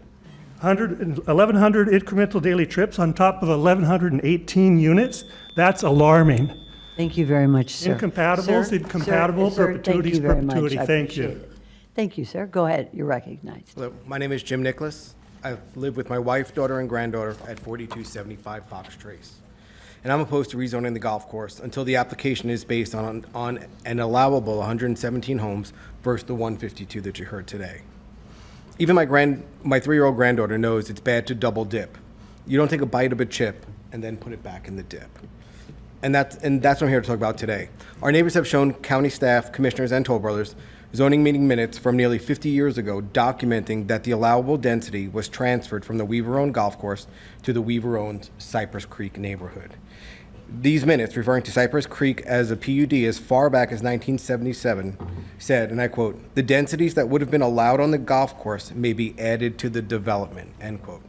1,100 incremental daily trips on top of 1,118 units. That's alarming. Thank you very much, sir. Incompatibles, Sir, incompatible, sir, perpetuities, thank you very much. perpetuity. I Thank appreciate you. it. Thank you, sir. Go ahead. You're recognized. Hello, my name is Jim Nicholas. I live with my wife, daughter, and granddaughter at 4275 Fox Trace. And I'm opposed to rezoning the golf course until the application is based on an allowable 117 homes versus the 152 that you heard today. Even my 3-year-old granddaughter knows it's bad to double dip. You don't take a bite of a chip and then put it back in the dip. And that's what I'm here to talk about today. Our neighbors have shown county staff, commissioners, and Toll Brothers zoning meeting minutes from nearly 50 years ago documenting that the allowable density was transferred from the Weaver-owned golf course to the Weaver-owned Cypress Creek neighborhood. These minutes, referring to Cypress Creek as a PUD as far back as 1977, said, and I quote, "The densities that would have been allowed on the golf course may be added to the development," end quote.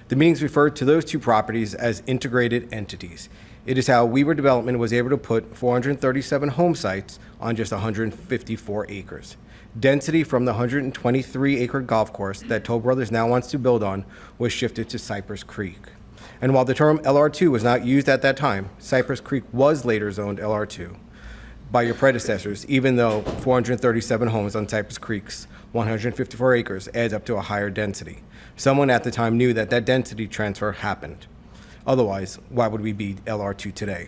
The meetings referred to those 2 properties as integrated entities. It is how Weaver Development was able to put 437 home sites on just 154 acres. Density from the 123-acre golf course that Toll Brothers now wants to build on was shifted to Cypress Creek. And while the term LR2 was not used at that time, Cypress Creek was later zoned LR2 by your predecessors, even though 437 homes on Cypress Creek's 154 acres adds up to a higher density. Someone at the time knew that that density transfer happened. Otherwise, why would we be LR2 today?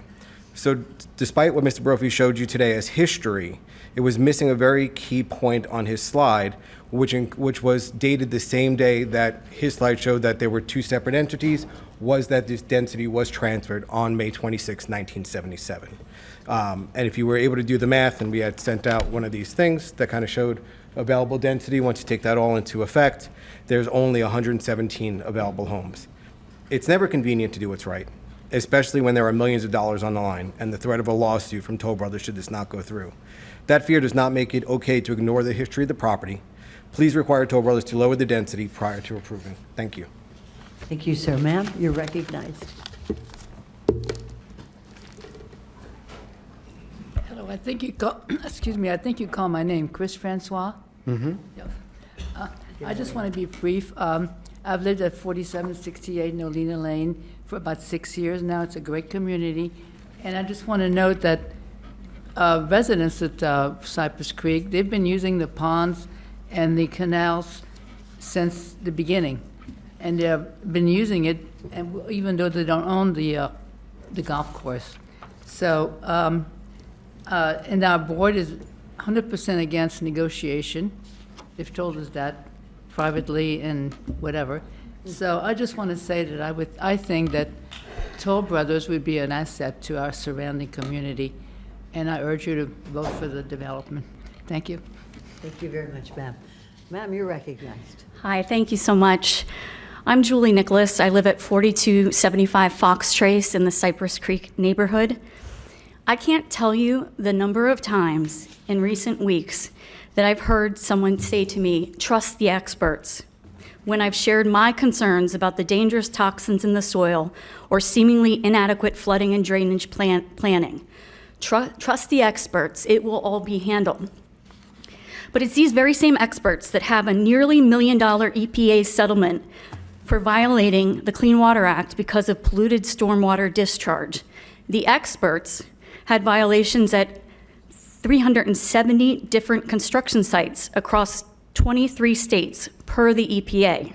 So despite what Mr. Brophy showed you today as history, it was missing a very key point on his slide, which was dated the same day that his slide showed that there were 2 separate entities, was that this density was transferred on May 26, 1977. And if you were able to do the math, and we had sent out one of these things that kind of showed available density, once you take that all into effect, there's only 117 available homes. It's never convenient to do what's right, especially when there are millions of dollars on the line and the threat of a lawsuit from Toll Brothers should this not go through. That fear does not make it okay to ignore the history of the property. Please require Toll Brothers to lower the density prior to approving. Thank you. Thank you, sir. Ma'am, you're recognized. I think you call, excuse me, I think you call my name Chris Francois. Mm-hmm. I just want to be brief. I've lived at 4768 Nolina Lane for about 6 years now. It's a great community. And I just want to note that residents at Cypress Creek, they've been using the ponds and the canals since the beginning. And they've been using it, and even though they don't own the golf course. So, and our board is 100% against negotiation. They've told us that privately and whatever. So I just want to say that I think that Toll Brothers would be an asset to our surrounding community, and I urge you to vote for the development. Thank you. Thank you very much, ma'am. Ma'am, you're recognized. Hi, thank you so much. I'm Julie Nicholas. I live at 4275 Fox Trace in the Cypress Creek neighborhood. I can't tell you the number of times in recent weeks that I've heard someone say to me, trust the experts, when I've shared my concerns about the dangerous toxins in the soil or seemingly inadequate flooding and drainage planning. Trust the experts, it will all be handled. But it's these very same experts that have a nearly $1 million EPA settlement for violating the Clean Water Act because of polluted stormwater discharge. The experts had violations at 370 different construction sites across 23 states per the EPA.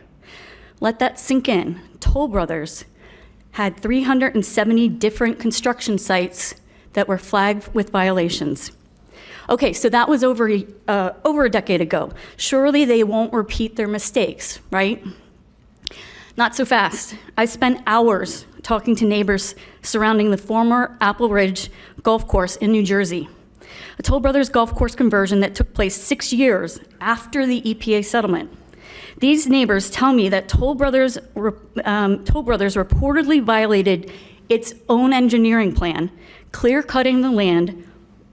Let that sink in. Toll Brothers had 370 different construction sites that were flagged with violations. Okay, so that was over a decade ago. Surely they won't repeat their mistakes, right? Not so fast. I spent hours talking to neighbors surrounding the former Apple Ridge Golf Course in New Jersey, a Toll Brothers golf course conversion that took place 6 years after the EPA settlement. These neighbors tell me that Toll Brothers reportedly violated its own engineering plan, clear-cutting the land,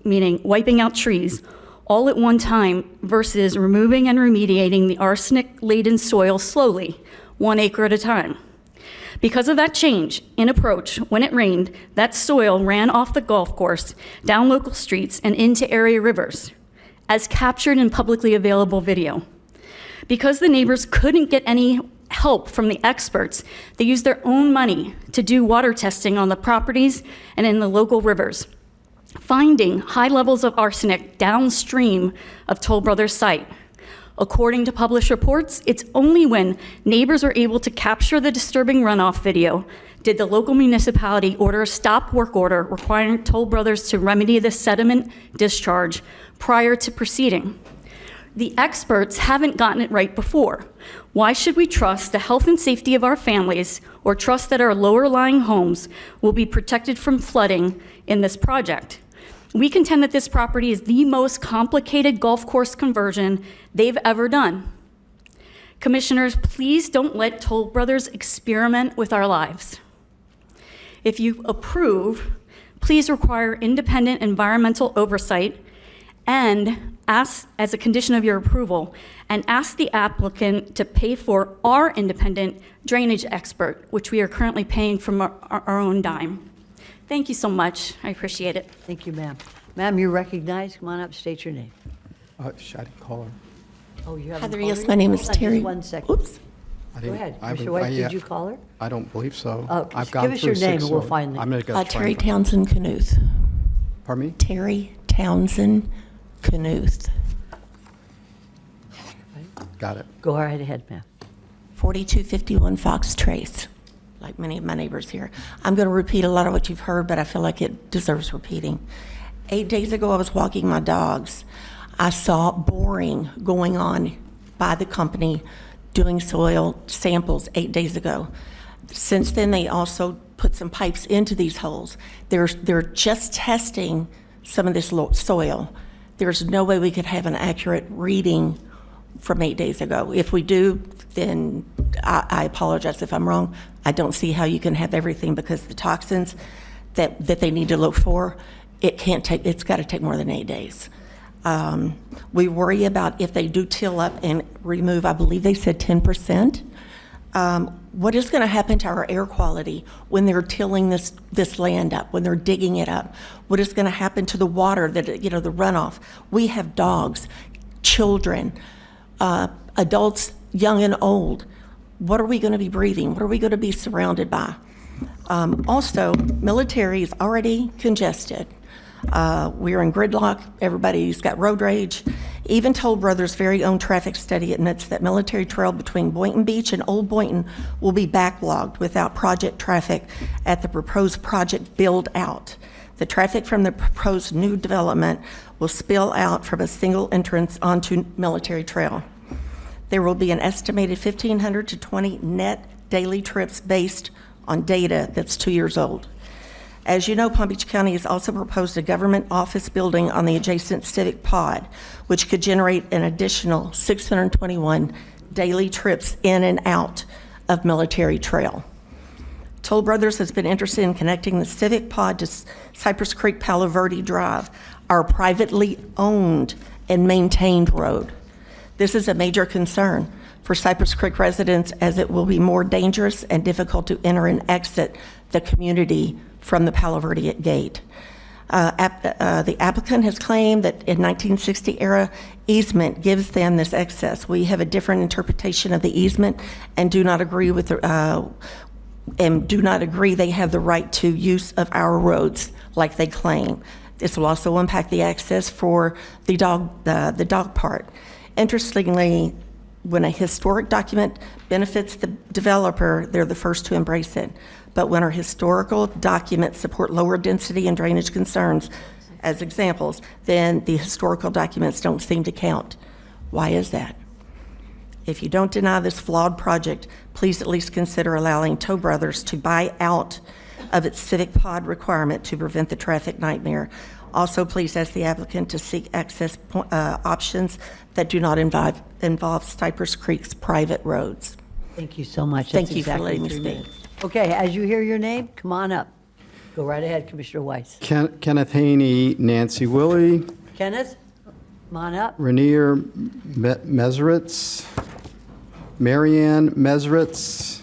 meaning wiping out trees, all at one time versus removing and remediating the arsenic-laden soil slowly, 1 acre at a time. Because of that change in approach, when it rained, that soil ran off the golf course, down local streets, and into area rivers, as captured in publicly available video. Because the neighbors couldn't get any help from the experts, they used their own money to do water testing on the properties and in the local rivers, finding high levels of arsenic downstream of Toll Brothers' site. According to published reports, it's only when neighbors were able to capture the disturbing runoff video did the local municipality order a stop work order requiring Toll Brothers to remedy the sediment discharge prior to proceeding. The experts haven't gotten it right before. Why should we trust the health and safety of our families or trust that our lower-lying homes will be protected from flooding in this project? We contend that this property is the most complicated golf course conversion they've ever done. Commissioners, please don't let Toll Brothers experiment with our lives. If you approve, please require independent environmental oversight and ask, as a condition of your approval, and ask the applicant to pay for our independent drainage expert, which we are currently paying from our own dime. Thank you so much. I appreciate it. Thank you, ma'am. Ma'am, you're recognized. Come on up, state your name. I didn't call her. Oh, you haven't Heather, called yes, her? my name is Hold on just Terry. 1 second. Oops. Go ahead. Mr. White, did you call her? I don't believe so. Oh, I've give gone us through your name six, and we'll so find them. I'm going to go. Terry Townsend Knuth. Pardon me? Terry Townsend Knuth. Got it. Go right ahead, ma'am. 4251 Fox Trace, like many of my neighbors here. I'm going to repeat a lot of what you've heard, but I feel like it deserves repeating. 8 days ago, I was walking my dogs. I saw boring going on by the company doing soil samples 8 days ago. Since then, they also put some pipes into these holes. They're just testing some of this soil. There's no way we could have an accurate reading from 8 days ago. If we do, then I apologize if I'm wrong. I don't see how you can have everything because the toxins that they need to look for, it's got to take more than 8 days. We worry about if they do till up and remove, I believe they said 10%. What is going to happen to our air quality when they're tilling this land up, when they're digging it up? What is going to happen to the water, the runoff? We have dogs, children, adults, young and old. What are we going to be breathing? What are we going to be surrounded by? Also, military is already congested. We're in gridlock. Everybody's got road rage. Even Toll Brothers' very own traffic study admits that Military Trail between Boynton Beach and Old Boynton will be backlogged without project traffic at the proposed project build out. The traffic from the proposed new development will spill out from a single entrance onto Military Trail. There will be an estimated 1,500 to 20 net daily trips based on data that's 2 years old. As you know, Palm Beach County has also proposed a government office building on the adjacent Civic Pod, which could generate an additional 621 daily trips in and out of Military Trail. Toll Brothers has been interested in connecting the Civic Pod to Cypress Creek Palo Verde Drive, our privately owned and maintained road. This is a major concern for Cypress Creek residents, as it will be more dangerous and difficult to enter and exit the community from the Palo Verde gate. The applicant has claimed that in 1960 era easement gives them this access. We have a different interpretation of the easement and do not agree with they have the right to use of our roads like they claim. This will also impact the access for the dog park. Interestingly, when a historic document benefits the developer, they're the first to embrace it. But when our historical documents support lower density and drainage concerns, as examples, then the historical documents don't seem to count. Why is that? If you don't deny this flawed project, please at least consider allowing Toll Brothers to buy out of its Civic Pod requirement to prevent the traffic nightmare. Also, please ask the applicant to seek access options that do not involve Cypress Creek's private roads. Thank you so much. Thank That's you for exactly letting me 3 speak. minutes. Okay, as you hear your name, come on up. Go right ahead, Commissioner Weiss. Kenneth Haney, Nancy Willie, Kenneth, come on up. Rainier Meseritz, Marianne Meseritz,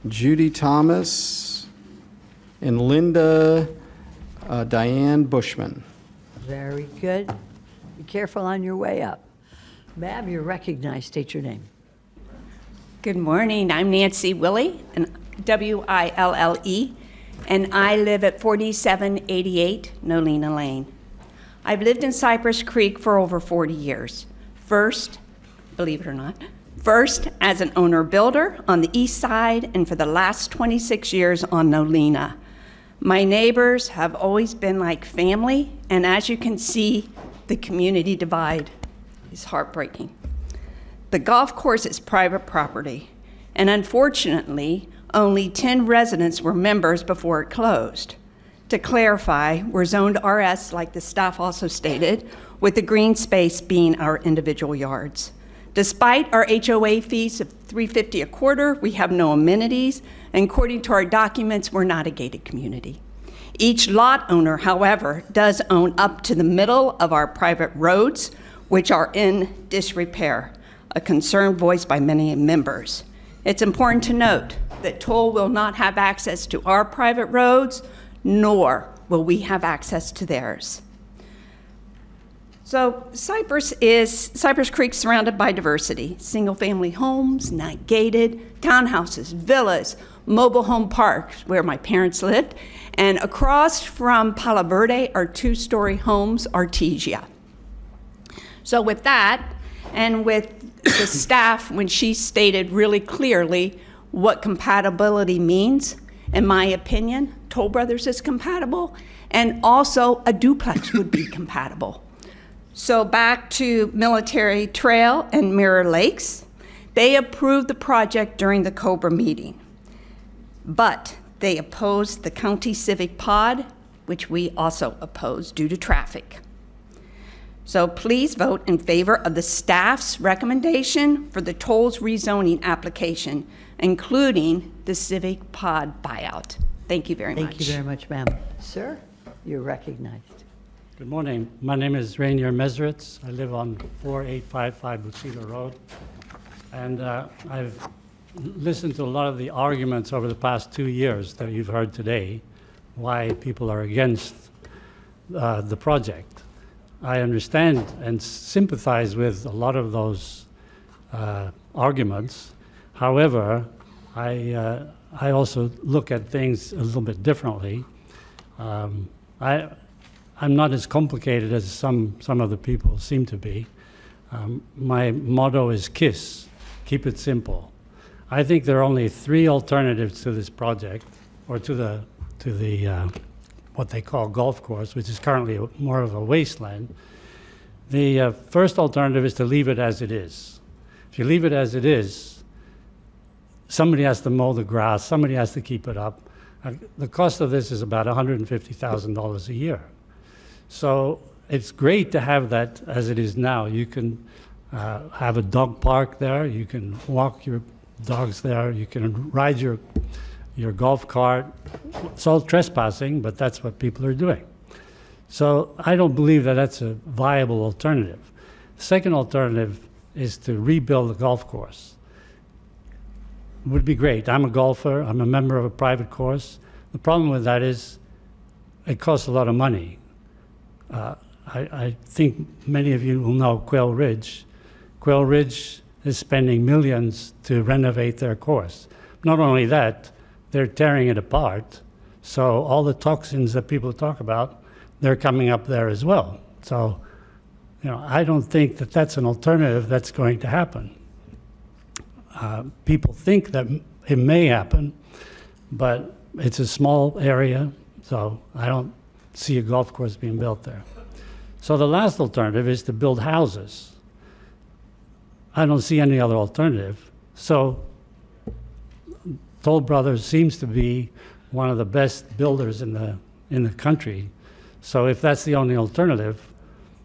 Judy Thomas, and Linda Diane Bushman. Very good. Be careful on your way up. Ma'am, you're recognized. State your name. Good morning. I'm Nancy Willie, and W-I-L-L-E, and I live at 4788 Nolina Lane. I've lived in Cypress Creek for over 40 years. First, believe it or not, as an owner-builder on the east side, and for the last 26 years on Nolina. My neighbors have always been like family, and as you can see, the community divide is heartbreaking. The golf course is private property, and unfortunately, only 10 residents were members before it closed. To clarify, we're zoned RS, like the staff also stated, with the green space being our individual yards. Despite our HOA fees of $350 a quarter, we have no amenities, and according to our documents, we're not a gated community. Each lot owner, however, does own up to the middle of our private roads, which are in disrepair, a concern voiced by many members. It's important to note that Toll will not have access to our private roads, nor will we have access to theirs. So Cypress Creek surrounded by diversity, single-family homes, not gated, townhouses, villas, mobile home parks where my parents lived, and across from Palo Verde are 2-story homes, Artesia. So with that, and with the staff, when she stated really clearly what compatibility means, in my opinion, Toll Brothers is compatible, and also a duplex would be compatible. So back to Military Trail and Mirror Lakes, they approved the project during the COBRA meeting, but they opposed the county civic pod, which we also opposed due to traffic. So please vote in favor of the staff's recommendation for the Toll's rezoning application, including the civic pod buyout. Thank you very much. Thank you very much, ma'am. Sir, you're recognized. Good morning. My name is Rainier Meseritz. I live on 4855 Lucila Road. And I've listened to a lot of the arguments over the past 2 years that you've heard today, why people are against the project. I understand and sympathize with a lot of those arguments. However, I also look at things a little bit differently. I'm not as complicated as some of the people seem to be. My motto is KISS, keep it simple. I think there are only 3 alternatives to this project, or to the what they call golf course, which is currently more of a wasteland. The first alternative is to leave it as it is. If you leave it as it is, somebody has to mow the grass, somebody has to keep it up. The cost of this is about $150,000 a year. So it's great to have that as it is now. You can have a dog park there, you can walk your dogs there, you can ride your golf cart. It's all trespassing, but that's what people are doing. So I don't believe that that's a viable alternative. Second alternative is to rebuild the golf course. Would be great. I'm a golfer, I'm a member of a private course. The problem with that is it costs a lot of money. I think many of you will know Quail Ridge. Quail Ridge is spending millions to renovate their course. Not only that, they're tearing it apart. So all the toxins that people talk about, they're coming up there as well. So, I don't think that that's an alternative that's going to happen. People think that it may happen, but it's a small area, so I don't see a golf course being built there. So the last alternative is to build houses. I don't see any other alternative. So Toll Brothers seems to be one of the best builders in the country. So if that's the only alternative,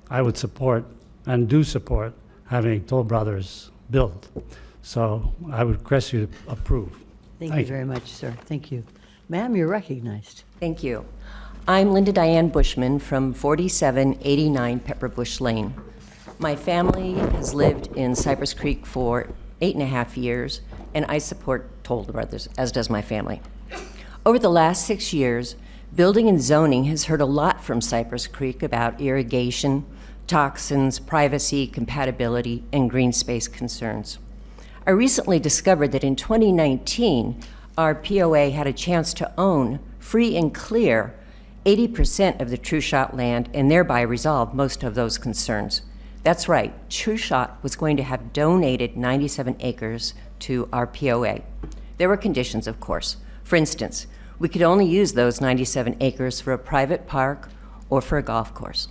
I would support and do support having Toll Brothers build. So I would request you to approve. Thank you very much, sir. Thank you. Ma'am, you're recognized. Thank you. I'm Linda Diane Bushman from 4789 Pepperbush Lane. My family has lived in Cypress Creek for 8.5 years, and I support Toll Brothers, as does my family. Over the last 6 years, Building and Zoning has heard a lot from Cypress Creek about irrigation, toxins, privacy, compatibility, and green space concerns. I recently discovered that in 2019, our POA had a chance to own, free and clear, 80% of the True Shot land and thereby resolve most of those concerns. That's right, True Shot was going to have donated 97 acres to our POA. There were conditions, of course. For instance, we could only use those 97 acres for a private park or for a golf course.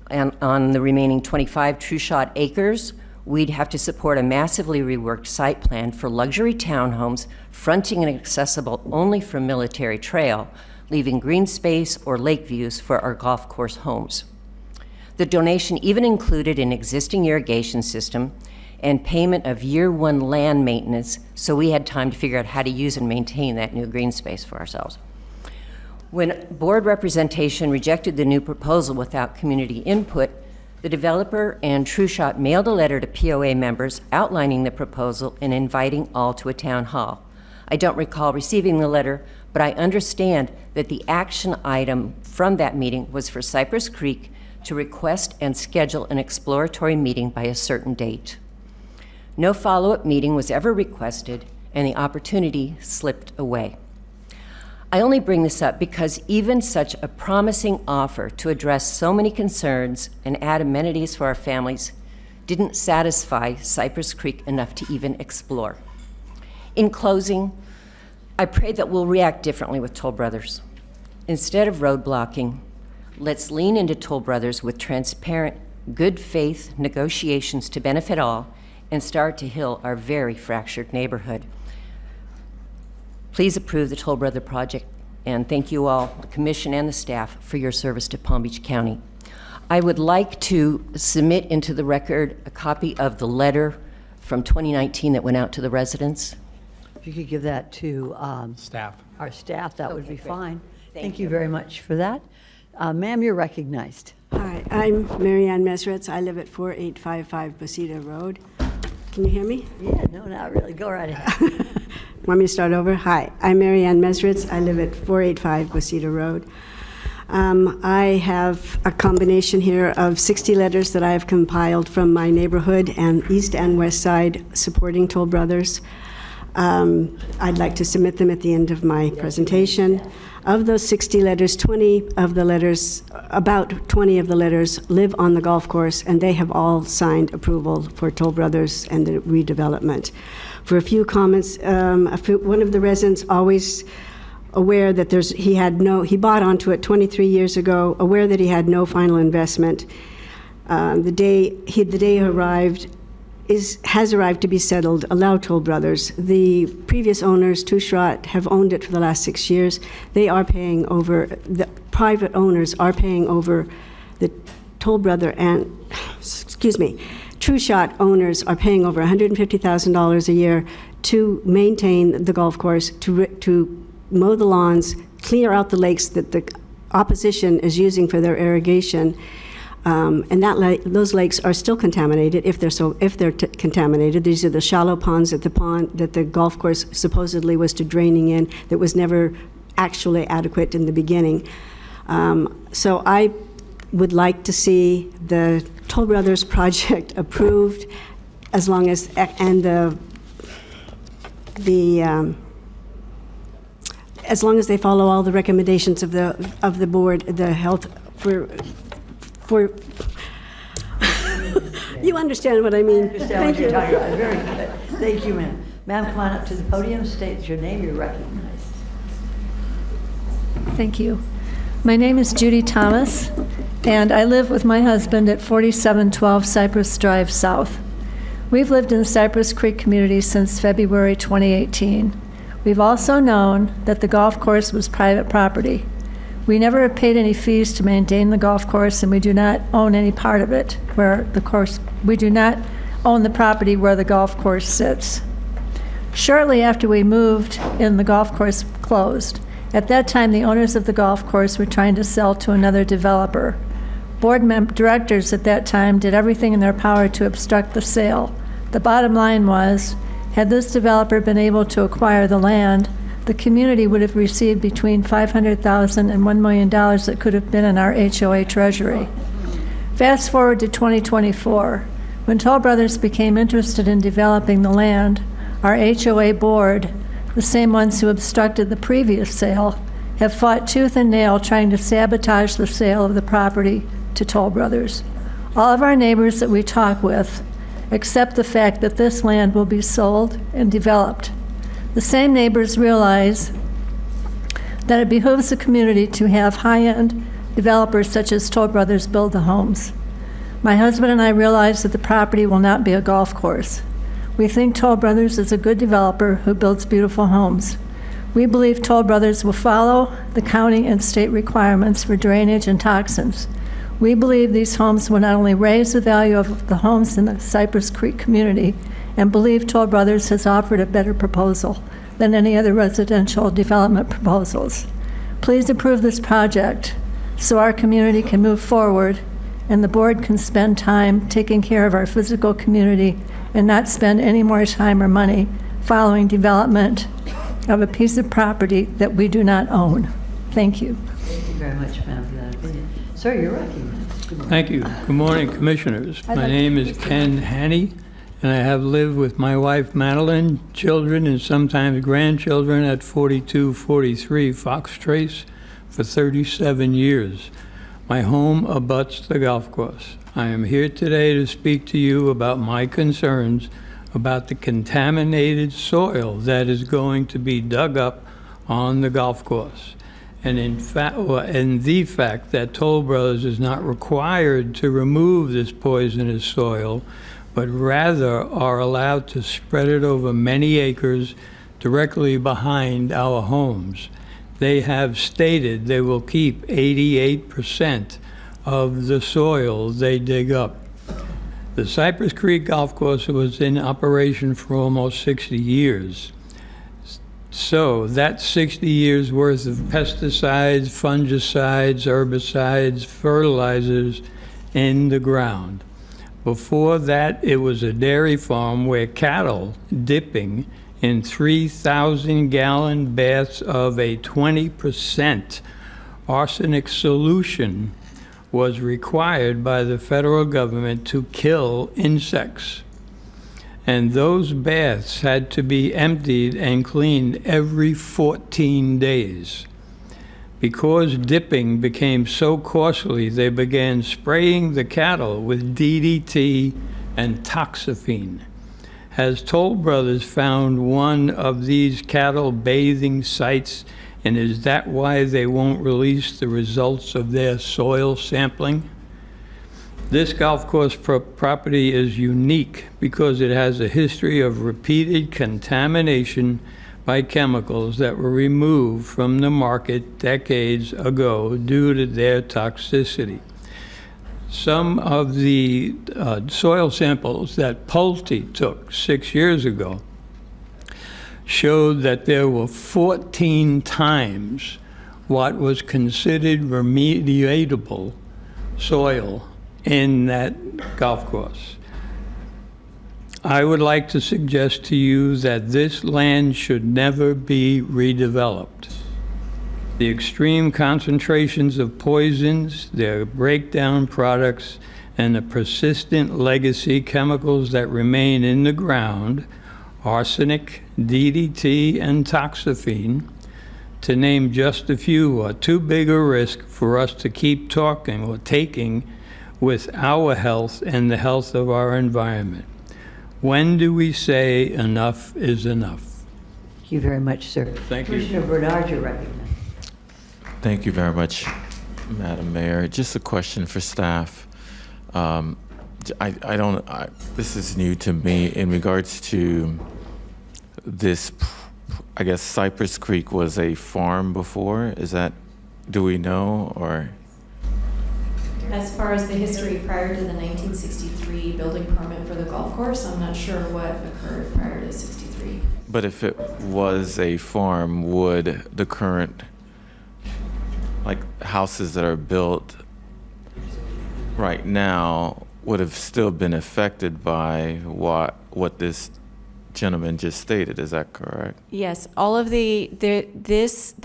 And on the remaining 25 True Shot acres, we'd have to support a massively reworked site plan for luxury townhomes fronting and accessible only from Military Trail, leaving green space or lake views for our golf course homes. The donation even included an existing irrigation system and payment of year-one land maintenance, so we had time to figure out how to use and maintain that new green space for ourselves. When board representation rejected the new proposal without community input, the developer and True Shot mailed a letter to POA members outlining the proposal and inviting all to a town hall. I don't recall receiving the letter, but I understand that the action item from that meeting was for Cypress Creek to request and schedule an exploratory meeting by a certain date. No follow-up meeting was ever requested, and the opportunity slipped away. I only bring this up because even such a promising offer to address so many concerns and add amenities for our families didn't satisfy Cypress Creek enough to even explore. In closing, I pray that we'll react differently with Toll Brothers. Instead of roadblocking, let's lean into Toll Brothers with transparent, good faith negotiations to benefit all and start to heal our very fractured neighborhood. Please approve the Toll Brother project, and thank you all, the commission and the staff, for your service to Palm Beach County. I would like to submit into the record a copy of the letter from 2019 that went out to the residents. If you could give that to Staff. our staff, that would be great. fine. Thank Thank you you. very much for that. Ma'am, you're recognized. Hi, I'm Marianne Mesritz. I live at 4855 Bacita Road. Can you hear me? Yeah, no, not really. Go right ahead. Want me to start over? Hi, I'm Mary Ann Mesritz. I live at 485 Waseda Road. I have a combination here of 60 letters that I have compiled from my neighborhood and east and west side supporting Toll Brothers. I'd like to submit them at the end of my presentation. Of those 60 letters, about 20 of the letters live on the golf course, and they have all signed approval for Toll Brothers and the redevelopment. For a few comments, one of the residents always aware that he bought onto it 23 years ago, aware that he had no final investment. The day he arrived, has arrived to be settled, allow Toll Brothers. The previous owners, Tushrat, have owned it for the last 6 years. They are paying over, the private owners are paying over the Toll Brother and, True Shot owners are paying over $150,000 a year to maintain the golf course, to mow the lawns, clear out the lakes that the opposition is using for their irrigation. And those lakes are still contaminated if they're contaminated. These are the shallow ponds that the golf course supposedly was to draining in that was never actually adequate in the beginning. So I would like to see the Toll Brothers project approved, as long as as long as they follow all the recommendations of the board, the health for you understand what I mean. I understand what you're talking about. Very good. Thank you, ma'am. Ma'am, come on up to the podium, state your name, you're recognized. Thank you. My name is Judy Thomas, and I live with my husband at 4712 Cypress Drive South. We've lived in Cypress Creek community since February 2018. We've also known that the golf course was private property. We never have paid any fees to maintain the golf course, and we do not own any part of it we do not own the property where the golf course sits. Shortly after we moved in, the golf course closed. At that time, the owners of the golf course were trying to sell to another developer. Board directors at that time did everything in their power to obstruct the sale. The bottom line was, had this developer been able to acquire the land, the community would have received between $500,000 and $1 million that could have been in our HOA treasury. Fast forward to 2024. When Toll Brothers became interested in developing the land, our HOA board, the same ones who obstructed the previous sale, have fought tooth and nail trying to sabotage the sale of the property to Toll Brothers. All of our neighbors that we talk with accept the fact that this land will be sold and developed. The same neighbors realize that it behooves the community to have high-end developers such as Toll Brothers build the homes. My husband and I realize that the property will not be a golf course. We think Toll Brothers is a good developer who builds beautiful homes. We believe Toll Brothers will follow the county and state requirements for drainage and toxins. We believe these homes will not only raise the value of the homes in the Cypress Creek community, and believe Toll Brothers has offered a better proposal than any other residential development proposals. Please approve this project so our community can move forward and the board can spend time taking care of our physical community and not spend any more time or money following development of a piece of property that we do not own. Thank you. Thank you very much, ma'am, for that opinion. Sir, you're recognized. Good morning. Thank you. Good morning, Commissioners. My name is Ken Haney, and I have lived with my wife Madeline, children, and sometimes grandchildren at 4243 Fox Trace for 37 years. My home abuts the golf course. I am here today to speak to you about my concerns about the contaminated soil that is going to be dug up on the golf course. And the fact that Toll Brothers is not required to remove this poisonous soil, but rather are allowed to spread it over many acres directly behind our homes. They have stated they will keep 88% of the soil they dig up. The Cypress Creek Golf Course was in operation for almost 60 years. So that's 60 years worth of pesticides, fungicides, herbicides, fertilizers in the ground. Before that, it was a dairy farm where cattle dipping in 3,000-gallon baths of a 20% arsenic solution was required by the federal government to kill insects. And those baths had to be emptied and cleaned every 14 days. Because dipping became so costly, they began spraying the cattle with DDT and toxaphene. Has Toll Brothers found one of these cattle bathing sites, and is that why they won't release the results of their soil sampling? This golf course property is unique because it has a history of repeated contamination by chemicals that were removed from the market decades ago due to their toxicity. Some of the soil samples that Pulte took 6 years ago showed that there were 14 times what was considered remediatable soil in that golf course. I would like to suggest to you that this land should never be redeveloped. The extreme concentrations of poisons, their breakdown products, and the persistent legacy chemicals that remain in the ground, arsenic, DDT, and toxaphene, to name just a few, are too big a risk for us to keep talking or taking with our health and the health of our environment. When do we say enough is enough? Thank you very much, sir. Thank you. Commissioner Bernard, you're recognized. Thank you very much, Madam Mayor. Just a question for staff. This is new to me in regards to this. I guess Cypress Creek was a farm before. Do we know, or? As far as the history prior to the 1963 building permit for the golf course, I'm not sure what occurred prior to 63. But if it was a farm, would the current, houses that are built right now would have still been affected by what this gentleman just stated? Is that correct? Yes, all of the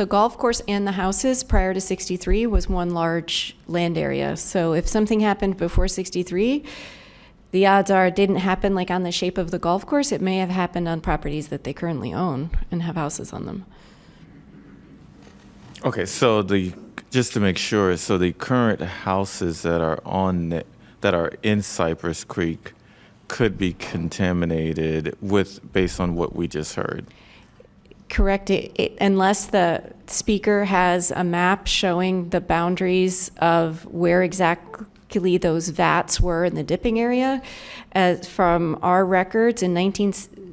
golf course and the houses prior to 63 was one large land area. So if something happened before 63, the odds are it didn't happen on the shape of the golf course. It may have happened on properties that they currently own and have houses on them. Okay, so just to make sure, so the current houses that are in Cypress Creek could be contaminated based on what we just heard. Correct, unless the speaker has a map showing the boundaries of where exactly those vats were in the dipping area. From our records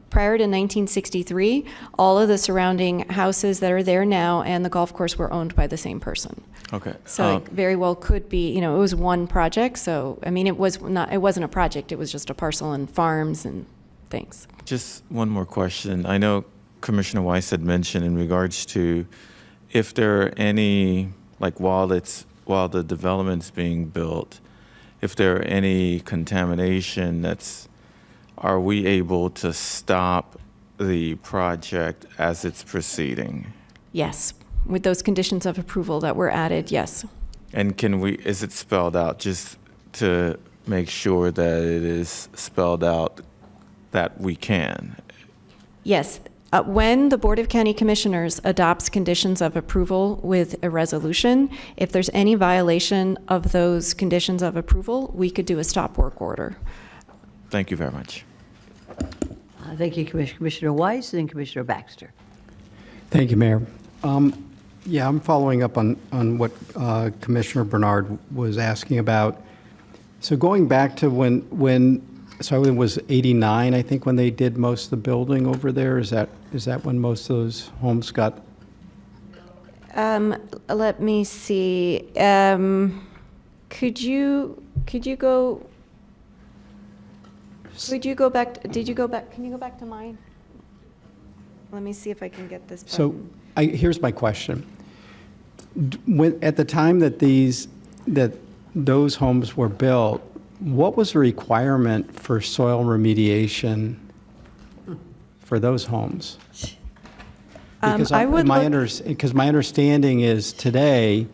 prior to 1963, all of the surrounding houses that are there now and the golf course were owned by the same person. Okay. So it very well could be, it was one project. So, it wasn't a project. It was just a parcel and farms and things. Just one more question. I know Commissioner Weiss had mentioned in regards to if there are any, while the development's being built, if there are any contamination are we able to stop the project as it's proceeding? Yes. With those conditions of approval that were added, yes. And is it spelled out just to make sure that it is spelled out that we can? Yes. When the Board of County Commissioners adopts conditions of approval with a resolution, if there's any violation of those conditions of approval, we could do a stop work order. Thank you very much. Thank you, Commissioner Weiss, and Commissioner Baxter. Thank you, Mayor. I'm following up on what Commissioner Bernard was asking about. So going back to so it was 89, I think, when they did most of the building over there. Is that when most of those homes got? Let me see. Could you go? Could you go back? Did you go back? Can you go back to mine? Let me see if I can get this button. So here's my question. At the time that those homes were built, What was the requirement for soil remediation for those homes? Because I would my look- because my understanding is today,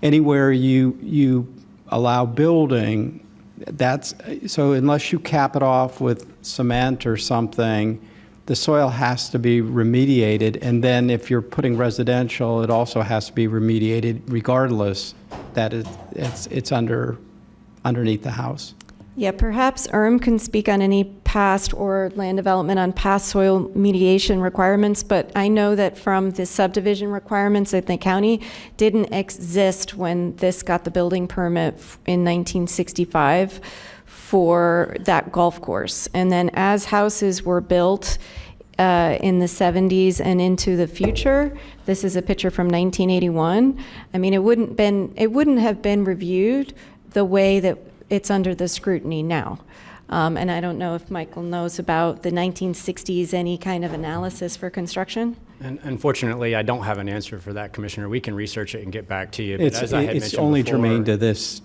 anywhere you allow building, that's, so unless you cap it off with cement or something, the soil has to be remediated. And then if you're putting residential, it also has to be remediated regardless that it's underneath the house. Yeah, perhaps can speak on any past or land development on past soil mediation requirements, but I know that from the subdivision requirements that the county didn't exist when this got the building permit in 1965 for that golf course. And then as houses were built in the 70s and into the future, this is a picture from 1981. I mean, it wouldn't have been reviewed the way that it's under the scrutiny now. And I don't know if Michael knows about the 1960s, any kind of analysis for construction? And unfortunately, I don't have an answer for that, Commissioner. We can research it and get back to you. But It's as I had mentioned only before, germane to this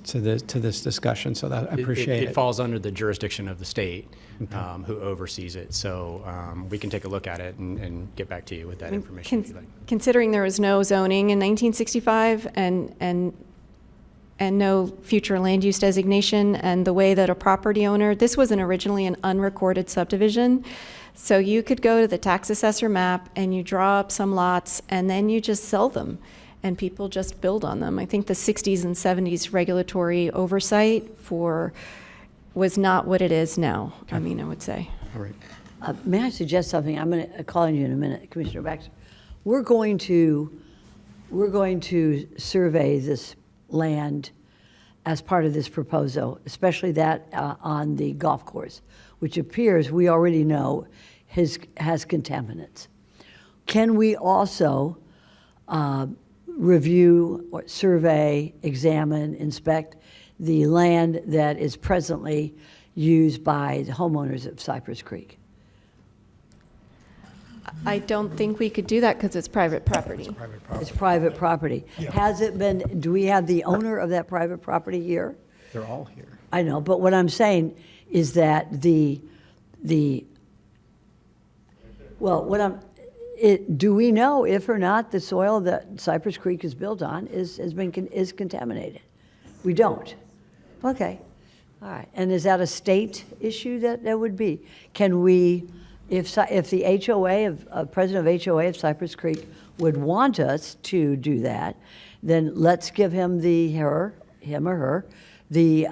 discussion, so that I appreciate it. It falls under the jurisdiction of the state, who oversees it. So we can take a look at it and get back to you with that information if you'd like. Considering there was no zoning in 1965 and no future land use designation, and the way that a property owner, this was originally an unrecorded subdivision. So you could go to the tax assessor map and you draw up some lots and then you just sell them and people just build on them. I think the 60s and 70s regulatory oversight was not what it is now, okay. I mean, I would say. All right. May I suggest something? I'm going to call on you in a minute, Commissioner Baxter. We're going to survey this land as part of this proposal, especially that on the golf course, which appears, we already know, has contaminants. Can we also review, or survey, examine, inspect the land that is presently used by the homeowners of Cypress Creek? I don't think we could do that because it's private property. It's private property. Yeah. Has it been, do we have the owner of that private property here? They're all here. I know, but what I'm saying is that do we know if or not the soil that Cypress Creek is built on is contaminated? We don't. Okay, all right. And is that a state issue that would be? Can we, if the HOA president of HOA of Cypress Creek would want us to do that, then let's give him or her the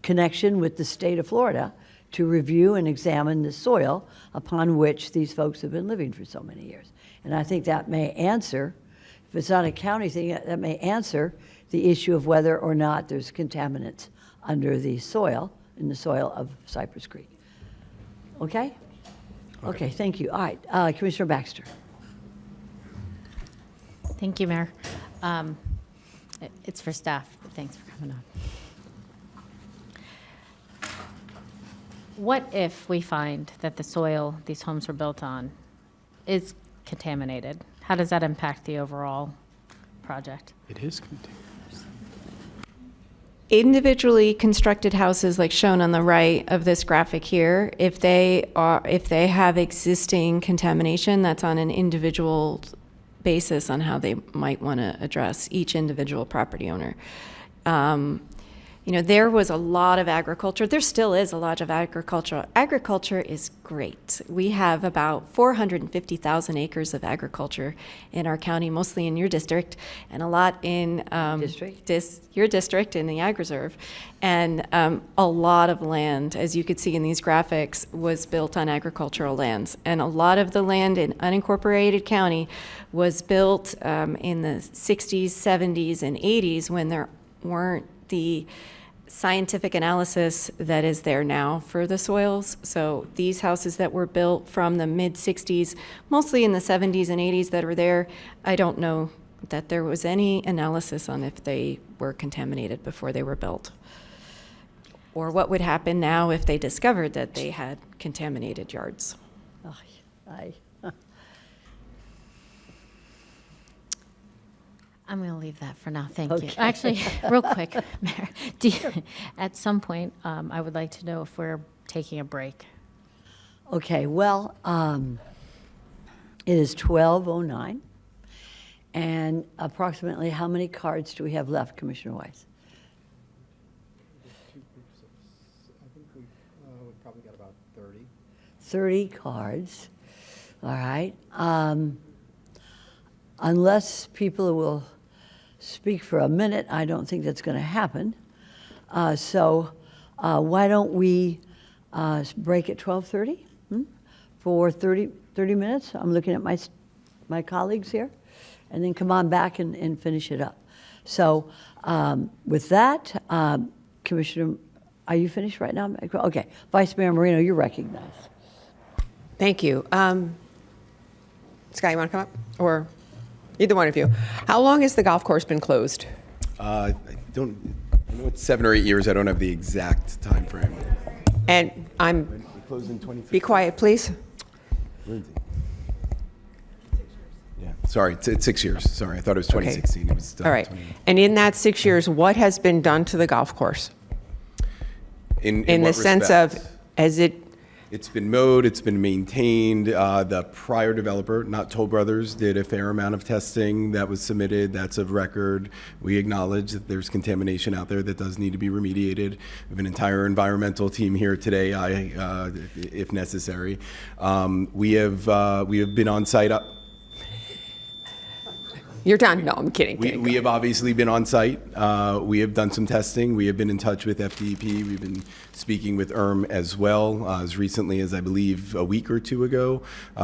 connection with the state of Florida to review and examine the soil upon which these folks have been living for so many years. And I think that may answer, if it's not a county thing, that may answer the issue of whether or not there's contaminants under the soil, in the soil of Cypress Creek. Okay? Okay, thank you. All right, Commissioner Baxter. Thank you, Mayor. It's for staff. Thanks for coming on. What if we find that the soil these homes were built on is contaminated? How does that impact the overall project? It is contaminated. Individually constructed houses, like shown on the right of this graphic here, if they have existing contamination, that's on an individual basis on how they might want to address each individual property owner. There was a lot of agriculture. There still is a lot of agriculture. Agriculture is great. We have about 450,000 acres of agriculture in our county, mostly in your district, and a lot in your district in the Ag Reserve. And a lot of land, as you could see in these graphics, was built on agricultural lands. And a lot of the land in unincorporated county was built in the 60s, 70s, and 80s when there weren't the scientific analysis that is there now for the soils. So these houses that were built from the mid-60s, mostly in the 70s and 80s that were there, I don't know that there was any analysis on if they were contaminated before they were built. Or what would happen now if they discovered that they had contaminated yards. I'm going to leave that for now, thank you. Okay. Actually, real quick, Mayor, at some point, I would like to know if we're taking a break. Okay, well, it is 12:09, and approximately how many cards do we have left, Commissioner Weiss? I think we've probably got about 30. 30 cards, all right. Unless people will speak for a minute, I don't think that's going to happen. So why don't we break at 12:30 for 30 minutes? I'm looking at my colleagues here, and then come on back and finish it up. So with that, Commissioner, are you finished right now? Okay, Vice Mayor Marino, you're recognized. Thank you. Scott, you want to come up? Or either one of you. How long has the golf course been closed? I know it's 7 or 8 years. I don't have the exact time frame. And We closed in 2016. be quiet, please. Lindsay. Yeah, sorry, it's 6 years. Sorry, I thought it was 2016. It was All right. And in that 6 years, what has been done to the golf course? In the what sense respect? of, as it, It's been mowed, it's been maintained. The prior developer, not Toll Brothers, did a fair amount of testing that was submitted. That's of record. We acknowledge that there's contamination out there that does need to be remediated. We have an entire environmental team here today, if necessary. We have been on site. You're done. No, I'm kidding. We have obviously been on site. We have done some testing. We have been in touch with FDEP. We've been speaking with as well, as recently as I believe a week or two ago,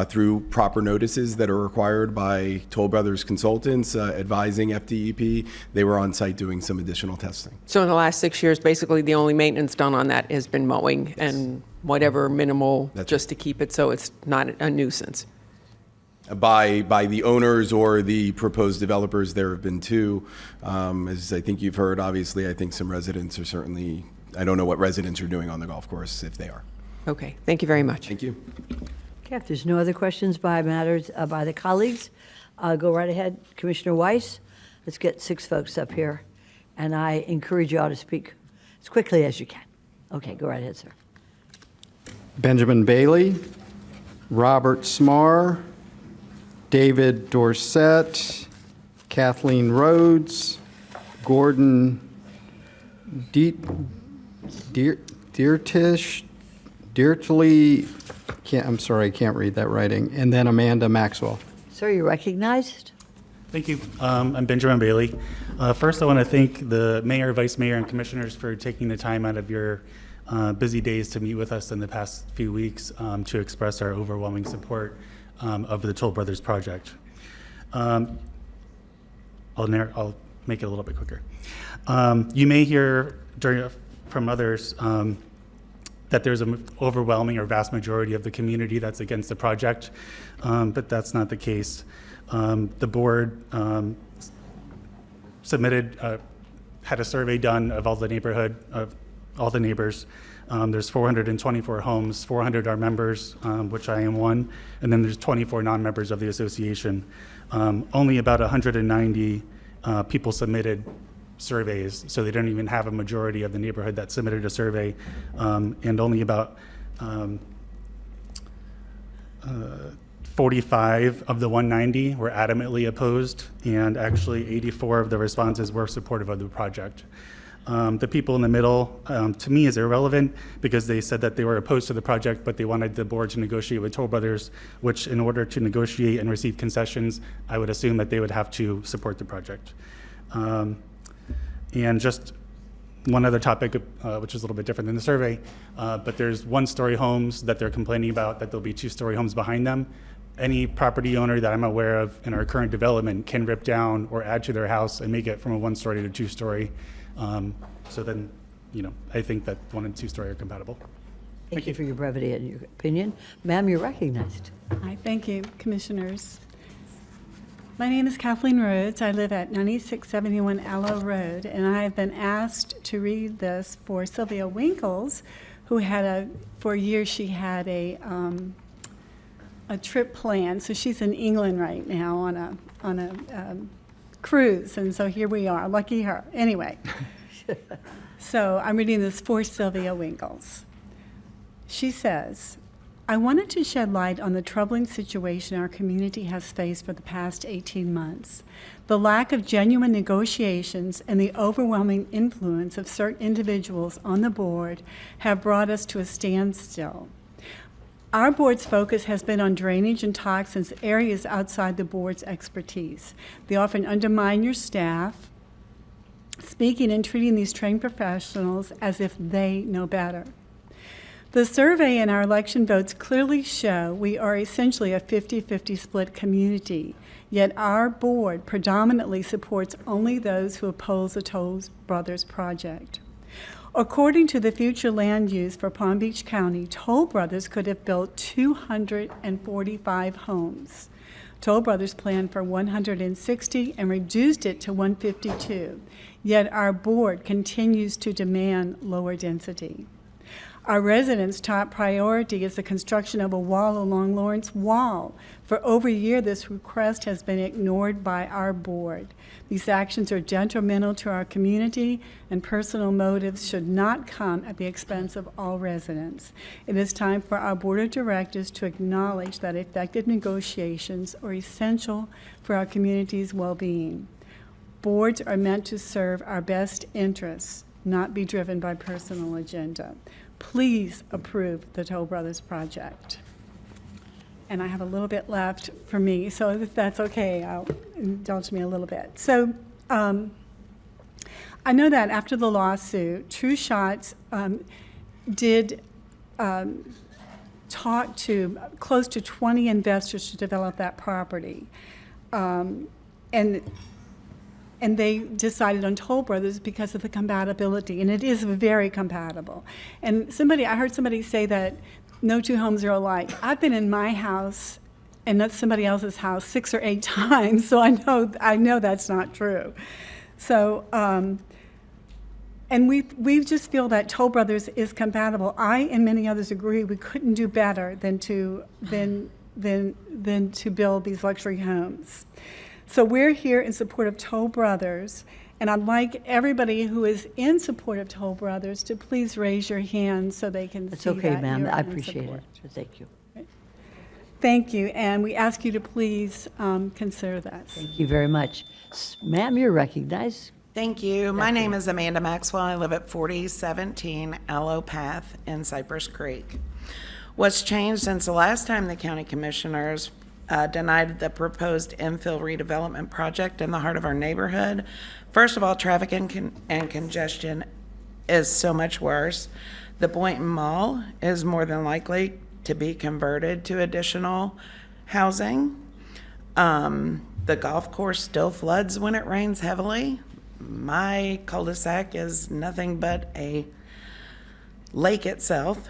through proper notices that are required by Toll Brothers consultants advising FDEP. They were on site doing some additional testing. So in the last 6 years, basically the only maintenance done on that has been mowing and whatever minimal, just to keep it so it's not a nuisance. By the owners or the proposed developers, there have been two. As I think you've heard, obviously, I think some residents are certainly, I don't know what residents are doing on the golf course, if they are. Okay, thank you very much. Thank you. Okay, if there's no other questions by the colleagues, go right ahead. Commissioner Weiss, let's get 6 folks up here, and I encourage you all to speak as quickly as you can. Okay, go right ahead, sir. Benjamin Bailey, Robert Smarr, David Dorsett, Kathleen Rhodes, Gordon Diertley, I'm sorry, I can't read that writing, and then Amanda Maxwell. Sir, you're recognized. Thank you. I'm Benjamin Bailey. First, I want to thank the mayor, vice mayor, and commissioners for taking the time out of your busy days to meet with us in the past few weeks to express our overwhelming support of the Toll Brothers project. I'll make it a little bit quicker. You may hear from others that there's an overwhelming or vast majority of the community that's against the project, but that's not the case. The board had a survey done of all the neighbors. There's 424 homes, 400 are members, which I am one, and then there's 24 non-members of the association. Only about 190 people submitted surveys, so they don't even have a majority of the neighborhood that submitted a survey, and only about 45 of the 190 were adamantly opposed, and actually 84 of the responses were supportive of the project. The people in the middle, to me, is irrelevant because they said that they were opposed to the project, but they wanted the board to negotiate with Toll Brothers, which in order to negotiate and receive concessions, I would assume that they would have to support the project. And just one other topic, which is a little bit different than the survey, but there's one-story homes that they're complaining about, that there'll be two-story homes behind them. Any property owner that I'm aware of in our current development can rip down or add to their house and make it from a one-story to two-story. So then, I think that 1 and 2-story are compatible. Thank you for your brevity and your opinion. Ma'am, you're recognized. Hi, thank you, commissioners. My name is Kathleen Rhodes. I live at 9671 Allo Road, and I have been asked to read this for Sylvia Winkles, who for years she had a trip planned. So she's in England right now on a cruise, and so here we are. Lucky her. Anyway, so I'm reading this for Sylvia Winkles. She says, I wanted to shed light on the troubling situation our community has faced for the past 18 months. The lack of genuine negotiations and the overwhelming influence of certain individuals on the board have brought us to a standstill. Our board's focus has been on drainage and toxins, areas outside the board's expertise. They often undermine your staff, speaking and treating these trained professionals as if they know better. The survey and our election votes clearly show we are essentially a 50-50 split community, yet our board predominantly supports only those who oppose the Toll Brothers project. According to the future land use for Palm Beach County, Toll Brothers could have built 245 homes. Toll Brothers planned for 160 and reduced it to 152, yet our board continues to demand lower density. Our residents' top priority is the construction of a wall along Lawrence Wall. For over a year, this request has been ignored by our board. These actions are detrimental to our community, and personal motives should not come at the expense of all residents. It is time for our board of directors to acknowledge that effective negotiations are essential for our community's well-being. Boards are meant to serve our best interests, not be driven by personal agenda. Please approve the Toll Brothers project. And I have a little bit left for me, so if that's okay, I'll indulge me a little bit. So I know that after the lawsuit, True Shots did talk to close to 20 investors to develop that property. And they decided on Toll Brothers because of the compatibility, and it is very compatible. And I heard somebody say that no two homes are alike. I've been in my house and not somebody else's house 6 or 8 times, so I know that's not true. So, and we just feel that Toll Brothers is compatible. I and many others agree we couldn't do better than to build these luxury homes. So we're here in support of Toll Brothers, and I'd like everybody who is in support of Toll Brothers to please raise your hand so they can It's okay, ma'am. I appreciate it. Thank you. Thank you, and we ask you to please consider that. Thank you very much. Ma'am, you're recognized. Thank you. My name is Amanda Maxwell. I live at 4017 Aloe Path in Cypress Creek. What's changed since the last time the county commissioners denied the proposed infill redevelopment project in the heart of our neighborhood? First of all, traffic and congestion is so much worse. The Boynton Mall is more than likely to be converted to additional housing. The golf course still floods when it rains heavily. My cul-de-sac is nothing but a lake itself.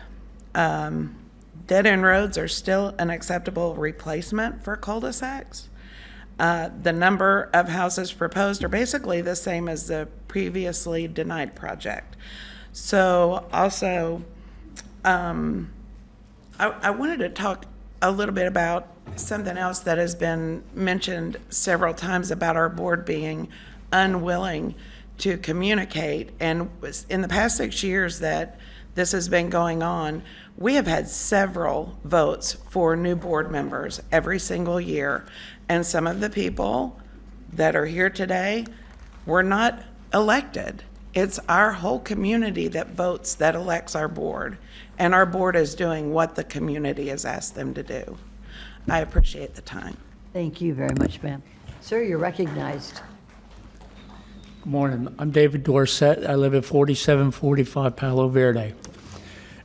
Dead-end roads are still an acceptable replacement for cul-de-sacs. The number of houses proposed are basically the same as the previously denied project. So also, I wanted to talk a little bit about something else that has been mentioned several times about our board being unwilling to communicate. And in the past 6 years that this has been going on, we have had several votes for new board members every single year. And some of the people that are here today were not elected. It's our whole community that votes, that elects our board. And our board is doing what the community has asked them to do. I appreciate the time. Thank you very much, ma'am. Sir, you're recognized. Good morning. I'm David Dorsett. I live at 4745 Palo Verde.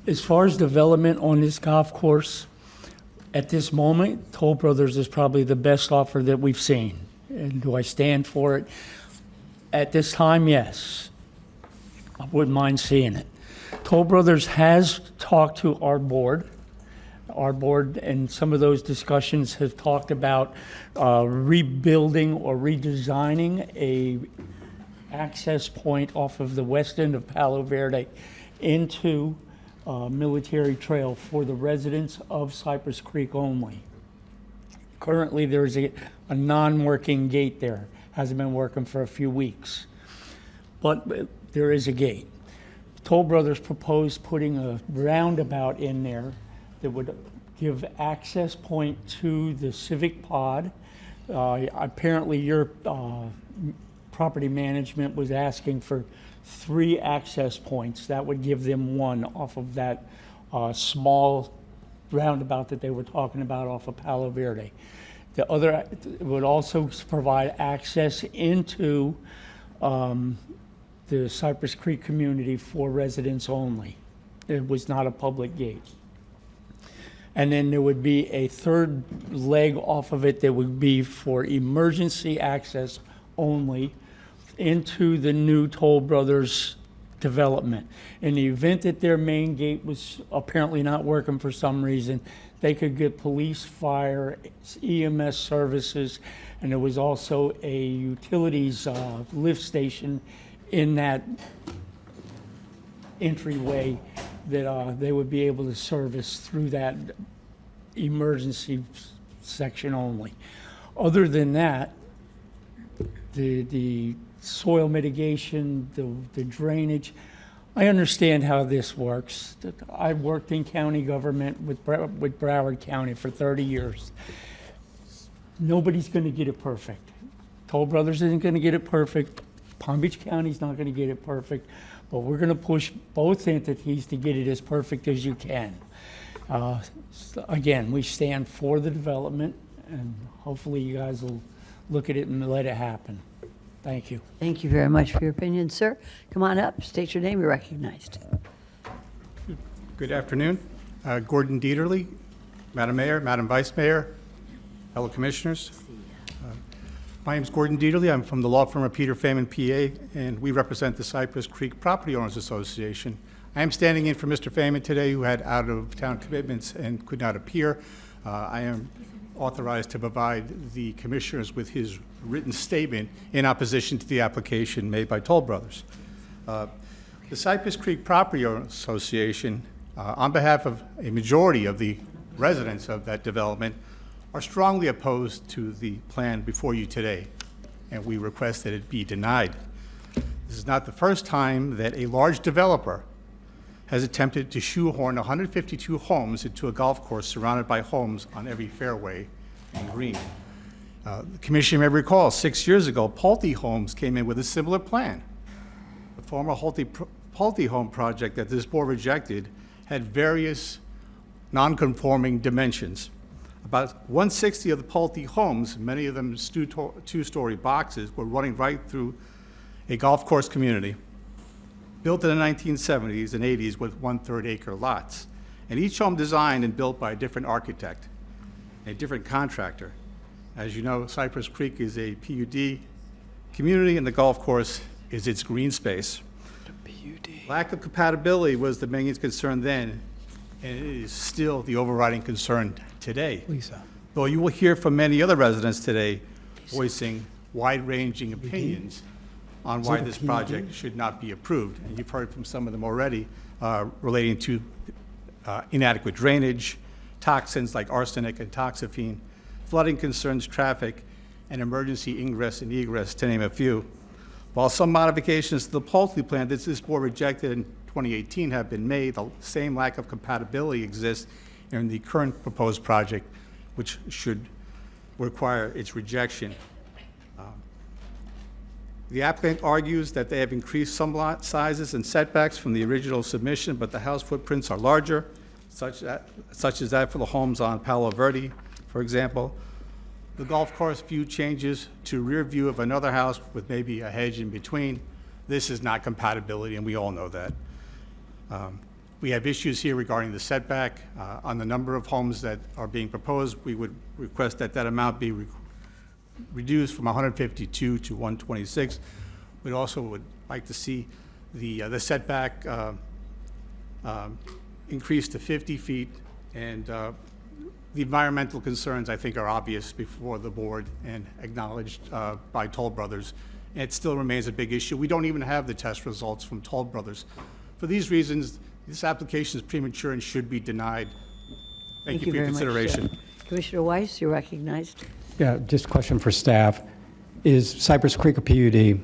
As far as development on this golf course, at this moment, Toll Brothers is probably the best offer that we've seen. And do I stand for it? At this time, yes. I wouldn't mind seeing it. Toll Brothers has talked to our board. Our board and some of those discussions have talked about rebuilding or redesigning a access point off of the west end of Palo Verde into Military Trail for the residents of Cypress Creek only. Currently, there's a non-working gate there. hasn't been working for a few weeks. But there is a gate. Toll Brothers proposed putting a roundabout in there that would give access point to the civic pod. Apparently your property management was asking for 3 access points. That would give them 1 off of that small roundabout that they were talking about off of Palo Verde. The other would also provide access into the Cypress Creek community for residents only. It was not a public gate. And then there would be a third leg off of it that would be for emergency access only into the new Toll Brothers development. In the event that their main gate was apparently not working for some reason, they could get police, fire, EMS services, and there was also a utilities lift station in that entryway that they would be able to service through that emergency section only. Other than that, the soil mitigation, the drainage, I understand how this works. I've worked in county government with Broward County for 30 years. Nobody's going to get it perfect. Toll Brothers isn't going to get it perfect. Palm Beach County's not going to get it perfect, but we're going to push both entities to get it as perfect as you can. Again, we stand for the development, and hopefully you guys will look at it and let it happen. Thank you. Thank you very much for your opinion, sir. Come on up, state your name, you're recognized. Good afternoon. Gordon Dieterle, Madam Mayor, Madam Vice Mayor, fellow commissioners. My name is Gordon Dieterle. I'm from the law firm of Peter Feynman, PA, and we represent the Cypress Creek Property Owners Association. I am standing in for Mr. Feynman today, who had out-of-town commitments and could not appear. I am authorized to provide the commissioners with his written statement in opposition to the application made by Toll Brothers. The Cypress Creek Property Owners Association, on behalf of a majority of the residents of that development, are strongly opposed to the plan before you today, and we request that it be denied. This is not the first time that a large developer has attempted to shoehorn 152 homes into a golf course surrounded by homes on every fairway and green. The commission may recall 6 years ago, Pulte Homes came in with a similar plan. The former Pulte Home project that this board rejected had various non-conforming dimensions. About 160 of the Pulte homes, many of them two-story boxes, were running right through a golf course community, built in the 1970s and 80s with 1/3 acre lots. And each home designed and built by a different architect, a different contractor. As you know, Cypress Creek is a PUD community, and the golf course is its green space. Lack of compatibility was the main concern then, and it is still the overriding concern today. Lisa. Though you will hear from many other residents today voicing wide-ranging opinions on why this project should not be approved. And you've heard from some of them already relating to inadequate drainage, toxins like arsenic and toxaphene, flooding concerns, traffic, and emergency ingress and egress, to name a few. While some modifications to the Pulte plan that this board rejected in 2018 have been made, the same lack of compatibility exists in the current proposed project, which should require its rejection. The applicant argues that they have increased some lot sizes and setbacks from the original submission, but the house footprints are larger, such as that for the homes on Palo Verde, for example. The golf course view changes to rear view of another house with maybe a hedge in between. This is not compatibility, and we all know that. We have issues here regarding the setback. On the number of homes that are being proposed, we would request that that amount be reduced from 152 to 126. We also would like to see the setback increased to 50 feet, and the environmental concerns, I think, are obvious before the board and acknowledged by Toll Brothers. And it still remains a big issue. We don't even have the test results from Toll Brothers. For these reasons, this application is premature and should be denied. Thank you for your consideration. Commissioner Weiss, you're recognized. Yeah, just a question for staff. Is Cypress Creek a PUD?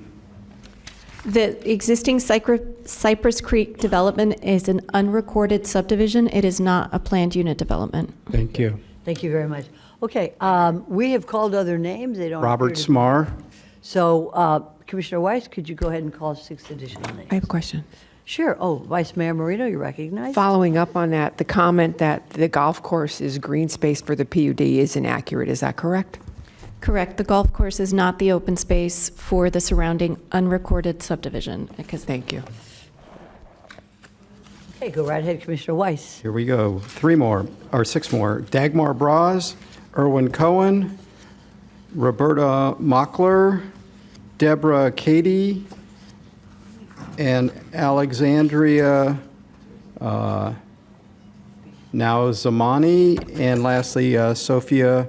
The existing Cypress Creek development is an unrecorded subdivision. It is not a planned unit development. Thank you. Thank you very much. Okay, we have called other names. They don't. Robert appear to- Smar. So, Commissioner Weiss, could you go ahead and call 6 additional names? I have a question. Sure. Oh, Vice Mayor Marino, you're recognized. Following up on that, the comment that the golf course is green space for the PUD is inaccurate. Is that correct? Correct. The golf course is not the open space for the surrounding unrecorded subdivision. Thank you. Okay, go right ahead, Commissioner Weiss. Here we go. 6 more. Dagmar Braz, Erwin Cohen, Roberta Mockler, Deborah Cady, and Alexandria now Zamani, and lastly, Sophia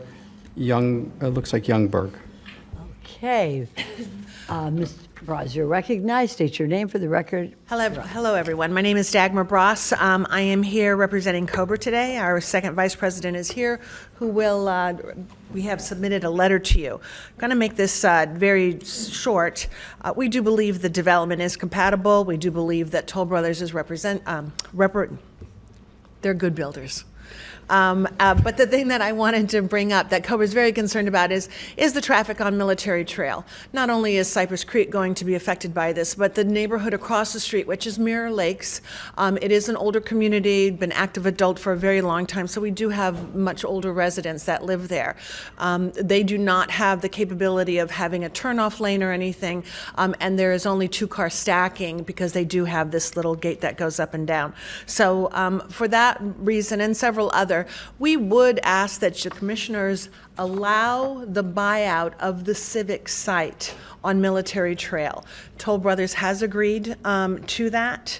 Young, looks like Youngberg. Okay. Ms. Braz, you're recognized. State your name for the record. Hello, everyone. My name is Dagmar Bross. I am here representing COBRA today. Our second vice president is here, who will, we have submitted a letter to you. I'm going to make this very short. We do believe the development is compatible. We do believe that Toll Brothers is they're good builders. But the thing that I wanted to bring up that COBRA is very concerned about is the traffic on Military Trail. Not only is Cypress Creek going to be affected by this, but the neighborhood across the street, which is Mirror Lakes. It is an older community, been active adult for a very long time, so we do have much older residents that live there. They do not have the capability of having a turnoff lane or anything, and there is only 2-car stacking because they do have this little gate that goes up and down. So for that reason and several other, we would ask that the commissioners allow the buyout of the civic site on Military Trail. Toll Brothers has agreed to that.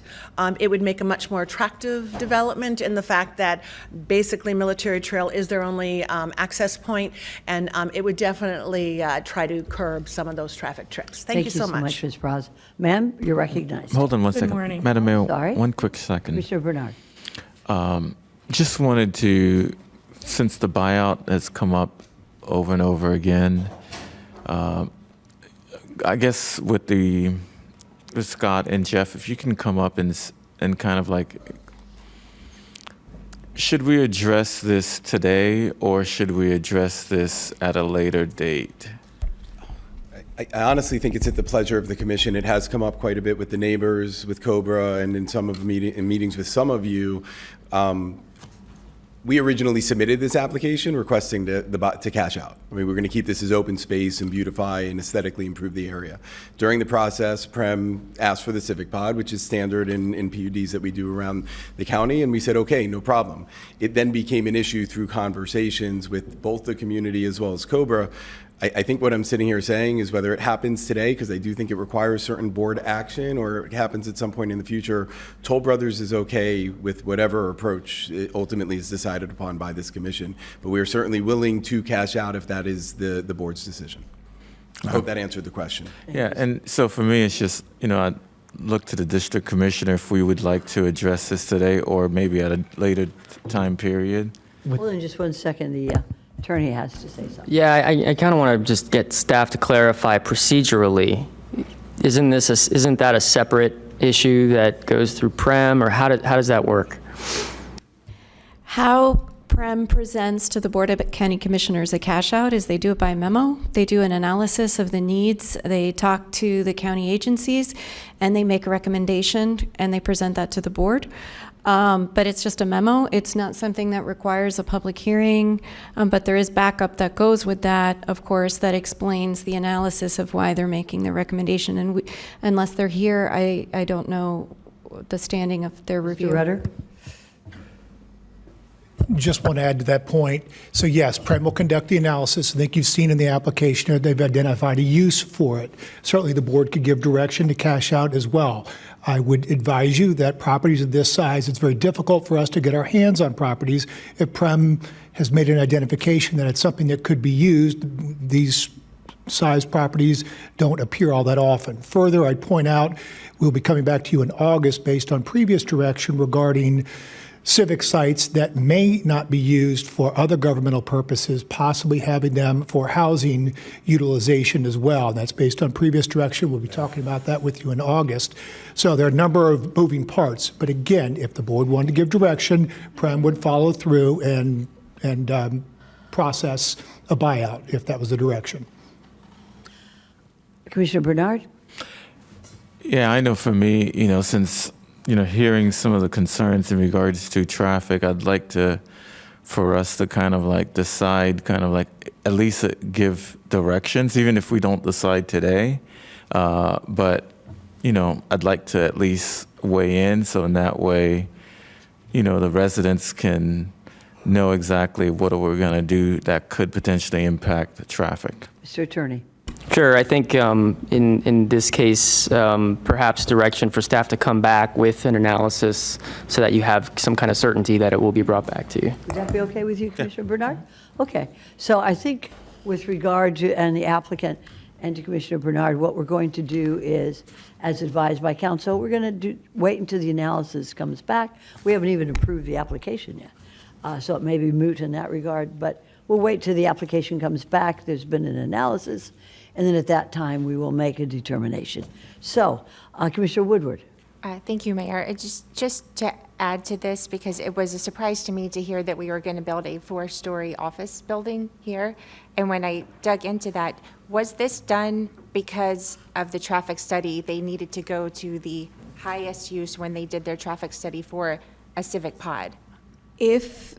It would make a much more attractive development in the fact that basically Military Trail is their only access point, and it would definitely try to curb some of those traffic trips. Thank you so much. Ms. Braz. Ma'am, you're recognized. Hold on one Good second. morning. Madam Mayor, Sorry? one quick second. Commissioner Bernard. Just wanted to, since the buyout has come up over and over again, I guess with Scott and Jeff, if you can come up and kind of like, should we address this today or should we address this at a later date? I honestly think it's at the pleasure of the commission. It has come up quite a bit with the neighbors, with COBRA, and in some of meetings with some of you. We originally submitted this application requesting to cash out. I mean, we're going to keep this as open space and beautify and aesthetically improve the area. During the process, Prem asked for the civic pod, which is standard in PUDs that we do around the county, and we said, okay, no problem. It then became an issue through conversations with both the community as well as COBRA. I think what I'm sitting here saying is whether it happens today, because I do think it requires certain board action, or it happens at some point in the future, Toll Brothers is okay with whatever approach it ultimately is decided upon by this commission. But we are certainly willing to cash out if that is the board's decision. I hope that answered the question. Yeah, and so for me, it's just, I look to the district commissioner if we would like to address this today or maybe at a later time period. Hold on just 1 second. The attorney has to say something. Yeah, I kind of want to just get staff to clarify procedurally. Isn't that a separate issue that goes through Prem, or how does that work? How Prem presents to the Board of County Commissioners a cash out is they do it by memo. They do an analysis of the needs. They talk to the county agencies, and they make a recommendation, and they present that to the board. But it's just a memo. It's not something that requires a public hearing, but there is backup that goes with that, of course, that explains the analysis of why they're making the recommendation. And unless they're here, I don't know the standing of their review. Mr. Rutter? Just want to add to that point. So yes, Prem will conduct the analysis. I think you've seen in the application that they've identified a use for it. Certainly the board could give direction to cash out as well. I would advise you that properties of this size, it's very difficult for us to get our hands on properties. If Prem has made an identification that it's something that could be used, these size properties don't appear all that often. Further, I'd point out we'll be coming back to you in August based on previous direction regarding civic sites that may not be used for other governmental purposes, possibly having them for housing utilization as well. And that's based on previous direction. We'll be talking about that with you in August. So there are a number of moving parts. But again, if the board wanted to give direction, Prem would follow through and process a buyout if that was the direction. Commissioner Bernard? Yeah, I know for me, since, hearing some of the concerns in regards to traffic, I'd like for us to kind of like decide, at least give directions, even if we don't decide today. But, I'd like to at least weigh in, so in that way, the residents can know exactly what we're going to do that could potentially impact the traffic. Mr. Attorney. Sure. I think in this case, perhaps direction for staff to come back with an analysis so that you have some kind of certainty that it will be brought back to you. Would that be okay with you, Commissioner Bernard? Okay. So I think with regard to, and the applicant and to Commissioner Bernard, what we're going to do is, as advised by council, we're going to wait until the analysis comes back. We haven't even approved the application yet. So it may be moot in that regard, but we'll wait till the application comes back. There's been an analysis. And then at that time, we will make a determination. So, Commissioner Woodward. Thank you, Mayor. Just to add to this, because it was a surprise to me to hear that we were going to build a 4-story office building here. And when I dug into that, was this done because of the traffic study? They needed to go to the highest use when they did their traffic study for a civic pod. If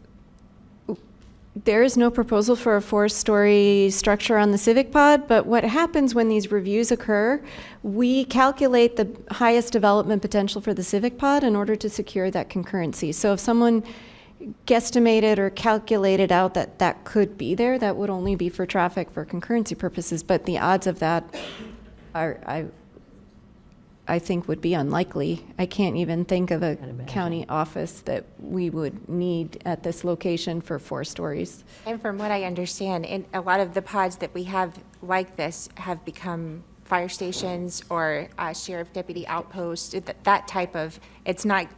there is no proposal for a 4-story structure on the civic pod, but what happens when these reviews occur, we calculate the highest development potential for the civic pod in order to secure that concurrency. So if someone guesstimated or calculated out that that could be there, that would only be for traffic for concurrency purposes, but the odds of that are, I think, would be unlikely. I can't even think of a county office that we would need at this location for 4 stories. And from what I understand, in a lot of the pods that we have like this have become fire stations or sheriff deputy outposts, that type of, it's not,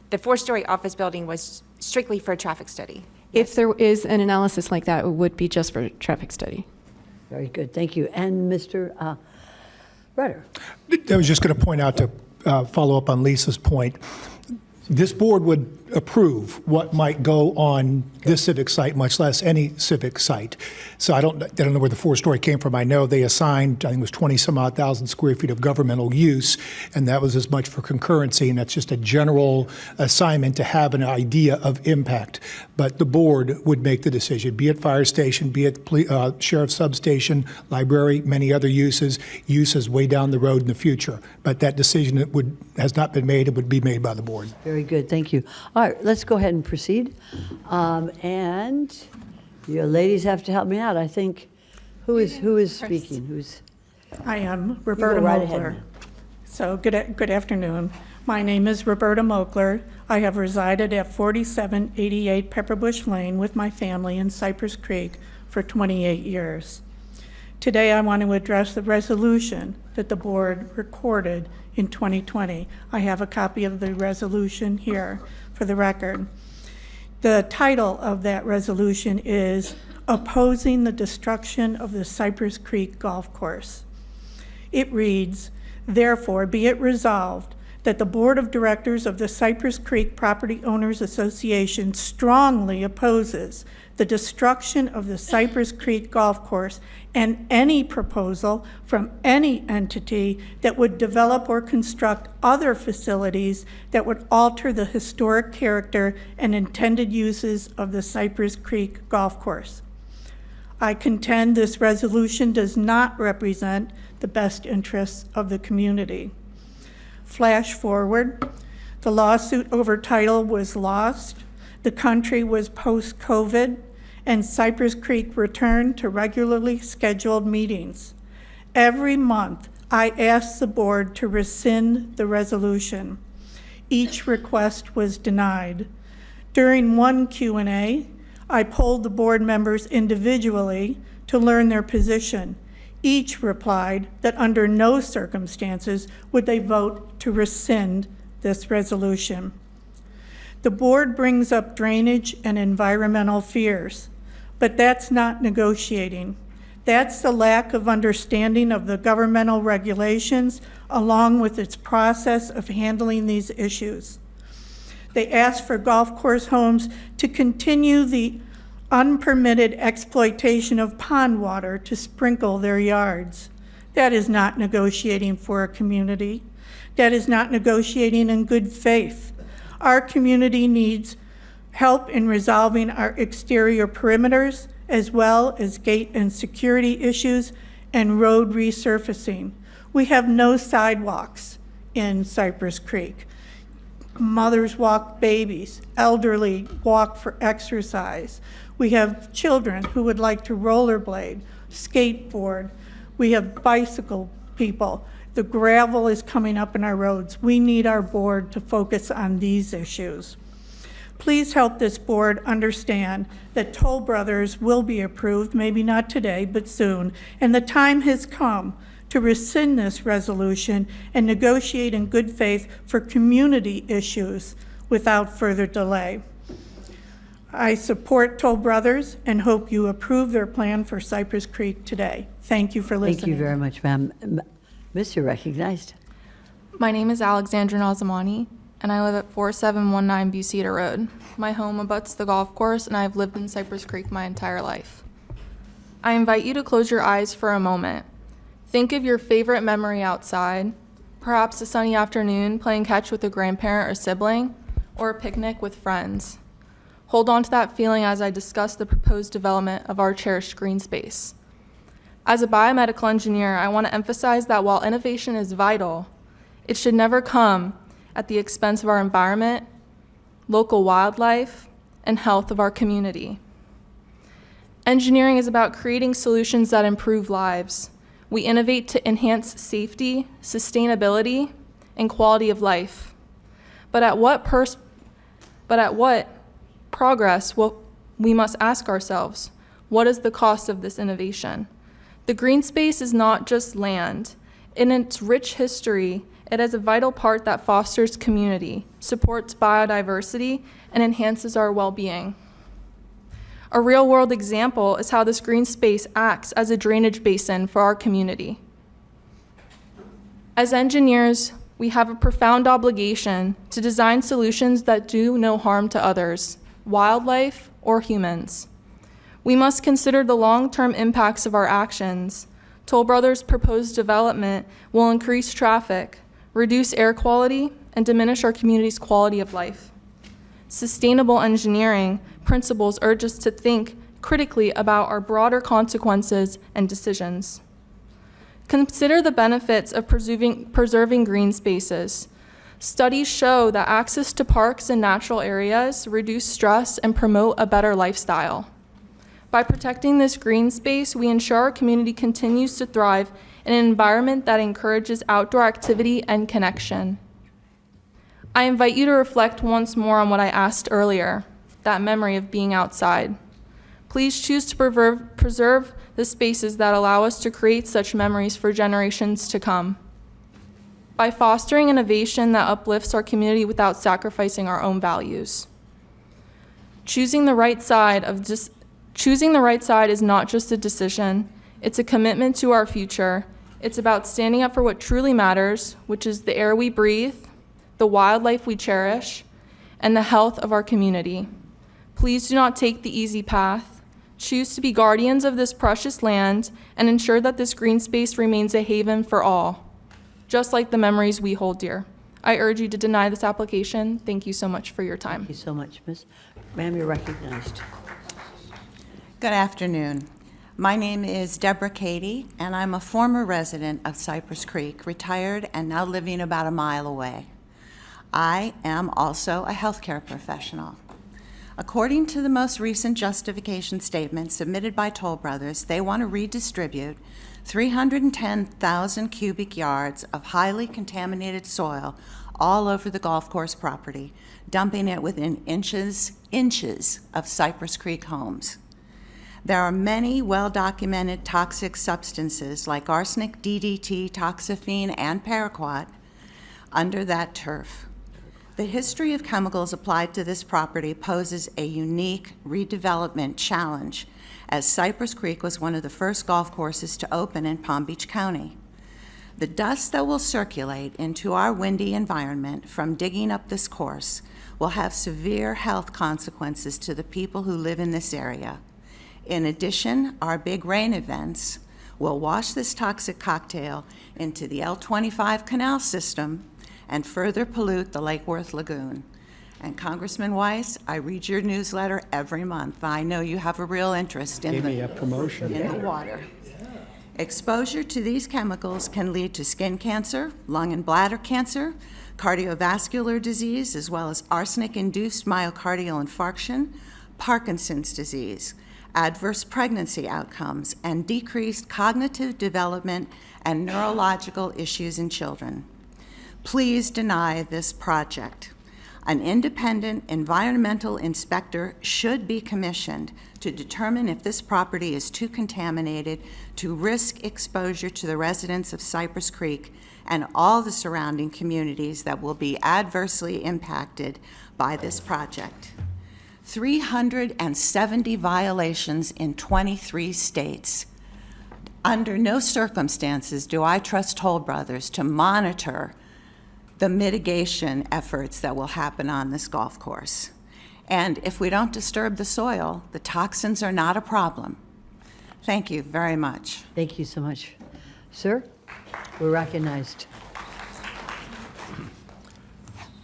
the 4-story office building was strictly for a traffic study. If there is an analysis like that, it would be just for a traffic study. Very good, thank you. And Mr. Rutter. I was just going to point out to follow up on Lisa's point. This board would approve what might go on this civic site, much less any civic site. So I don't know where the 4-story came from. I know they assigned, I think it was 20-some-odd thousand square feet of governmental use, and that was as much for concurrency, and that's just a general assignment to have an idea of impact. But the board would make the decision, be it fire station, be it sheriff's substation, library, many other uses way down the road in the future. But that decision has not been made. It would be made by the board. Very good, thank you. All right, let's go ahead and proceed. And you ladies have to help me out. I think, who is speaking? I am Roberta right Mokler. ahead. So good afternoon. My name is Roberta Mokler. I have resided at 4788 Pepperbush Lane with my family in Cypress Creek for 28 years. Today I want to address the resolution that the board recorded in 2020. I have a copy of the resolution here for the record. The title of that resolution is Opposing the Destruction of the Cypress Creek Golf Course. It reads, therefore, be it resolved that the Board of Directors of the Cypress Creek Property Owners Association strongly opposes the destruction of the Cypress Creek Golf Course and any proposal from any entity that would develop or construct other facilities that would alter the historic character and intended uses of the Cypress Creek Golf Course. I contend this resolution does not represent the best interests of the community. Flash forward, the lawsuit over title was lost, the country was post-COVID, and Cypress Creek returned to regularly scheduled meetings. Every month, I asked the board to rescind the resolution. Each request was denied. During one Q&A, I polled the board members individually to learn their position. Each replied that under no circumstances would they vote to rescind this resolution. The board brings up drainage and environmental fears, but that's not negotiating. That's the lack of understanding of the governmental regulations along with its process of handling these issues. They ask for golf course homes to continue the unpermitted exploitation of pond water to sprinkle their yards. That is not negotiating for a community. That is not negotiating in good faith. Our community needs help in resolving our exterior perimeters, as well as gate and security issues and road resurfacing. We have no sidewalks in Cypress Creek. Mothers walk babies, elderly walk for exercise. We have children who would like to rollerblade, skateboard. We have bicycle people. The gravel is coming up in our roads. We need our board to focus on these issues. Please help this board understand that Toll Brothers will be approved, maybe not today, but soon, and the time has come to rescind this resolution and negotiate in good faith for community issues without further delay. I support Toll Brothers and hope you approve their plan for Cypress Creek today. Thank you for listening. Thank you very much, ma'am. Miss, you're recognized. My name is Alexandra Nazamani, and I live at 4719 Buceta Road. My home abuts the golf course, and I've lived in Cypress Creek my entire life. I invite you to close your eyes for a moment. Think of your favorite memory outside, perhaps a sunny afternoon playing catch with a grandparent or sibling, or a picnic with friends. Hold on to that feeling as I discuss the proposed development of our cherished green space. As a biomedical engineer, I want to emphasize that while innovation is vital, it should never come at the expense of our environment, local wildlife, and health of our community. Engineering is about creating solutions that improve lives. We innovate to enhance safety, sustainability, and quality of life. But at what progress we must ask ourselves, what is the cost of this innovation? The green space is not just land. In its rich history, it has a vital part that fosters community, supports biodiversity, and enhances our well-being. A real-world example is how this green space acts as a drainage basin for our community. As engineers, we have a profound obligation to design solutions that do no harm to others, wildlife, or humans. We must consider the long-term impacts of our actions. Toll Brothers' proposed development will increase traffic, reduce air quality, and diminish our community's quality of life. Sustainable engineering principles urge us to think critically about our broader consequences and decisions. Consider the benefits of preserving green spaces. Studies show that access to parks and natural areas reduce stress and promote a better lifestyle. By protecting this green space, we ensure our community continues to thrive in an environment that encourages outdoor activity and connection. I invite you to reflect once more on what I asked earlier, that memory of being outside. Please choose to preserve the spaces that allow us to create such memories for generations to come. By fostering innovation that uplifts our community without sacrificing our own values. Choosing the right side is not just a decision, it's a commitment to our future. It's about standing up for what truly matters, which is the air we breathe, the wildlife we cherish, and the health of our community. Please do not take the easy path. Choose to be guardians of this precious land and ensure that this green space remains a haven for all, just like the memories we hold dear. I urge you to deny this application. Thank you so much for your time. Thank you so much, Miss. Ma'am, you're recognized. Good afternoon. My name is Deborah Cady, and I'm a former resident of Cypress Creek, retired and now living about a mile away. I am also a healthcare professional. According to the most recent justification statement submitted by Toll Brothers, they want to redistribute 310,000 cubic yards of highly contaminated soil all over the golf course property, dumping it within inches of Cypress Creek homes. There are many well-documented toxic substances like arsenic, DDT, toxaphene, and paraquat under that turf. The history of chemicals applied to this property poses a unique redevelopment challenge, as Cypress Creek was one of the first golf courses to open in Palm Beach County. The dust that will circulate into our windy environment from digging up this course will have severe health consequences to the people who live in this area. In addition, our big rain events will wash this toxic cocktail into the L25 canal system and further pollute the Lake Worth Lagoon. And Congressman Weiss, I read your newsletter every month. I know you have a real interest in Gave me a promotion. in the water. Exposure to these chemicals can lead to skin cancer, lung and bladder cancer, cardiovascular disease, as well as arsenic-induced myocardial infarction, Parkinson's disease, adverse pregnancy outcomes, and decreased cognitive development and neurological issues in children. Please deny this project. An independent environmental inspector should be commissioned to determine if this property is too contaminated to risk exposure to the residents of Cypress Creek and all the surrounding communities that will be adversely impacted by this project. 370 violations in 23 states. Under no circumstances do I trust Toll Brothers to monitor the mitigation efforts that will happen on this golf course. And if we don't disturb the soil, the toxins are not a problem. Thank you very much. Thank you so much. Sir, we're recognized.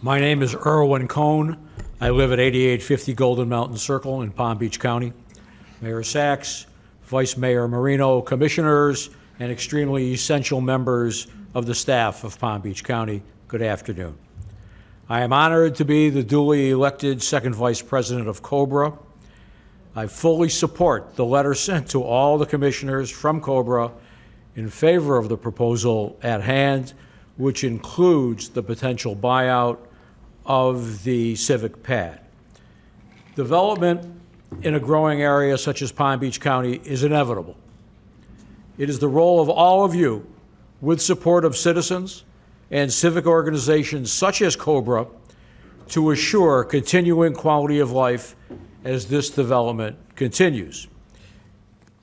My name is Irwin Cohn. I live at 8850 Golden Mountain Circle in Palm Beach County. Mayor Sachs, Vice Mayor Marino, commissioners, and extremely essential members of the staff of Palm Beach County, good afternoon. I am honored to be the duly elected second vice president of COBRA. I fully support the letter sent to all the commissioners from COBRA in favor of the proposal at hand, which includes the potential buyout of the civic pad. Development in a growing area such as Palm Beach County is inevitable. It is the role of all of you, with support of citizens and civic organizations such as COBRA, to assure continuing quality of life as this development continues.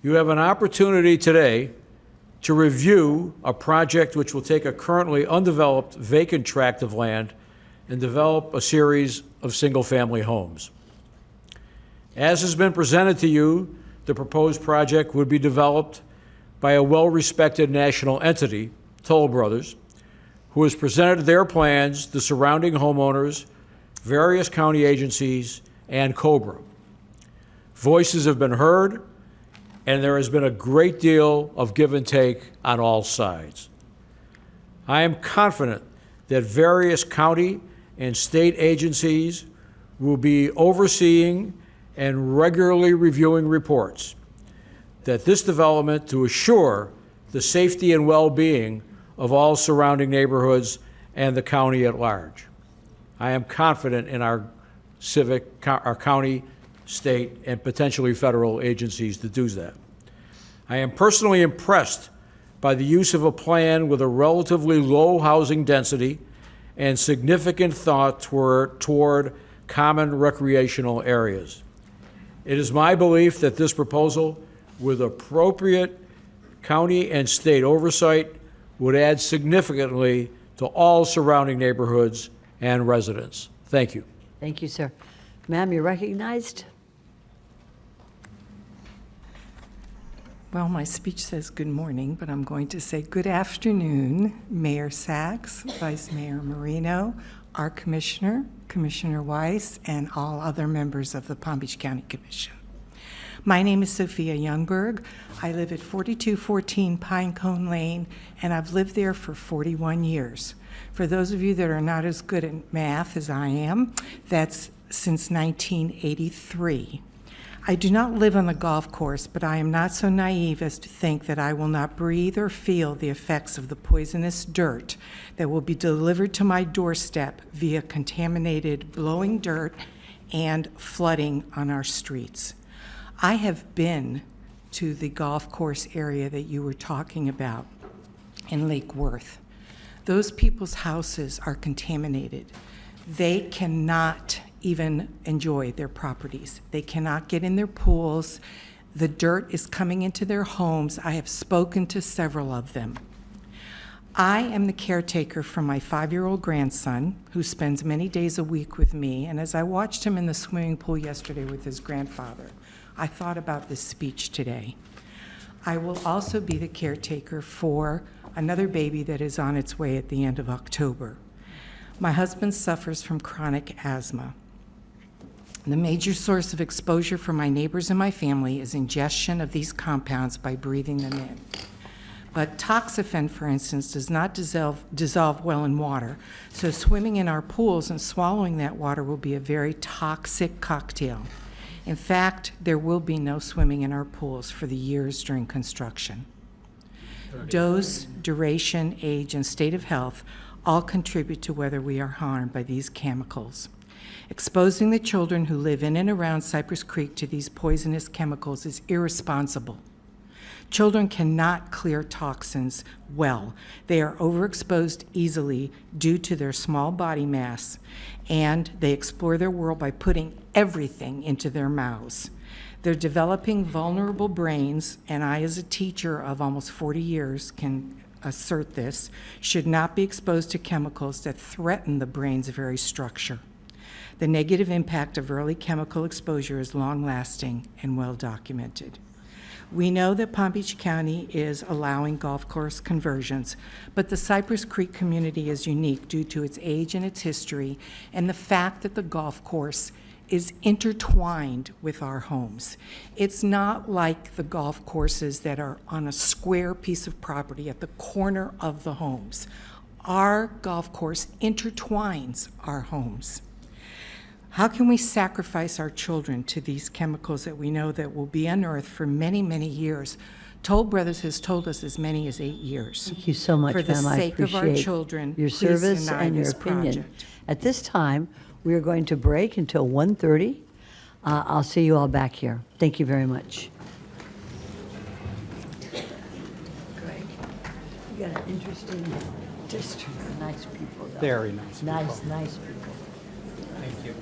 You have an opportunity today to review a project which will take a currently undeveloped vacant tract of land and develop a series of single-family homes. As has been presented to you, the proposed project would be developed by a well-respected national entity, Toll Brothers, who has presented their plans to surrounding homeowners, various county agencies, and COBRA. Voices have been heard, and there has been a great deal of give and take on all sides. I am confident that various county and state agencies will be overseeing and regularly reviewing reports that this development to assure the safety and well-being of all surrounding neighborhoods and the county at large. I am confident in our county, state, and potentially federal agencies to do that. I am personally impressed by the use of a plan with a relatively low housing density and significant thought toward common recreational areas. It is my belief that this proposal, with appropriate county and state oversight, would add significantly to all surrounding neighborhoods and residents. Thank you. Thank you, sir. Ma'am, you're recognized. Well, my speech says good morning, but I'm going to say good afternoon, Mayor Sachs, Vice Mayor Marino, our commissioner, Commissioner Weiss, and all other members of the Palm Beach County Commission. My name is Sophia Youngberg. I live at 4214 Pinecone Lane, and I've lived there for 41 years. For those of you that are not as good at math as I am, that's since 1983. I do not live on the golf course, but I am not so naive as to think that I will not breathe or feel the effects of the poisonous dirt that will be delivered to my doorstep via contaminated blowing dirt and flooding on our streets. I have been to the golf course area that you were talking about in Lake Worth. Those people's houses are contaminated. They cannot even enjoy their properties. They cannot get in their pools. The dirt is coming into their homes. I have spoken to several of them. I am the caretaker for my 5-year-old grandson, who spends many days a week with me, and as I watched him in the swimming pool yesterday with his grandfather, I thought about this speech today. I will also be the caretaker for another baby that is on its way at the end of October. My husband suffers from chronic asthma. The major source of exposure for my neighbors and my family is ingestion of these compounds by breathing them in. But toxafen, for instance, does not dissolve well in water, so swimming in our pools and swallowing that water will be a very toxic cocktail. In fact, there will be no swimming in our pools for the years during construction. Dose, duration, age, and state of health all contribute to whether we are harmed by these chemicals. Exposing the children who live in and around Cypress Creek to these poisonous chemicals is irresponsible. Children cannot clear toxins well. They are overexposed easily due to their small body mass, and they explore their world by putting everything into their mouths. They're developing vulnerable brains, and I, as a teacher of almost 40 years, can assert this, should not be exposed to chemicals that threaten the brain's very structure. The negative impact of early chemical exposure is long-lasting and well-documented. We know that Palm Beach County is allowing golf course conversions, but the Cypress Creek community is unique due to its age and its history, and the fact that the golf course is intertwined with our homes. It's not like the golf courses that are on a square piece of property at the corner of the homes. Our golf course intertwines our homes. How can we sacrifice our children to these chemicals that we know that will be unearthed for many, many years? Toll Brothers has told us as many as 8 years. Thank you so much, For the ma'am. I sake of our appreciate children, your please service deny and your this opinion. project. At this time, we are going to break until 1:30. I'll see you all back here. Thank you very much. Greg, you got an interesting district, nice people. Though. Very nice people. Nice people. Thank you.